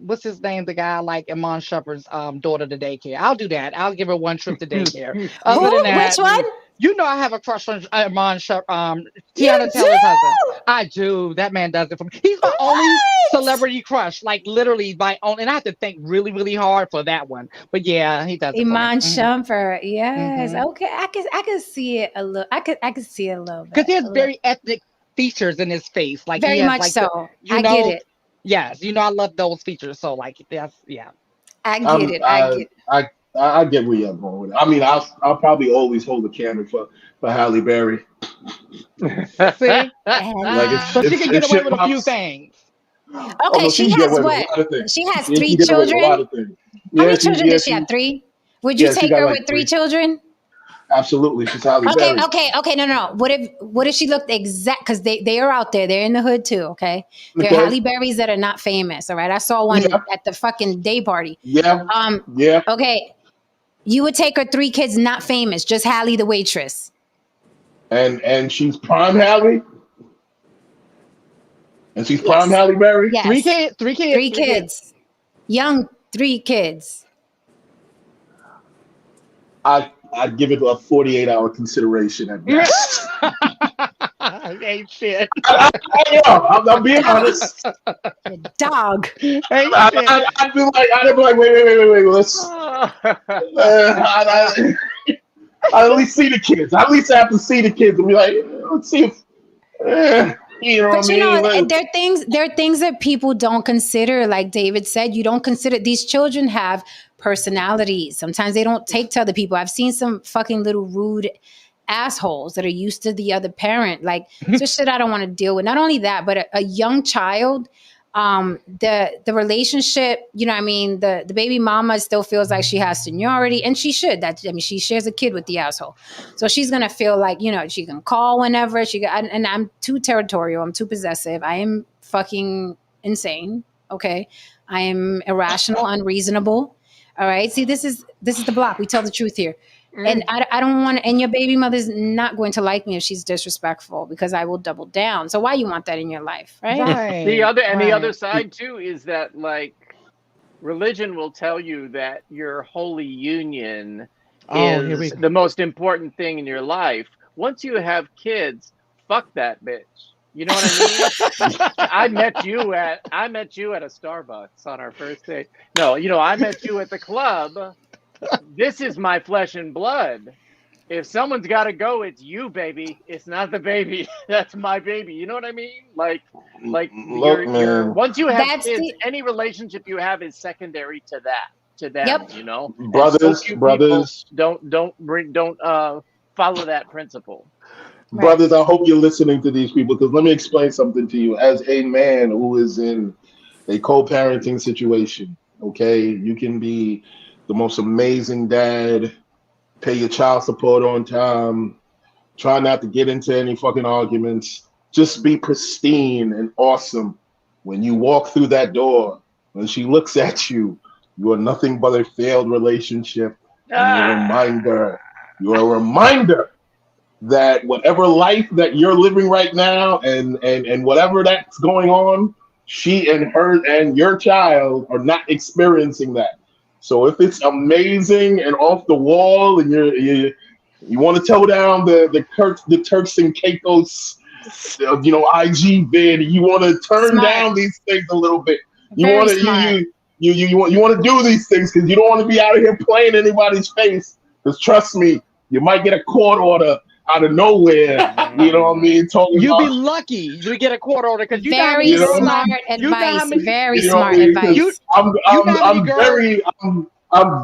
What's his name? The guy like Iman Shumpert's daughter to daycare. I'll do that. I'll give her one trip to daycare. Other than Who? that, Which one? you know I have a crush on Iman Shumpert, You Tiana do? Taylor's husband. I do. That man does it for me. He's my only What? celebrity crush. Like literally my own. And I have to think really, really hard for that one. But yeah, he does it for me. Iman Shumpert. Yes. Mm-hmm. Okay. I could see it a little. I could see it a little Because bit. he has very ethnic features in his face. Like he Very has much like so. you I get know. it. Yes, I love those features. So like that's yeah. I get I'm, it. I get it. I get where you're going with it. I mean, I'll probably always hold a candle for Halle Berry. See, Like so she can get it's away shit with a few pops. things. Oh Okay, no, she she can get has away with a what? lot of things. She has Yeah, she three can get away with a lot children. of things. How Yeah, many children does she have? Three? Would you she take got her like with three 3. children? Absolutely, she's Halle Okay, Berry. okay. No. What if she looked exact? Because they are out there. They're in the hood too. Okay, they're Okay. Halle Berrys that are not famous. All right, I saw one Yeah. at the fucking day party. Yeah. Um. Yeah. Okay, you would take her 3 kids not famous, just Halle the waitress. And she's prime Halle. And she's prime Yes. Halle Berry. Yes. 3 kids. 3 kids. Young 3 kids. I'd give it a 48-hour consideration at best. Ain't shit. I'm being honest. Dog. Ain't shit. I'd be like, wait. Let's. I at least see the kids. I at least have to see the kids and be like, let's see if. You know what I But mean? you know, Like, there are things that people don't consider. Like David said, you don't consider these children have personalities. Sometimes they don't take to other people. I've seen some fucking little rude assholes that are used to the other parent. Like it's just shit I don't want to deal with. Not only that, but a young child, the relationship, you know what I mean, the baby mama still feels like she has seniority, and she should. She shares a kid with the asshole. So she's gonna feel like, she can call whenever and I'm too territorial, I'm too possessive, I am fucking insane. Okay. I am irrational, unreasonable. All right. See, this is the block. We tell the truth here. And I don't want, and your baby mother's not going to like me if she's disrespectful, because I will double down. So why you want that in your life, right? The other side too is that like religion will tell you that your holy union is the most important thing in your life. Once you have kids, fuck that bitch. You know what I mean? I met you at a Starbucks on our first date. No, I met you at the club. This is my flesh and blood. If someone's got to go, it's you, baby. It's not the baby. That's my baby. You know what I mean? Like look, you're once you have kids, any relationship you have is secondary to that, to them. Yep. Brothers, don't follow that principle. Brothers, I hope you're listening to these people, because let me explain something to you. As a man who is in a co-parenting situation, okay, you can be the most amazing dad, pay your child support on time, try not to get into any fucking arguments, just be pristine and awesome. When you walk through that door, when she looks at you, you are nothing but a failed relationship. And you're a reminder that whatever life that you're living right now and whatever that's going on, she and her and your child are not experiencing that. So if it's amazing and off the wall, and you want to toe down the Turks and Caicos, IG vid, you want to turn down these things a little bit. You want to do these things because you don't want to be out of here playing anybody's face. Because trust me, you might get a court order out of nowhere. You know what I mean? You'd be lucky to get a court order because you very smart advice. Very smart advice. I'm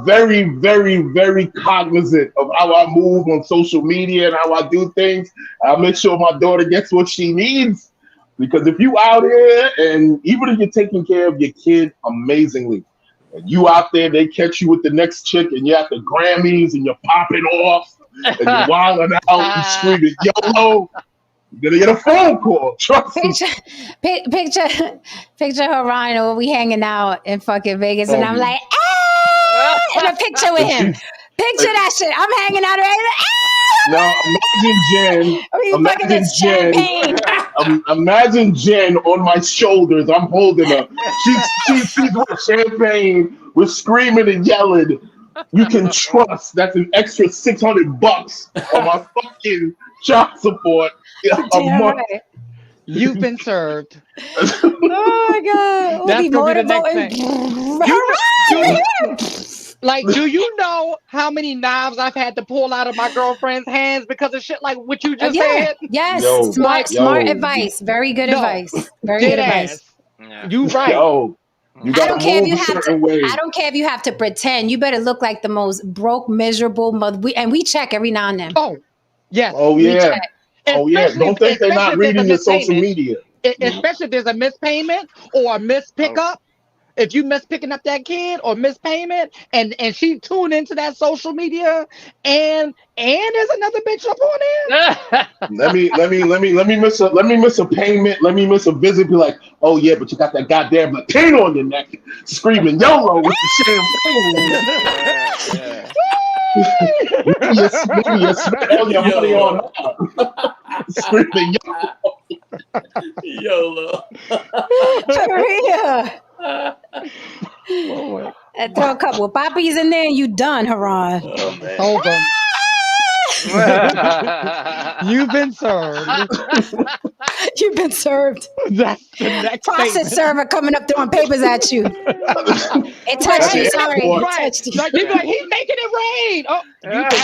very, very, very cognizant of how I move on social media and how I do things. I make sure my daughter gets what she needs, because if you out here, and even if you're taking care of your kid amazingly, And you out there, they catch you with the next chick, and you're at the Grammys, and you're popping off, and you're wilding out and screaming YOLO. You're gonna get a phone call. Trust me. Picture Haran or we hanging out in fucking Vegas, and I'm Oh, like, in a picture with him. Picture that shit. I'm hanging out right Now imagine Jen. we fucking Imagine this Jen. champagne. Imagine Jen on my shoulders. I'm holding her. She's with champagne. We're screaming and yelling. You can trust that's an extra $600 on my fucking child support a Damn month. right. You've been served. Oh my god. We'll That's be gonna be the next motorboating. Like, do you know how many knives I've had to pull out of my girlfriend's hands because of shit like what you just said? Yes. Yo, smart yo. advice. Very good No, advice. Very Dead good advice. ass. Yeah. You right. Yo, you I gotta don't care if move you a have certain to. way. I don't care if you have to pretend. You better look like the most broke, miserable mother. And we check every now and then. Oh, yes. Oh We yeah. check. Oh yeah. Don't think they're not Especially if there's a reading your social mispayment. media. Especially if there's a mispayment or a mispickup. If you miss picking up that kid or miss payment, and she tuned into that social media, and there's another bitch up on it. Let me miss a payment. Let me miss a visit. Be like, oh yeah, but you got that goddamn Latino on your neck, screaming YOLO with the champagne. Maybe you spent all your money on screaming YOLO. Maria. And throw a couple of poppies in there and you done, Haran. Oh man. Over. You've been served. You've been served. That's the next Process statement. server coming up throwing papers at you. It touched you. Sorry. It Right. touched you. Like, you be like, he's making it rain. Oh, you've been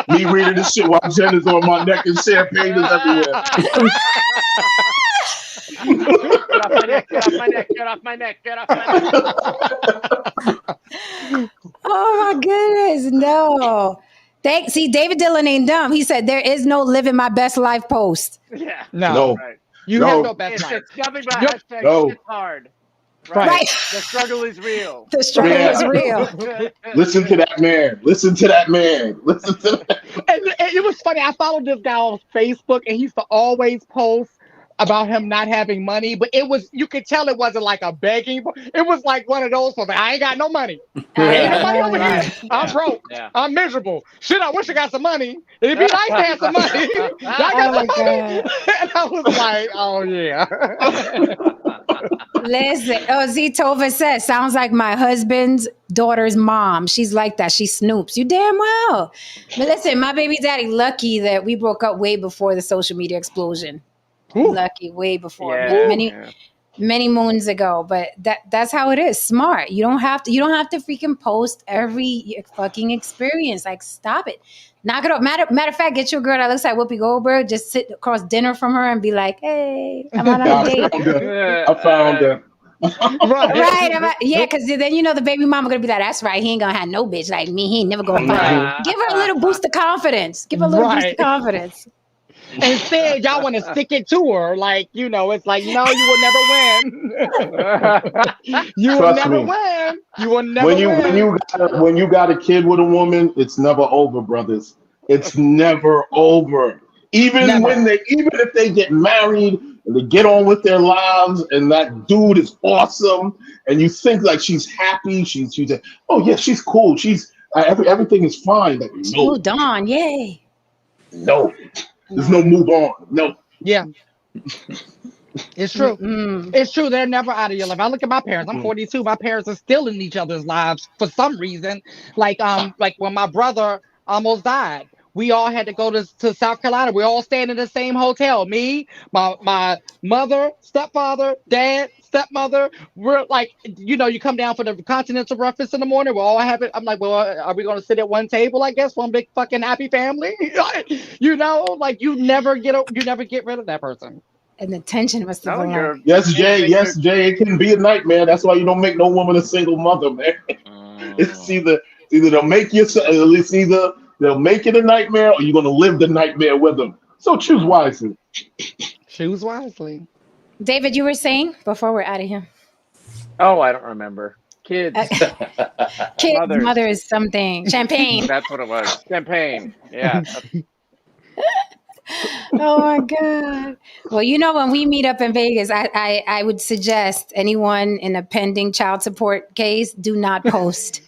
served. me reading this shit while Jen is on my neck and champagne is everywhere. Get off my neck. Oh my goodness. No. See, David Dillon ain't dumb. He said there is no living my best life post. Yeah. No. Right. You No. have no best It's life. nothing but Yep. hashtag No. shit's hard. Right. The struggle is real. The struggle Yeah. is real. Listen to that man. Listen to that man. Listen to that. And it was funny. I followed this guy on Facebook, and he used to always post about him not having money, but you could tell it wasn't like a begging. It was like one of those for I ain't got no money. I ain't no money over here. I'm broke. Yeah. I'm miserable. Shit, I wish I got some money. It'd be nice to have some money. I got some money. And I was like, oh yeah. Listen, Z Tova says, sounds like my husband's daughter's mom. She's like that. She snoops. You damn well. But listen, my baby daddy lucky that we broke up way before the social media explosion. Ooh. Lucky, way before. Yeah. Many moons ago. But that's how it is. Smart. You don't have to freaking post every fucking experience. Like, stop it. Knock it off. Matter of fact, get you a girl that looks like Whoopi Goldberg. Just sit across dinner from her and be like, hey, I'm on a date. I found her. Right. Yeah, because then the baby mama going to be like, that's right. He ain't going to have no bitch like me. He ain't never going to find her. Give her a little boost of confidence. Boost of confidence. Instead, y'all want to stick it to her. Like, it's like, no, you will never win. You will Trust never me. win. You will never win. When you got a kid with a woman, it's never over, brothers. It's never over. Even if they get married and they get on with their lives, and that dude is awesome, and you think like she's happy, she's oh yeah, she's cool, everything is fine. Like, no, Moved on, yay. no, there's no move on. No. Yeah. It's true. Mm-mm. It's true. They're never out of your life. I look at my parents. I'm 42. My parents are still in each other's lives for some reason. Like when my brother almost died, we all had to go to South Carolina. We all staying in the same hotel. Me, my mother, stepfather, dad, stepmother. We're like, you come down for the continental breakfast in the morning. We're all having. I'm like, well, are we going to sit at one table? I guess one big fucking happy family. Like you never get rid of that person. And the tension must have been like, Yes, Jay. Yes, Jay. It can be a nightmare. That's why you don't make no woman a single mother, man. It's either they'll make you, they'll make it a nightmare, or you're gonna live the nightmare with them. So choose wisely. Choose wisely. David, you were saying before we're out of here. Oh, I don't remember. Kids, Kid, mothers. mother is something. Champagne. That's what it was. Champagne. Yeah. Oh my God. Well, you know, when we meet up in Vegas, I would suggest anyone in a pending child support case, do not post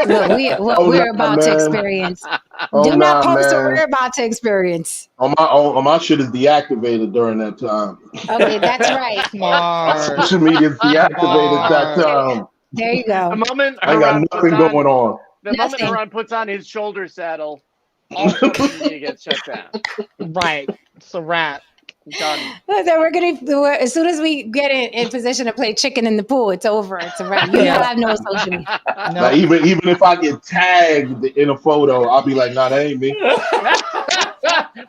what Oh we're nah, about to man. experience. Oh Do not nah, post what man. we're about to experience. On my shit is deactivated during that time. Okay, that's right. My Smart. social media is deactivated that Smart. time. There you The go. moment I ain't got Haran puts nothing on going on. the moment Nothing. Haran puts on his shoulder saddle, all social media gets shut down. Right. It's a wrap. Done. So as soon as we get in position to play chicken in the pool, it's over. It's a wrap. You Yeah. have no social media. Like No. even if I get tagged in a photo, I'll be like, nah, that ain't me.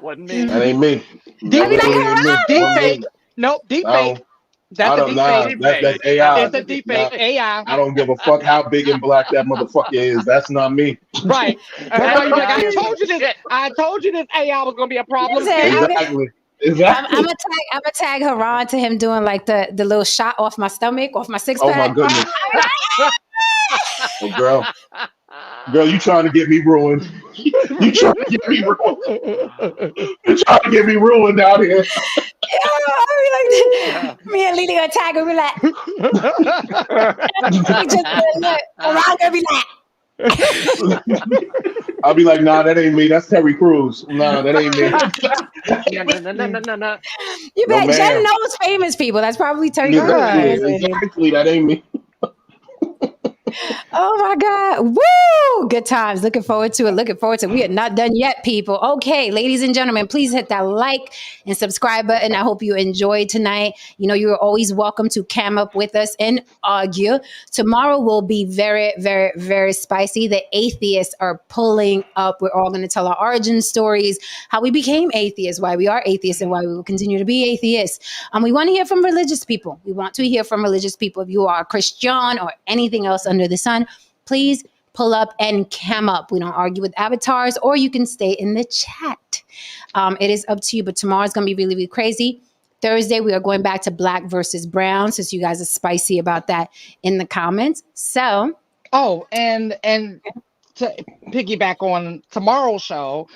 Wasn't me. That ain't me. Deep I'd be That like, really ain't me. Deep Wasn't fake. me. Nope. Deep fake. No, That's I a don't. deep Nah, fake. that's AI. It's a deep Nah, fake AI. I don't give a fuck how big and black that motherfucker is. That's not me. Right. That's why you're like, AI is shit. I told you this AI was gonna be a problem. listen, See? Exactly. I'm Exactly. gonna tag Haran to him doing like the little shot off my stomach, off my six Oh my pack. goodness. Oh, girl, you trying to get me ruined? You trying to get me ruined? You trying to get me ruined out here? I'll be like, me and Lily gonna tag her. Be like, we just look. Haran gonna be like, I'll be like, nah, that ain't me. That's Terry Crews. Nah, that ain't me. No. you No, bet Jen ma'am. knows famous people. That's probably Terry Crews. Right. Exactly. That ain't me. Oh my God. Woo! Good times. Looking forward to it. Looking forward to it. We are not done yet, people. Okay, ladies and gentlemen, please hit that like and subscribe button. I hope you enjoyed tonight. You know, you're always welcome to cam up with us and argue. Tomorrow will be very, very, very spicy. The atheists are pulling up. We're all going to tell our origin stories, how we became atheists, why we are atheists, and why we will continue to be atheists. We want to hear from religious people. We want to hear from religious people. If you are a Christian or anything else under the sun, please pull up and cam up. We don't argue with avatars, or you can stay in the chat. It is up to you, but tomorrow's going to be really, really crazy. Thursday, we are going back to black versus brown, since you guys are spicy about that in the comments. So, Oh, and to piggyback on tomorrow's show,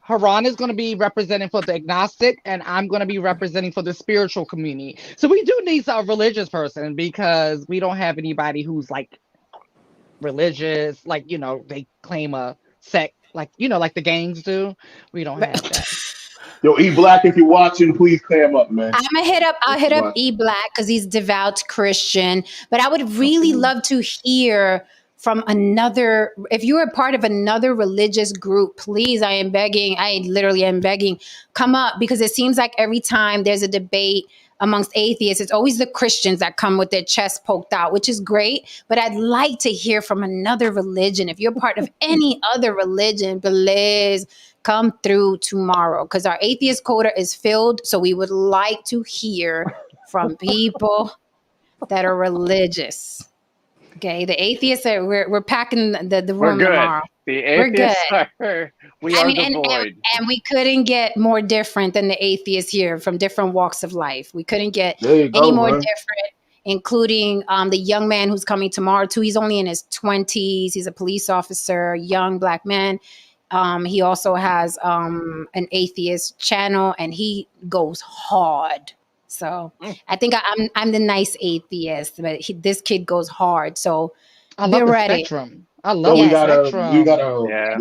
Haran is going to be representing for the agnostic, and I'm going to be representing for the spiritual community. So we do need a religious person, because we don't have anybody who's like religious, like, you know, they claim a sect, like, you know, like the gangs do. We don't have that. Yo, E Black, if you're watching, please clam up, man. I'll hit up E Black because he's devout Christian. But I would really love to hear from another, if you're a part of another religious group, please, I literally am begging, come up, because it seems like every time there's a debate amongst atheists, it's always the Christians that come with their chest poked out, which is great. But I'd like to hear from another religion. If you're part of any other religion, please come through tomorrow, because our atheist quota is filled. So we would like to hear from people that are religious. Okay, the atheists are we're packing the We're room good. tomorrow. The We're good. atheists are. We are the void. And we couldn't get more different than the atheists here from different walks of life. We couldn't get There you any go, more man. different, including the young man who's coming tomorrow too. He's only in his 20s. He's a police officer, young black man. He also has an atheist channel, and he goes hard. So I think I'm the nice atheist, but this kid goes hard. So I be love the ready. spectrum. I So love we the Yes. got spectrum. Yeah.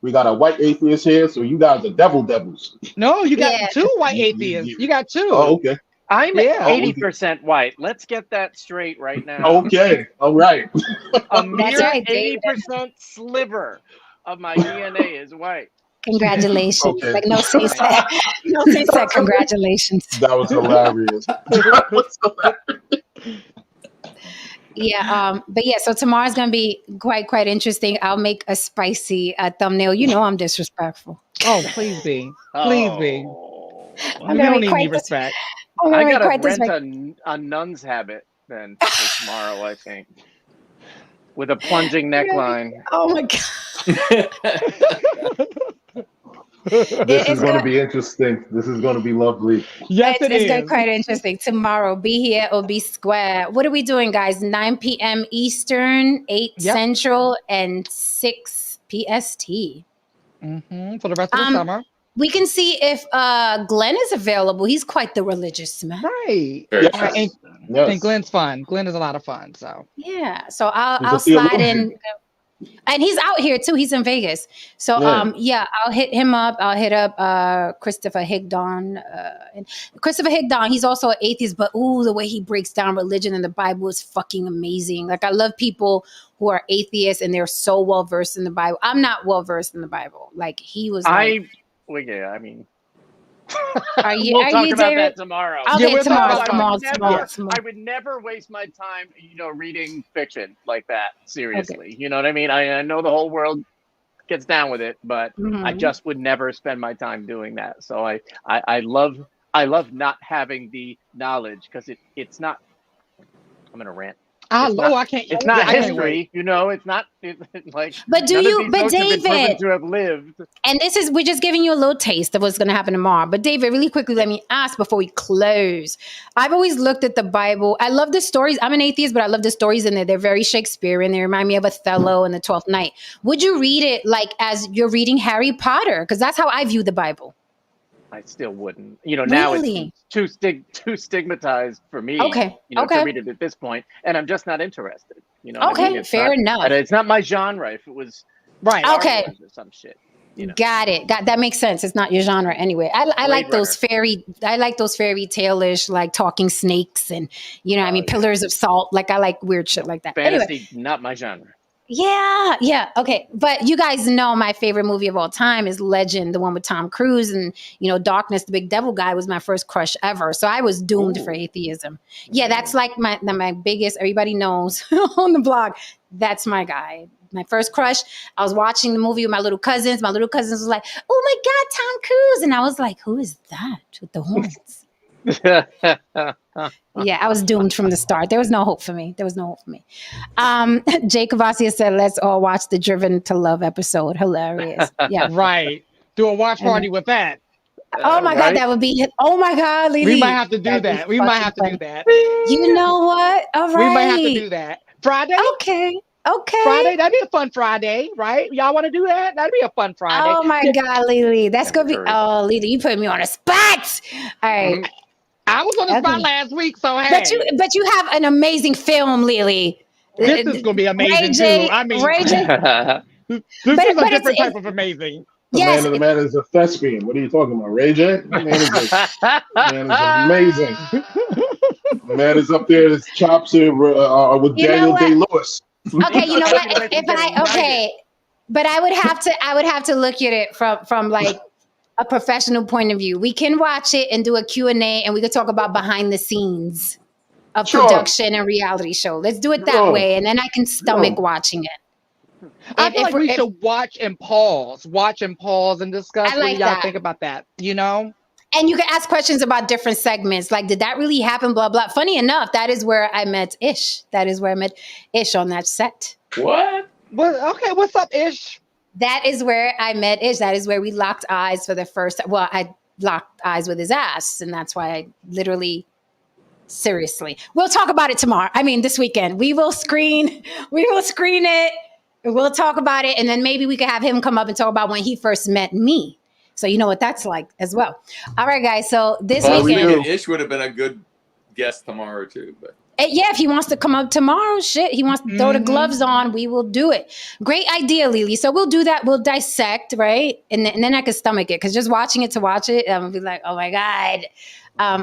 we got a white atheist here. So you guys are devils. No, you got Yeah. two white You- atheists. you- You got two. Oh, okay. I'm Yeah. 80% white. Let's get that straight right now. Okay. All right. A mere right, David. 80% sliver of my DNA is white. Congratulations. Okay. Like no C said. No C said congratulations. That was hilarious. That was hilarious. Yeah, but yeah, so tomorrow's gonna be quite interesting. I'll make a spicy thumbnail. You know I'm disrespectful. Oh, please be. Please be. Oh. I'm You gonna don't make need quite any this. respect. I'm I gonna make gotta quite this. rent a nun's habit then for tomorrow, I think. With a plunging neckline. Oh my god. This is It's going to good. be interesting. This is going to be lovely. Yes, It's, it it's is. quite interesting. Tomorrow, be here or be square. What are we doing, guys? 9 p.m. Eastern, 8 Yep. Central, and 6 PST. For the rest of the summer. We can see if Glenn is available. He's quite the religious man. Right. Very Yes. true. And Yes. Glenn's fun. Glenn is a lot of fun. So Yeah. So He's I'll a slide theologian. in. And he's out here too. He's in Vegas. So Yeah. I'll hit him up. I'll hit up Christopher Higdon. And Christopher Higdon, he's also an atheist, but the way he breaks down religion in the Bible is fucking amazing. Like I love people who are atheists and they're so well versed in the Bible. I'm not well versed in the Bible. Like he was like, Yeah, I mean, are you we'll talk you about David? that tomorrow. Okay, we'll talk tomorrow. about I would never waste my time, reading fiction like that. Seriously, Okay. you know what I mean? I know the whole world gets down with it, but I Mhm. just would never spend my time doing that. So I love not having the knowledge because it's not. I'm gonna rant. I can't. It's not I can't wait. history, It's not like. But none of these folks have been proven David, to have lived. and we're just giving you a little taste of what's going to happen tomorrow. But David, really quickly, let me ask before we close. I've always looked at the Bible. I love the stories. I'm an atheist, but I love the stories in there. They're very Shakespearean. They remind me of Othello and the 12th Night. Would you read it like as you're reading Harry Potter? Because that's how I view the Bible. I still wouldn't. Now Really? it's too stigmatized for me. Okay. To read it at this point, and I'm just not interested. What I Okay, mean? It's fair not- enough. and it's not my genre. If it was Right. Star Okay. Wars or some shit. Got it. That makes sense. It's not your genre anyway. I like Blade those fairy tale-ish, like talking snakes and pillars of salt. Like I like weird shit like that. Anyway, Fantasy, not my genre. yeah. Okay. But you guys know my favorite movie of all time is Legend, the one with Tom Cruise, and Darkness, the big devil guy was my first crush ever. So I was doomed for atheism. Yeah, that's like my biggest, everybody knows on the blog. That's my guy. My first crush. I was watching the movie with my little cousins. My little cousins was like, "Oh my God, Tom Cruise." And I was like, "Who is that with the horns?" Yeah, I was doomed from the start. There was no hope for me. Jake Cavazia said, "Let's all watch the Driven to Love episode." Hilarious. Yeah. Right. Do a watch party with that. Oh my God, that would be. Oh my God, Lily. We might have to do that. We might have to do that. You know what? All right. We might have to do that. Friday? Okay. Friday? That'd be a fun Friday, right? Y'all want to do that? That'd be a fun Friday. Oh my God, Lily. That's going to be. Oh, Lily, you put me on a spot. All right. I was on the spot last week, so hey. But you have an amazing film, Lily. This is going to be amazing, too. I mean, Ray J. this is a different type of amazing. The man is a thespian. What are you talking about, Ray J? The man is amazing. The man is up there. His chops are with Daniel Day-Lewis. Okay, you know what? But I would have to look at it from like a professional point of view. We can watch it and do a Q&A, and we could talk about behind the scenes of production and reality show. Let's do it that way, and then I can stomach watching it. I feel like we should watch and pause and discuss. What do y'all think about that? And you can ask questions about different segments. Like, did that really happen? Blah, blah. Funny enough, that is where I met Ish. That is where I met Ish on that set. What? Well, okay, what's up, Ish? That is where I met Ish. That is where we locked eyes for the first time. Well, I locked eyes with his ass. And that's why I literally, seriously. We'll talk about it tomorrow. I mean, this weekend. We will screen it. We'll talk about it. And then maybe we could have him come up and talk about when he first met me. So you know what that's like as well. All right, guys. So this weekend, Ish would have been a good guest tomorrow too. But yeah, if he wants to come up tomorrow, he wants to throw the gloves on, we will do it. Great idea, Lily. So we'll do that. We'll dissect, right? And then I can stomach it because just watching it to watch it, I'm gonna be like, oh my God.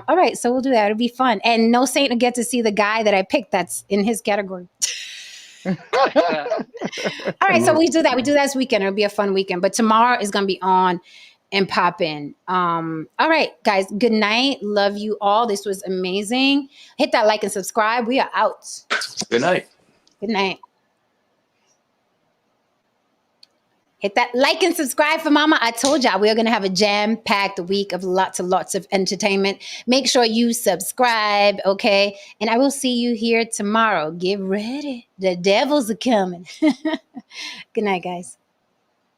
All right, so we'll do that. It'll be fun. And No Saint will get to see the guy that I picked that's in his category. All right, so we do that. We do that this weekend. It'll be a fun weekend. But tomorrow is going to be on and popping. All right, guys, good night. Love you all. This was amazing. Hit that like and subscribe. We are out. good night. Good night. Hit that like and subscribe for Mama. I told y'all we're going to have a jam-packed week of lots and lots of entertainment. Make sure you subscribe, okay? And I will see you here tomorrow. Get ready. The devils are coming. Good night, guys.